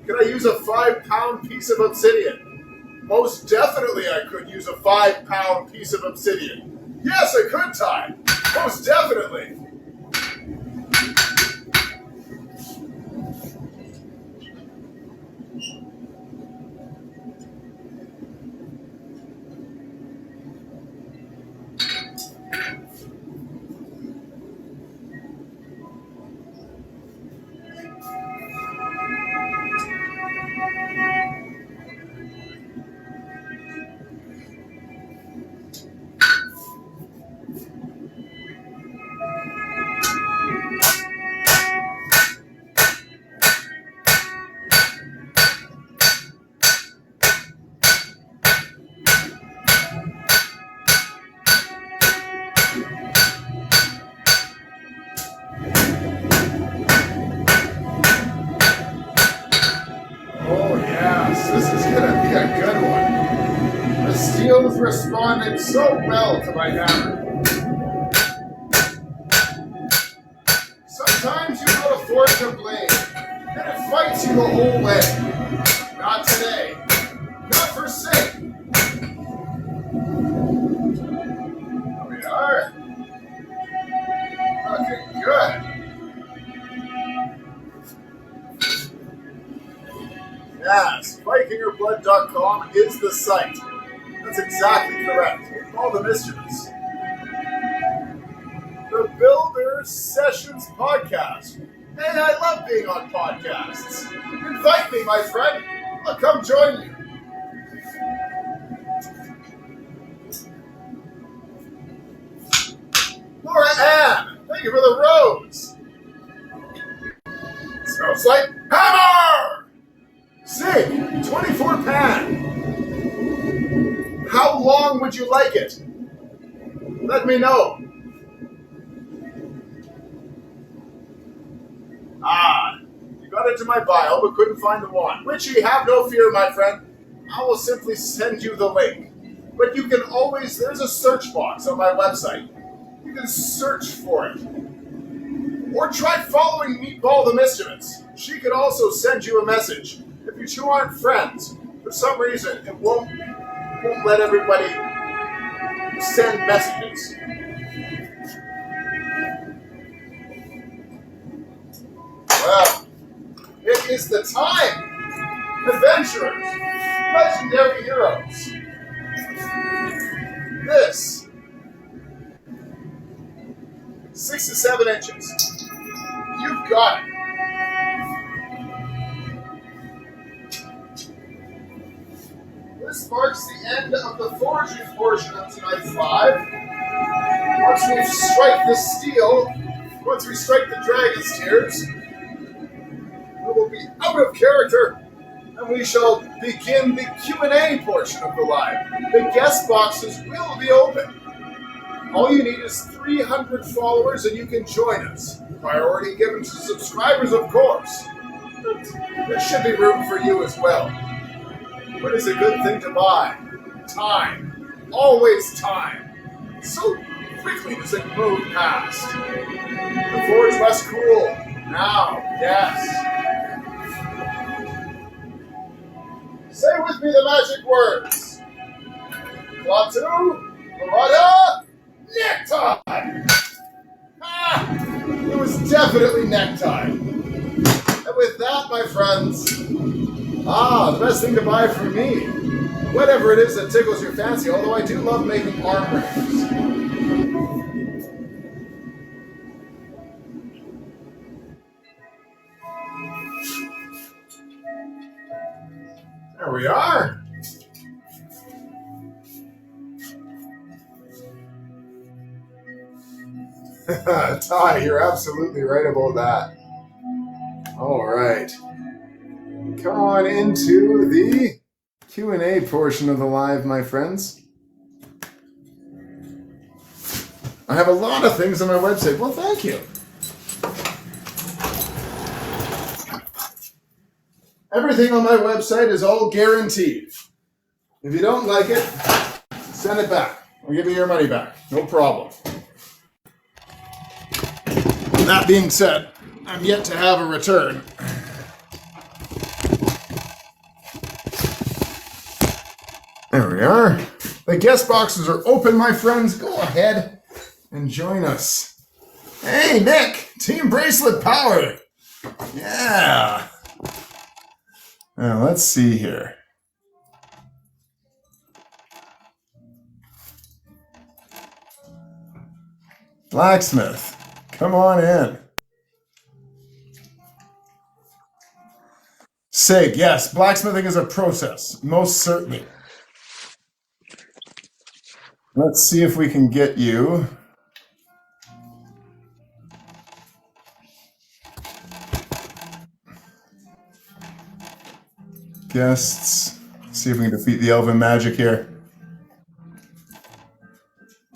Could I use a 5-pound piece of obsidian? Most definitely I could use a 5-pound piece of obsidian. Yes, I could, Ty. Most definitely. Responded so well to my hammer. Sometimes you go to forge a blade, and it fights you the whole way. Not today. Not for sake. Here we are. Looking good. Yes, VikingerBlood.com is the site. That's exactly correct. All the mischievous. The Builder Sessions Podcast. Hey, I love being on podcasts. Invite me, my friend. I'll come join you. Laura Ann, thank you for the rose. Smells like hammer! Sig, 24 pan. How long would you like it? Let me know. You got into my bio but couldn't find the wand. Richie, have no fear, my friend. I will simply send you the link. But you can always, there's a search box on my website. You can search for it. Or try following Meatball the Mischievous. She could also send you a message. If you two aren't friends, for some reason, it won't let everybody send messages. Well, it is the time. Adventurers, legendary heroes. This, 6 to 7 inches. You've got it. This marks the end of the forging portion of tonight's live. Once we strike the steel, once we strike the dragon's tears, we will be out of character, and we shall begin the Q&A portion of the live. The guest boxes will be open. All you need is 300 followers, and you can join us. Priority given to subscribers, of course. There should be room for you as well. What is a good thing to buy? Time. Always time. So quickly does it move past. The forge must cool. Now, yes. Say with me the magic words. Klaatu, Barada, necktie! It was definitely necktie. And with that, my friends, the best thing to buy for me, whatever it is that tickles your fancy, although I do love making arm rings. There we are. Ty, you're absolutely right about that. All right. Come on into the Q&A portion of the live, my friends. I have a lot of things on my website. Well, thank you. Everything on my website is all guaranteed. If you don't like it, send it back. I'll give you your money back. No problem. That being said, I'm yet to have a return. There we are. The guest boxes are open, my friends. Go ahead and join us. Hey, Nick! Team Bracelet Power! Yeah! Now, let's see here. Blacksmith, come on in. Sig, yes, blacksmithing is a process, most certainly. Let's see if we can get you. Guests. See if we can defeat the elven magic here.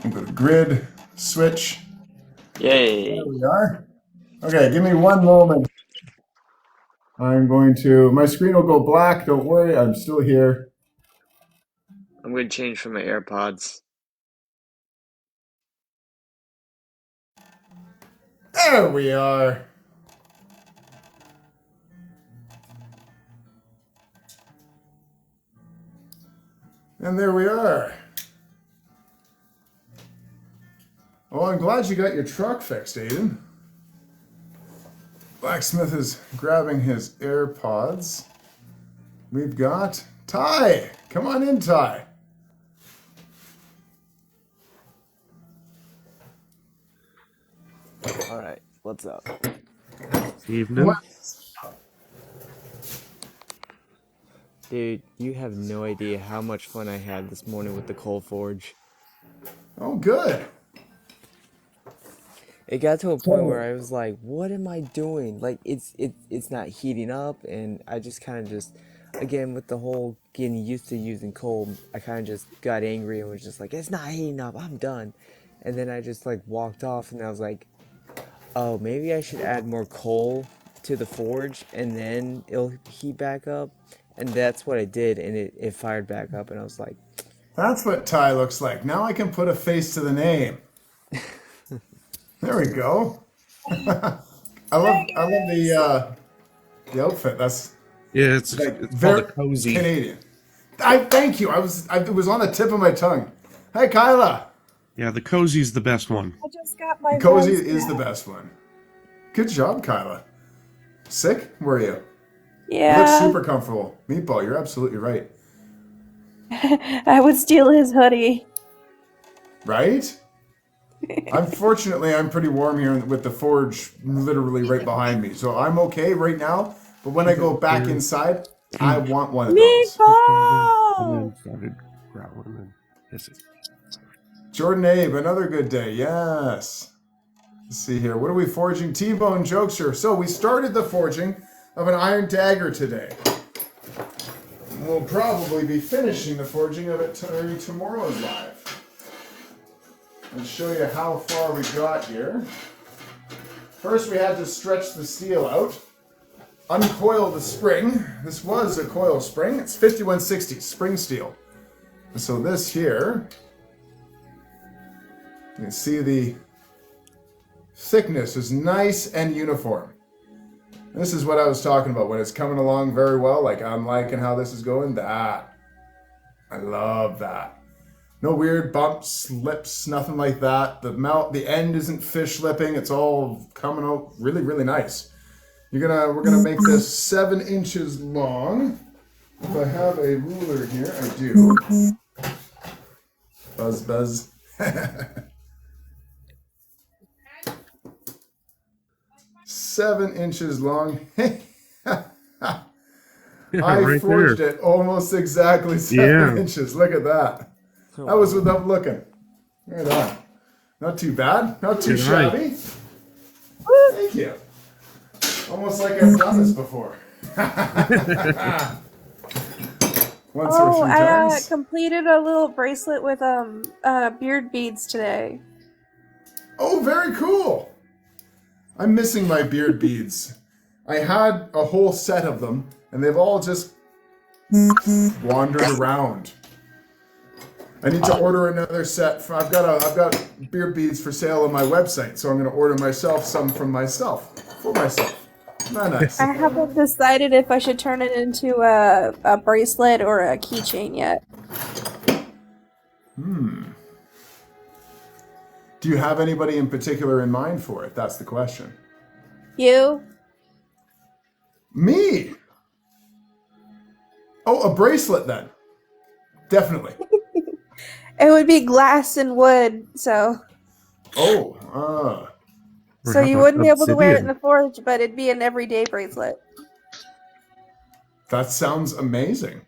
We'll go to grid, switch. Yay. There we are. Okay, give me one moment. I'm going to, my screen will go black, don't worry, I'm still here. I'm going to change from my AirPods. There we are. And there we are. Well, I'm glad you got your truck fixed, Aiden. Blacksmith is grabbing his AirPods. We've got Ty. Come on in, Ty. All right, what's up? Evening. Dude, you have no idea how much fun I had this morning with the coal forge. Oh, good. It got to a point where I was like, what am I doing? Like, it's not heating up, and I just kind of just, again, with the whole getting used to using coal, I kind of just got angry and was just like, it's not heating up, I'm done. And then I just, like, walked off, and I was like, oh, maybe I should add more coal to the forge, and then it'll heat back up. And that's what I did, and it fired back up, and I was like... That's what Ty looks like. Now I can put a face to the name. There we go. I love the outfit. That's It's very called a cozy. Canadian. Thank you. It was on the tip of my tongue. Hey, Kyla. Yeah, the cozy's the best one. I just got my Cozy voice is the back. best one. Good job, Kyla. Sick? Were you? You look Yeah, super comfortable. Meatball, you're absolutely right. I would steal his hoodie. Right? Unfortunately, I'm pretty warm here with the forge literally right behind me. So I'm okay right now. But when I go back inside, I want one of those. And Meatball! then started growling and hissing. Jordan Abe, another good day. Yes. Let's see here. What are we forging? T-Bone Jokester. So we started the forging of an iron dagger today. We'll probably be finishing the forging of it during tomorrow's live. I'll show you how far we got here. First, we had to stretch the steel out, uncoil the spring. This was a coil spring. It's 5160 spring steel. And so this here, you can see the thickness is nice and uniform. This is what I was talking about when it's coming along very well. Like I'm liking how this is going. That I love that. No weird bumps, slips, nothing like that. The end isn't fish lipping. It's all coming out really, really nice. We're gonna make this 7 inches long. If I have a ruler here, I do. Buzz, buzz. 7 inches long. Yeah, I right forged there. it almost exactly 7 Yeah. inches. Look at that. That was without looking. Right on. Not too bad. Not too Good night. shabby. Thank you. Almost like I've done this before. Once or Oh, three I times. completed a little bracelet with beard beads today. Oh, very cool. I'm missing my beard beads. I had a whole set of them, and they've all just wandered around. I need to order another set. I've got beard beads for sale on my website, so I'm going to order myself some for myself. Not nice. I haven't decided if I should turn it into a bracelet or a keychain yet. Do you have anybody in particular in mind for it? That's the question. You? Me? Oh, a bracelet then. Definitely. It would be glass and wood, so Oh, Or so how you about wouldn't be able to wear it in obsidian? the forge, but it'd be an everyday bracelet. that sounds amazing.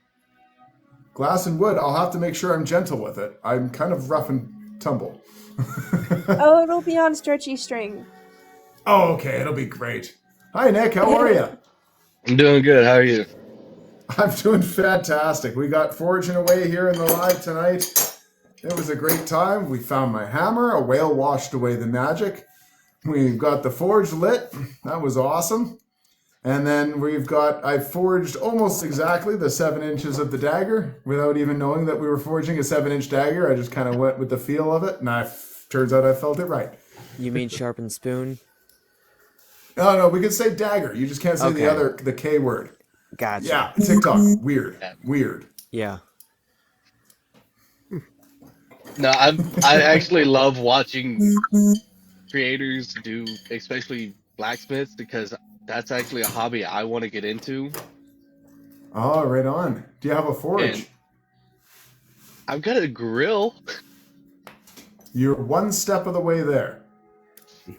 Glass and wood, I'll have to make sure I'm gentle with it. I'm kind of rough and tumble. Oh, it'll be on stretchy string. Oh, okay, it'll be great. Hi, Nick, how are you? I'm doing good. How are you? I'm doing fantastic. We got forging away here in the live tonight. It was a great time. We found my hammer. A whale washed away the magic. We've got the forge lit. That was awesome. And then I forged almost exactly the 7 inches of the dagger without even knowing that we were forging a 7-inch dagger. I just kind of went with the feel of it, and turns out I felt it right. You mean sharpened spoon? Oh, no, we could say dagger. You just can't say Okay. the K word. Gotcha. Yeah, TikTok. Weird. Yeah. No, I actually love watching creators do, especially blacksmiths, because that's actually a hobby I want to get into. Oh, right on. Do you have a forge? And I've got a grill. You're one step of the way there. I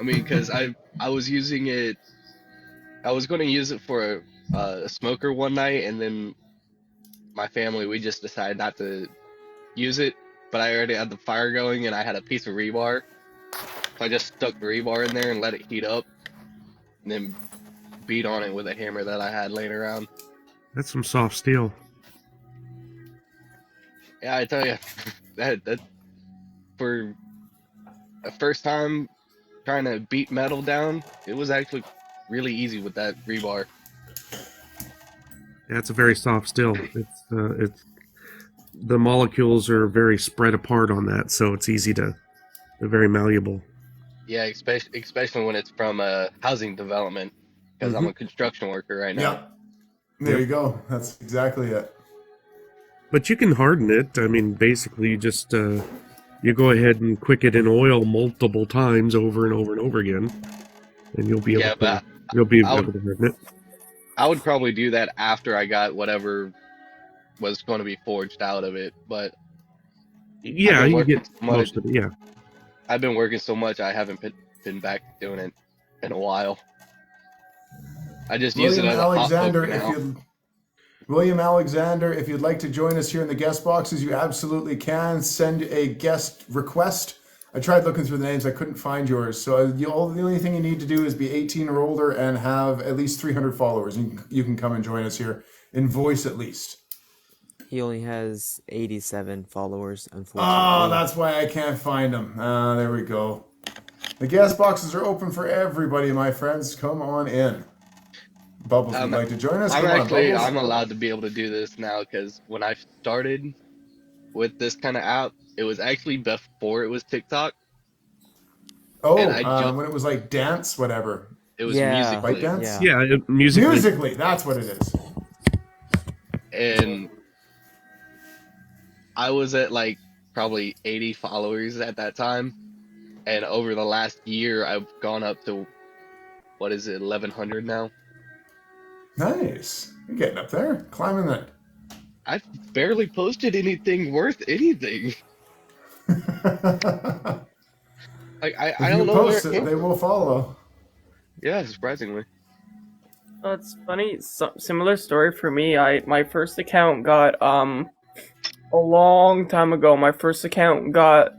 mean, because I was using it. I was going to use it for a smoker one night, and then my family, we just decided not to use it. But I already had the fire going, and I had a piece of rebar. So I just stuck the rebar in there and let it heat up, and then beat on it with a hammer that I had laying around. That's some soft steel. Yeah, I tell you, that for a first time trying to beat metal down, it was actually really easy with that rebar. Yeah, it's a very soft steel. It's the molecules are very spread apart on that, so it's easy to. They're very malleable. Yeah, especially when it's from a housing development, because I'm a construction worker right now. Yep. There you go. That's exactly it. But you can harden it. I mean, basically, you just you go ahead and quick it in oil multiple times over and over and over again, and you'll be able Yeah, to. but You'll be I able to harden it. I would probably do that after I got whatever was going to be forged out of it. But Yeah, been you working get so much. most of it. Yeah. I've been working so much, I haven't been back doing it in a while. I just use it William as a hot Alexander, poker now. William Alexander, if you'd like to join us here in the guest boxes, you absolutely can. Send a guest request. I tried looking through the names. I couldn't find yours. So the only thing you need to do is be 18 or older and have at least 300 followers. You can come and join us here in voice at least. He only has 87 followers, unfortunately. Oh, that's why I can't find them. There we go. The guest boxes are open for everybody, my friends. Come on in. Bubbles would like to join us. Come on, Bubbles. I'm allowed to be able to do this now because when I started with this kind of app, it was actually before it was TikTok. Oh, and when it was like dance, whatever. It was Yeah. Musical.ly. Like dance? Yeah. Yeah, musically. Musically, that's what it is. And I was at like probably 80 followers at that time. And over the last year, I've gone up to, 1,100 now? Nice. You're getting up there, climbing that. I've barely posted anything worth anything. Like I If don't you know where post it it, came they from. will follow. Yeah, surprisingly. Oh, it's funny. Similar story for me. My first account got a long time ago, my first account got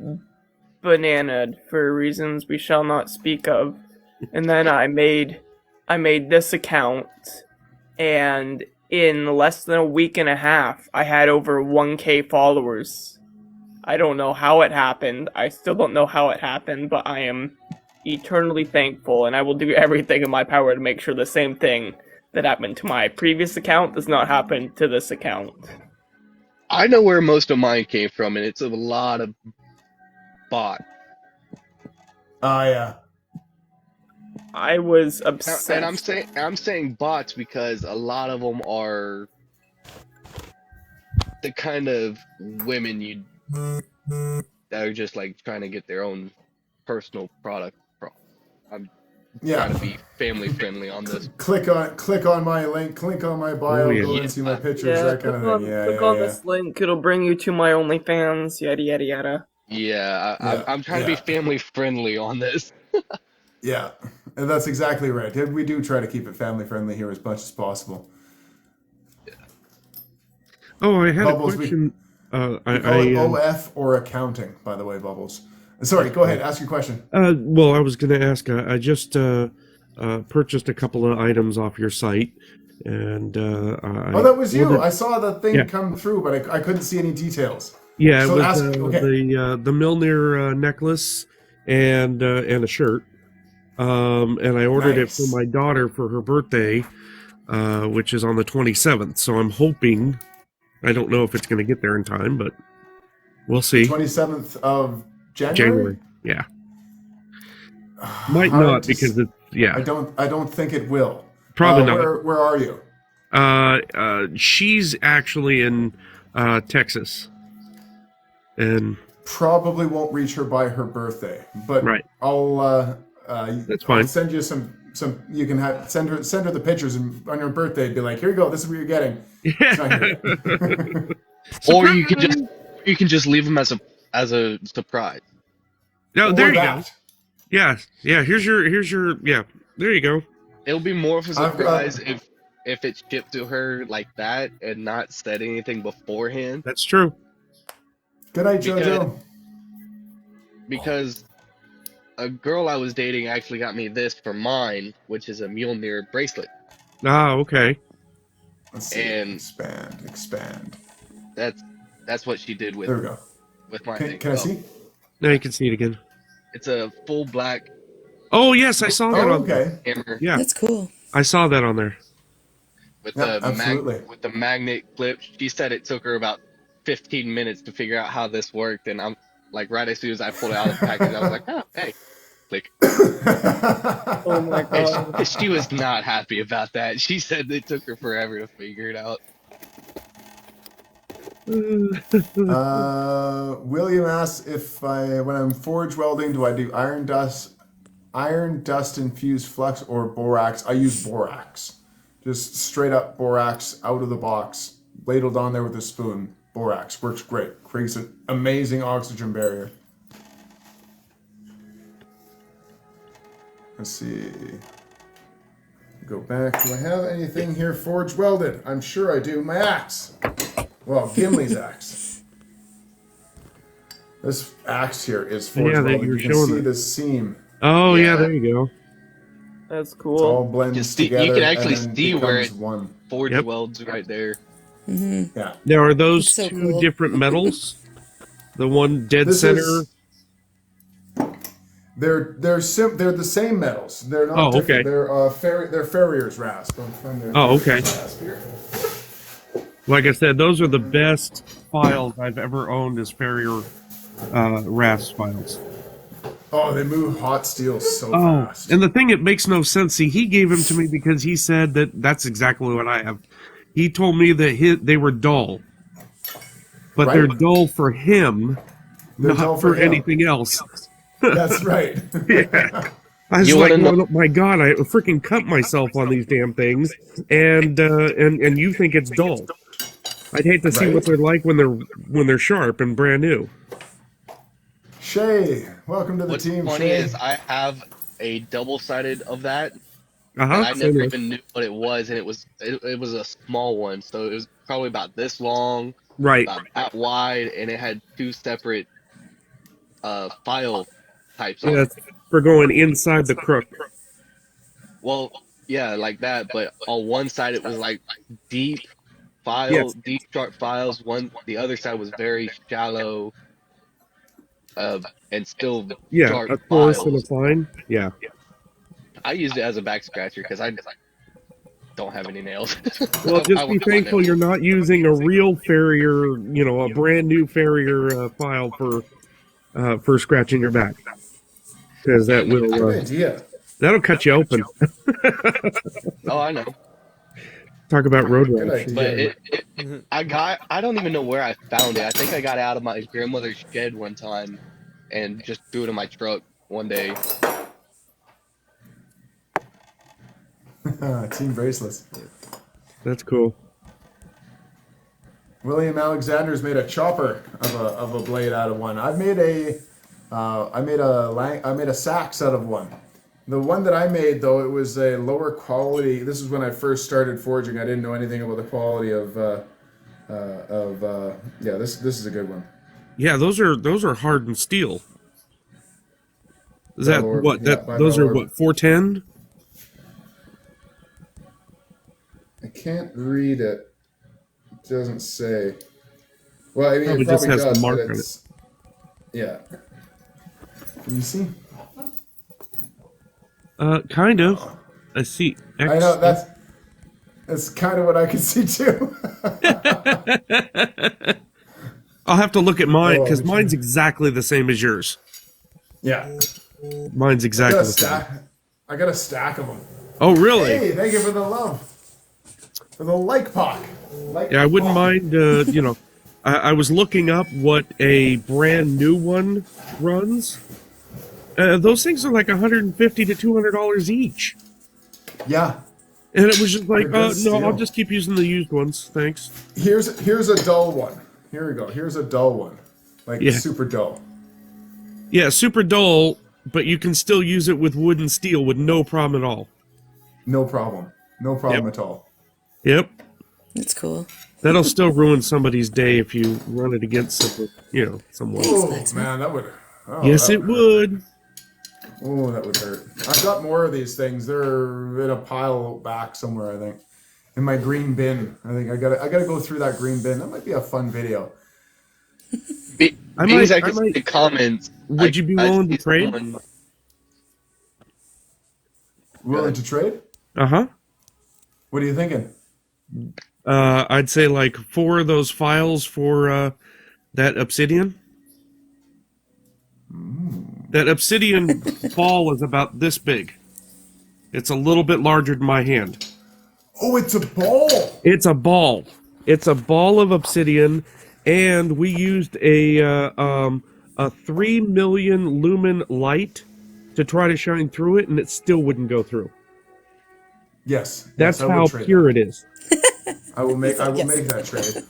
bananaed for reasons we shall not speak of, and then I made this account, and in less than a week and a half, I had over 1K followers. I don't know how it happened. I still don't know how it happened, but I am eternally thankful, and I will do everything in my power to make sure the same thing that happened to my previous account does not happen to this account. I know where most of mine came from, and it's a lot of bot. Oh, yeah. I was Now, obsessed. and I'm saying bots because a lot of them are the kind of women that are just like trying to get their own personal product. I'm Yeah. trying to be family friendly on this. Click on my link, click on my bio, Oh, yeah. go and see my pictures, Yeah, that kind click of thing. Yeah, click yeah, on yeah. this link. It'll bring you to my OnlyFans. Yada yada yada. Yeah, I'm trying to be yeah. family friendly on this. Yeah, and that's exactly right. We do try to keep it family friendly here as much as possible. Oh, I had Bubbles, a question. We call it OF or accounting, by the way, Bubbles. Sorry, go ahead, ask your question. Well, I was going to ask. I just purchased a couple of items off your site, and Oh, that was you. I saw the thing come through, but I couldn't see any details. Yeah, So it was ask- okay. the Milner necklace and a shirt. And I ordered Nice. it for my daughter for her birthday, which is on the 27th. So I'm hoping. I don't know if it's going to get there in time, but we'll see. 27th of January? January, yeah. Might Hard not to because it's I don't think it will. Probably not. Where are you? She's actually in Texas, and Probably won't reach her by her birthday, but Right. I'll That's fine. I'll send you some. You can send her the pictures, and on your birthday, be like, here you go. This is what you're getting. It's not here. Or you can just leave them as a surprise. no, Or there you go. that. Yeah. Here's your yeah. There you go. It'll be more of a I've got- surprise if it's shipped to her like that and not said anything beforehand. That's true. Good night, JoJo. Because a girl I was dating actually got me this for mine, which is a Mjolnir bracelet. Ah, okay. Let's see. And- Expand. That's what she did with There we go. my Can, thing. can I Oh, see? Now you can see it again. It's a full black Oh yes, I saw that Oh, on. okay. hammer Yeah, That's cool. I saw that on there. with Yeah, the absolutely. with the magnet clip. She said it took her about 15 minutes to figure out how this worked, and I'm like, right as soon as I pulled it out of the package, I was like, oh, hey, click. Oh my god. And she was not happy about that. She said it took her forever to figure it out. William asks if when I'm forge welding, do I do iron dust infused flux or borax? I use borax. Just straight up borax out of the box, ladled on there with a spoon. Borax works great. Creates an amazing oxygen barrier. Let's see. Go back. Do I have anything here forge welded? I'm sure I do. My axe. Well, Gimli's axe. This axe here is forge Yeah, that welded. you were You can showing see us. the seam. Oh yeah, Yeah. there you go. That's It all cool. blends You see- you together. can actually and then see where becomes one. Forge Yep. welds right there. Mm-hmm. Yeah. Now are those That's so two cool. different metals? The one dead This center. is. They're the same metals. They're not Oh, different. okay. They're Farrier's rasp. Don't find their Oh, okay. rasp here. Like I said, those are the best files I've ever owned as Farrier rasp files. Oh, they move hot steel so Oh, fast. and the thing, it makes no sense. See, he gave them to me because he said that's exactly what I have. He told me that they were dull, but they're Right. dull for him, They're not dull for for him. anything else. That's right. Yeah. I was You like, wanna know- well, my God, I freaking cut myself on these damn things, and you think it's dull. I'd hate to see Right. what they're like when they're sharp and brand new. Shay, welcome to the What's team, funny Shay. is I have a double-sided of that, Uh-huh. and I never even knew what it was, and it was a small one, so it was probably about this long, Right. that wide, and it had two separate file types on Yeah, it. it's for going inside the crook. Well, yeah, like that, but on one side it was like deep Yes. deep sharp files. The other side was very shallow, uh, and still Yeah, sharp a coarse and a files. fine. Yeah. I used it as a back scratcher because I don't have any nails. Well, I just be work with my thankful nails. you're not using a real farrier, a brand new farrier file for scratching your back, because that And will Good idea. that'll cut you open. oh, I know, Talk about road Good rash. but idea. I don't even know where I found it. I think I got it out of my grandmother's shed one time and just threw it in my truck one day. Team bracelets. That's cool. William Alexander's made a chopper of a blade out of one. I made a sax out of one. The one that I made, though, it was a lower quality. This is when I first started forging. I didn't know anything about the quality of This is a good one. Yeah, those are hardened steel. Is that Valorb, what? yeah, That by those are Valorb. what, 410? I can't read it. It doesn't say. Well, I mean, Probably it probably just has the does, mark but on it's. Yeah. Can you see? Kind of. I see. X. I know that's kind of what I can see too. I'll have to look at mine Oh, because I'm mine's exactly the same as yours. Yeah. Mine's I exactly got the a same. stack. I got a stack of them. Oh, really? Hey, thank you for the love. For the like pock. Yeah, I wouldn't mind. I was looking up what a brand new one runs. Those things are like $150 to $200 each, Yeah. and it was just like, They're good no, I'll steel. just keep using the used ones, thanks. Here's a dull one. Here we go. Here's a dull one. Like Yeah. super dull. Yeah, super dull, but you can still use it with wood and steel with no problem at all. No problem. No problem at all. Yep, That's cool. that'll still ruin somebody's day if you run it against someone. Oh Blacksmith. man, that would. Oh, Yes, that it would. Oh, that would hurt. I've got more of these things. They're in a pile back somewhere, I think. In my green bin. I think I gotta go through that green bin. That might be a fun video. I Because might- I could I see might- the comments. Would you be willing to see trade? someone- Willing to trade? Uh-huh. What are you thinking? I'd say like 4 of those files for that obsidian. That obsidian ball is about this big. It's a little bit larger than my hand. Oh, it's a ball. It's a ball. It's a ball of obsidian, and we used a 3 million lumen light to try to shine through it, and it still wouldn't go through. Yes. That's yes, I would how trade pure that. it is. I will make Yes. make that trade.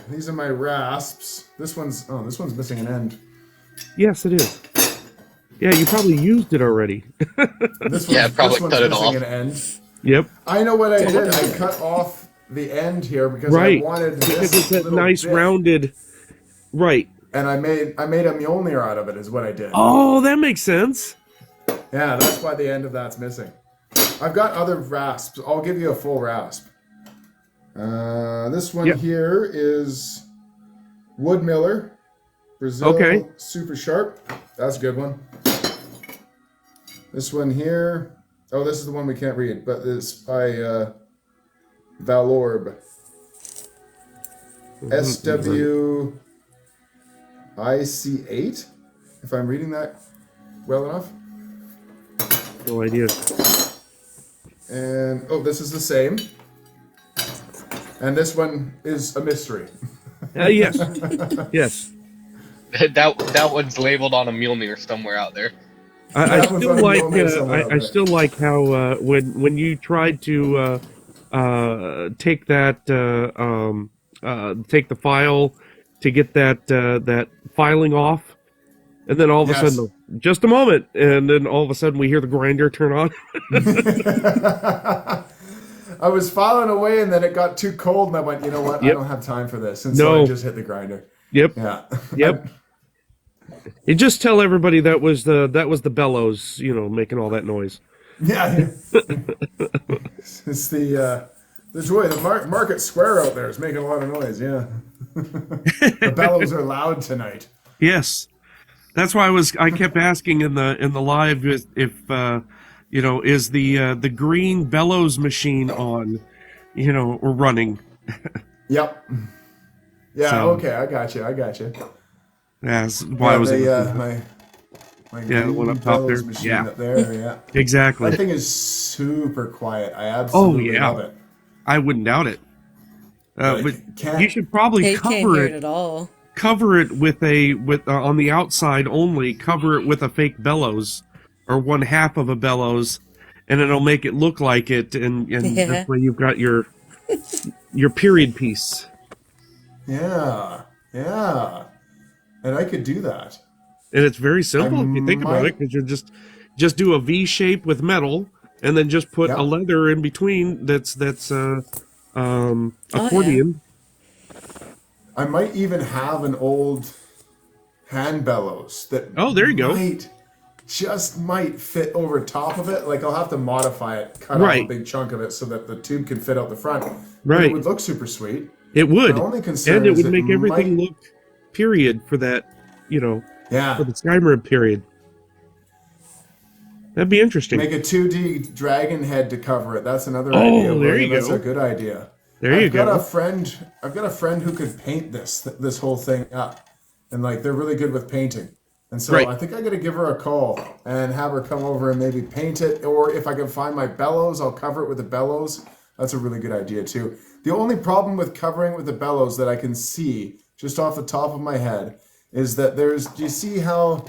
These are my rasps. This one's missing an end. Yes, it is. Yeah, you probably used it already. This Yeah, one's, probably this one's cut it missing off. an end. Yep. I know what I did. I cut off the end here because Right. I wanted Because this it's that little nice bit, rounded. Right. and I made a Mjolnir out of it. Is what I did. Oh, that makes sense. Yeah, that's why the end of that's missing. I've got other rasps. I'll give you a full rasp. This one Yep. here is Wood Miller, Brazil, Okay. super sharp. That's a good one. This one here. Oh, this is the one we can't read, but it's by Valorb. SWIC8, if I'm reading that well enough. No idea. And oh, this is the same. And this one is a mystery. Yes. Yes. that one's labeled on a Mjolnir somewhere out there. I That one's still on like. Mjolnir somewhere out I there. still like how when you tried to take that take the file to get that filing off, and then all of a Yes. sudden, just a moment, and then all of a sudden we hear the grinder turn on. I was filing away, and then it got too cold, and I went, you know what? I don't have time for this, and so I just hit the grinder. Yep. Yeah. Yep. You just tell everybody that was the bellows, making all that noise. Yeah. It's the joy. The market square out there is making a lot of noise. Yeah. The bellows are loud tonight. Yes. That's why I kept asking in the live if is the green bellows machine on, or running. Yep. Yeah. So, okay. I got you. That's why I was my the one up top there. machine Yeah. up there. Yeah. Exactly. That thing is super quiet. I absolutely love it. I wouldn't doubt it. But you should probably Can't cover hear it. it at all. Cover it with on the outside only. Cover it with a fake bellows, or one half of a bellows, and it'll make it look like it. And this way you've got your period piece. Yeah. And I could do that. And it's very simple if you think about it, because you just do a V shape with metal, and then just put a leather in between. That's accordion. I might even have an old hand bellows that there you go. might fit over top of it. Like I'll have to modify it, cut off a big chunk of it so that the tube can fit out the front. Right. But it would look super sweet. It would. My only concern and it is would make everything look period for that, for the Skyrim period. That'd be interesting. Make a 2D dragon head to cover it. That's another idea. There you go. That's a good idea. I've got a friend who could paint this whole thing up, and they're really good with painting. And so I think I got to give her a call and have her come over and maybe paint it. Or if I can find my bellows, I'll cover it with the bellows. That's a really good idea too. The only problem with covering with the bellows that I can see just off the top of my head is that do you see how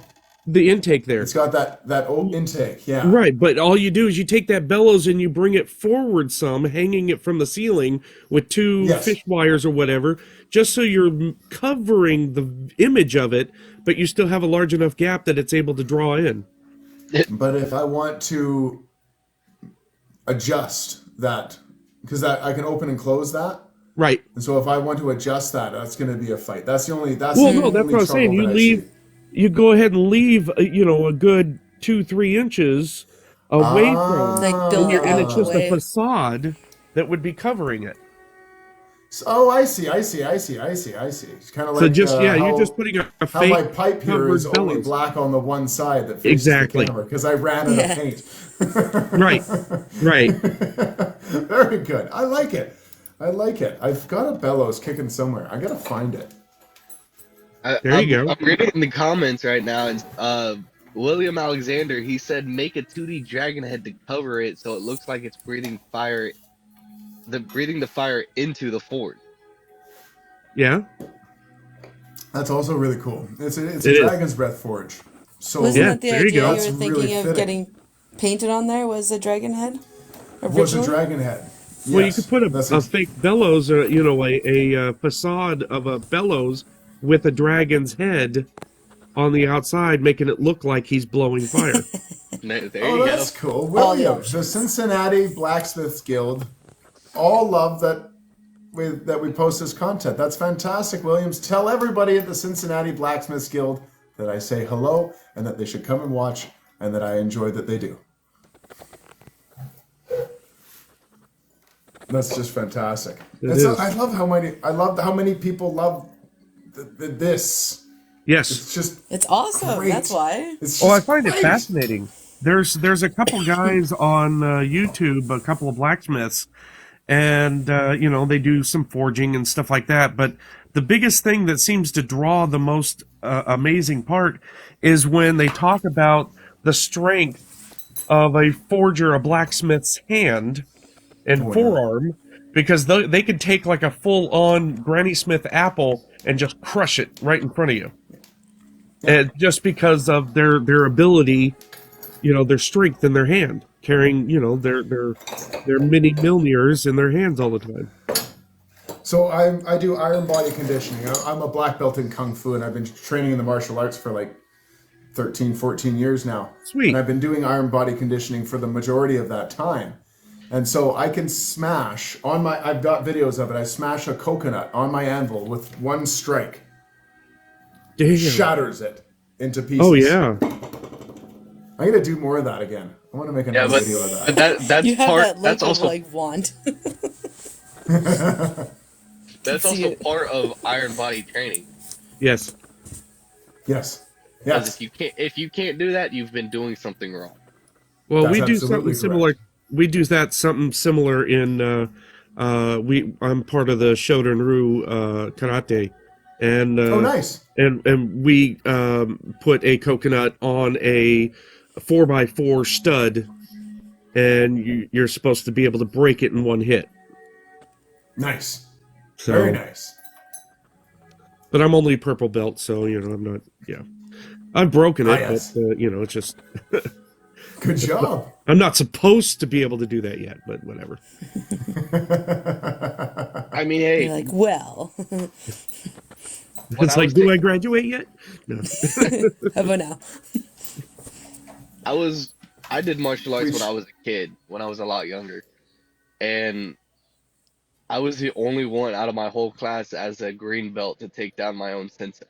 the intake there? It's got that old intake, yeah. Right, but all you do is you take that bellows and you bring it forward some, hanging it from the ceiling with two fish wires or whatever, just so you're covering the image of it, but you still have a large enough gap that it's able to draw in. But if I want to adjust that, because I can open and close that. Right. And so if I want to adjust that, that's going to be a fight. That's the only. That's what I'm saying. You go ahead and leave, a good 2-3 inches away from, and it's just a facade that would be covering it. Oh, I see. It's kind of like so you're just putting a fake. How my pipe here is bellows. only black on the one side that faces the camera because I ran out of paint. Right. Very good. I like it. I've got a bellows kicking somewhere. I gotta find it. There you go. I'm reading in the comments right now, and William Alexander, he said make a 2D dragon head to cover it so it looks like it's breathing the fire into the forge. Yeah. That's also really cool. It's a Dragon's Breath forge. So wasn't that the idea you were That's thinking really of fitting. getting painted on there? Was a dragon head? Was a dragon head. Well, you could put a fake bellows, or a facade of a bellows with a dragon's head on the outside, making it look like he's blowing fire. There you go. That's cool. William, the Cincinnati Blacksmiths Guild, all love that we post this content. That's fantastic, Williams. Tell everybody at the Cincinnati Blacksmiths Guild that I say hello and that they should come and watch and that I enjoy that they do. That's just fantastic. I love how many people love this. Yes, it's awesome. Great. That's why. I find it fascinating. There's a couple guys on YouTube, a couple of blacksmiths, and they do some forging and stuff like that. But the biggest thing that seems to draw the most amazing part is when they talk about the strength of a forger, a blacksmith's hand and forearm, because they could take like a full-on Granny Smith apple and just crush it right in front of you. And just because of their ability, their strength in their hand, carrying, their mini Milners in their hands all the time. So I do iron body conditioning. I'm a black belt in Kung Fu, and I've been training in the martial arts for like 13, 14 years now. Sweet. And I've been doing iron body conditioning for the majority of that time. And so I can smash on my, I've got videos of it, I smash a coconut on my anvil with one strike. Damn. Shatters it into pieces. Oh yeah. I'm gonna do more of that again. I want to make another video of that. But that's You have part. that look That's of also like wand. that's See also it. part of iron body training. Yes. Yes. Because Yes. if you can't do that, you've been doing something wrong. Well, That's we do absolutely something similar. correct. We do that something similar in. I'm part of the Shodan-ryu karate, and Oh, nice. and we put a coconut on a 4x4 stud, and you're supposed to be able to break it in one hit. Nice. So, Very nice. but I'm only purple belt, so I'm not. Yeah, I've broken it, yes. but it's just. Good job. I'm not supposed to be able to do that yet, but whatever. I mean, hey, You're like, well, It's like, do I graduate yet? No. how about now? I did martial arts when I was a kid, when I was a lot younger, and I was the only one out of my whole class as a green belt to take down my own sensei.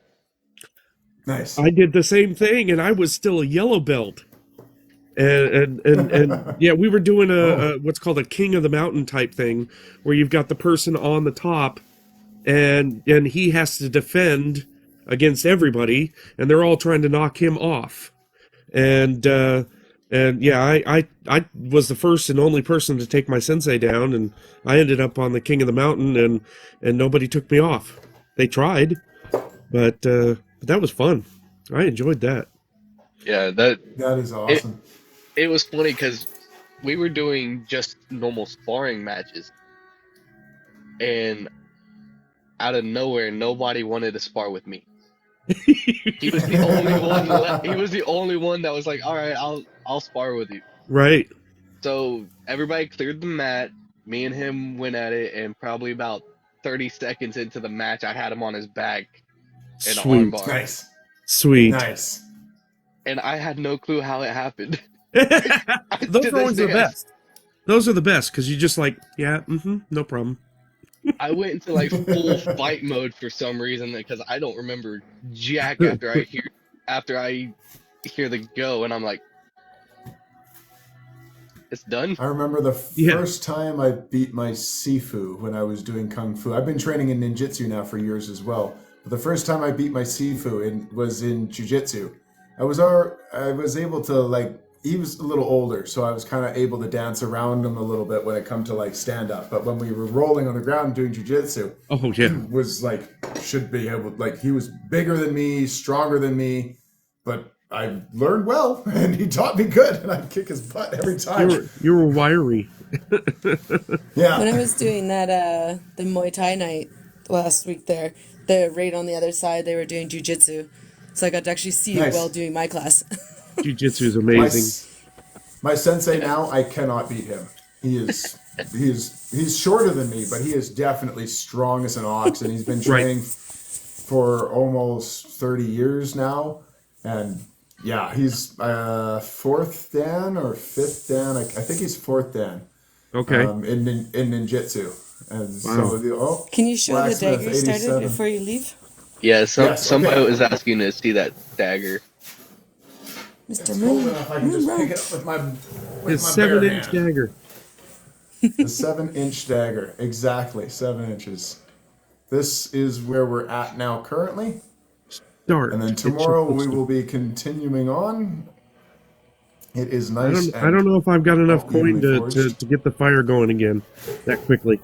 Nice. I did the same thing, and I was still a yellow belt. And yeah, we were doing a what's called a King of the Mountain type thing, where you've got the person on the top, and he has to defend against everybody, and they're all trying to knock him off. And yeah, I was the first and only person to take my sensei down, and I ended up on the King of the Mountain, and nobody took me off. They tried, but that was fun. I enjoyed that. Yeah, that is awesome. It was funny because we were doing just normal sparring matches, and out of nowhere, nobody wanted to spar with me. He was the only one. He was the only one that was like, "All right, I'll spar with you." Right. So everybody cleared the mat. Me and him went at it, and probably about 30 seconds into the match, I had him on his back in an Sweet. armbar. Nice. Sweet. Nice. And I had no clue how it happened. Those are always the best. Those are the best because you just like, yeah, no problem. I went into like full fight mode for some reason because I don't remember jack after I hear the go, and I'm like, it's done. I remember the first time I beat my Sifu when I was doing Kung Fu. I've been training in ninjutsu now for years as well. But the first time I beat my Sifu was in jiu-jitsu. I was able to he was a little older, so I was kind of able to dance around him a little bit when it come to stand up. But when we were rolling on the ground doing jiu-jitsu, he was should be able, he was bigger than me, stronger than me, but I learned well, and he taught me good, and I'd kick his butt every time. You were wiry. Yeah. When I was doing that, the Muay Thai night last week there, right on the other side, they were doing jiu-jitsu. So I got to actually see you while doing my class. Jiu-jitsu is amazing. My sensei now, I cannot beat him. He's shorter than me, but he is definitely strong as an ox, and he's been training for almost 30 years now. And yeah, he's fourth dan or fifth dan. I think he's fourth dan. Okay. In ninjutsu. And so can you show the Blacksmith, dagger you started 87. before you leave? Yeah, somebody was asking to see that dagger. Mr. It's Moon. cold enough I can just pick it up with my His bare 7-inch hand. dagger. The 7-inch dagger, exactly 7 inches. This is where we're at now currently. Start. And then tomorrow we will be continuing on. It is nice. I don't know if I've got enough coin evenly to forged. get the fire going again that quickly.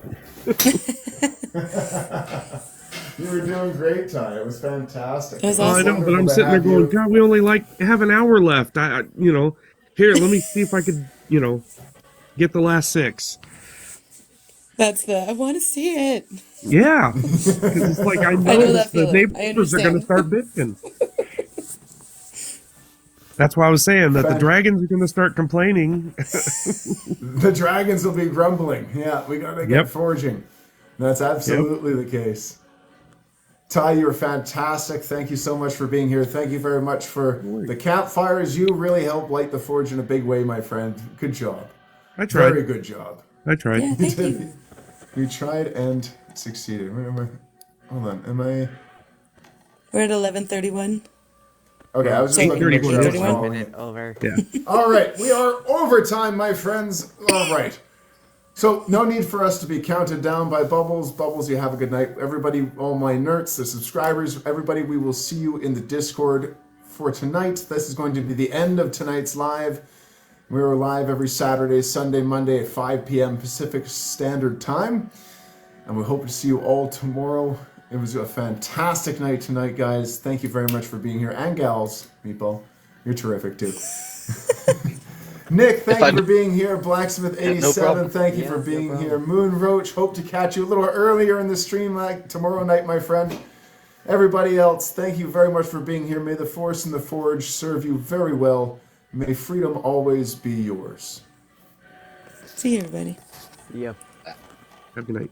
You were doing great, Ty. It was fantastic. It was I know, but I'm wonderful to sitting there have going, you. God, we only have an hour left. Here, let me see if I could, get the last 6. That's I want to see it. Yeah. 'Cause it's like, I know, know that the feeling. I neighbors are going to understand. start bitching. That's why I was saying that the dragons are going to start complaining. The dragons will be grumbling. Yeah, we got to get forging. That's absolutely the case. Ty, you were fantastic. Thank you so much for being here. Thank you very much for the campfires. You really helped light the forge in a big way, my friend. Good job. I tried. Very good job. I tried. Yeah, thank you. You tried and succeeded. Hold on. Am I? We're at 11:31. Okay, I was just looking to make sure I was 31? following. Minute over. Yeah. All right, we are overtime, my friends. All right. So, no need for us to be counted down by Bubbles. Bubbles, you have a good night. Everybody, all my nerds, the subscribers, everybody, we will see you in the Discord for tonight. This is going to be the end of tonight's live. We are live every Saturday, Sunday, Monday at 5 p.m. Pacific Standard Time. And we hope to see you all tomorrow. It was a fantastic night tonight, guys. Thank you very much for being here. And gals, Meatball, you're terrific too. Nick, thank you for being here. Blacksmith87, thank you for being here. Moon Roach, hope to catch you a little earlier in the stream like tomorrow night, my friend. Everybody else, thank you very much for being here. May the Force and the Forge serve you very well. May freedom always be yours. See you, everybody. Yep. Have a good night.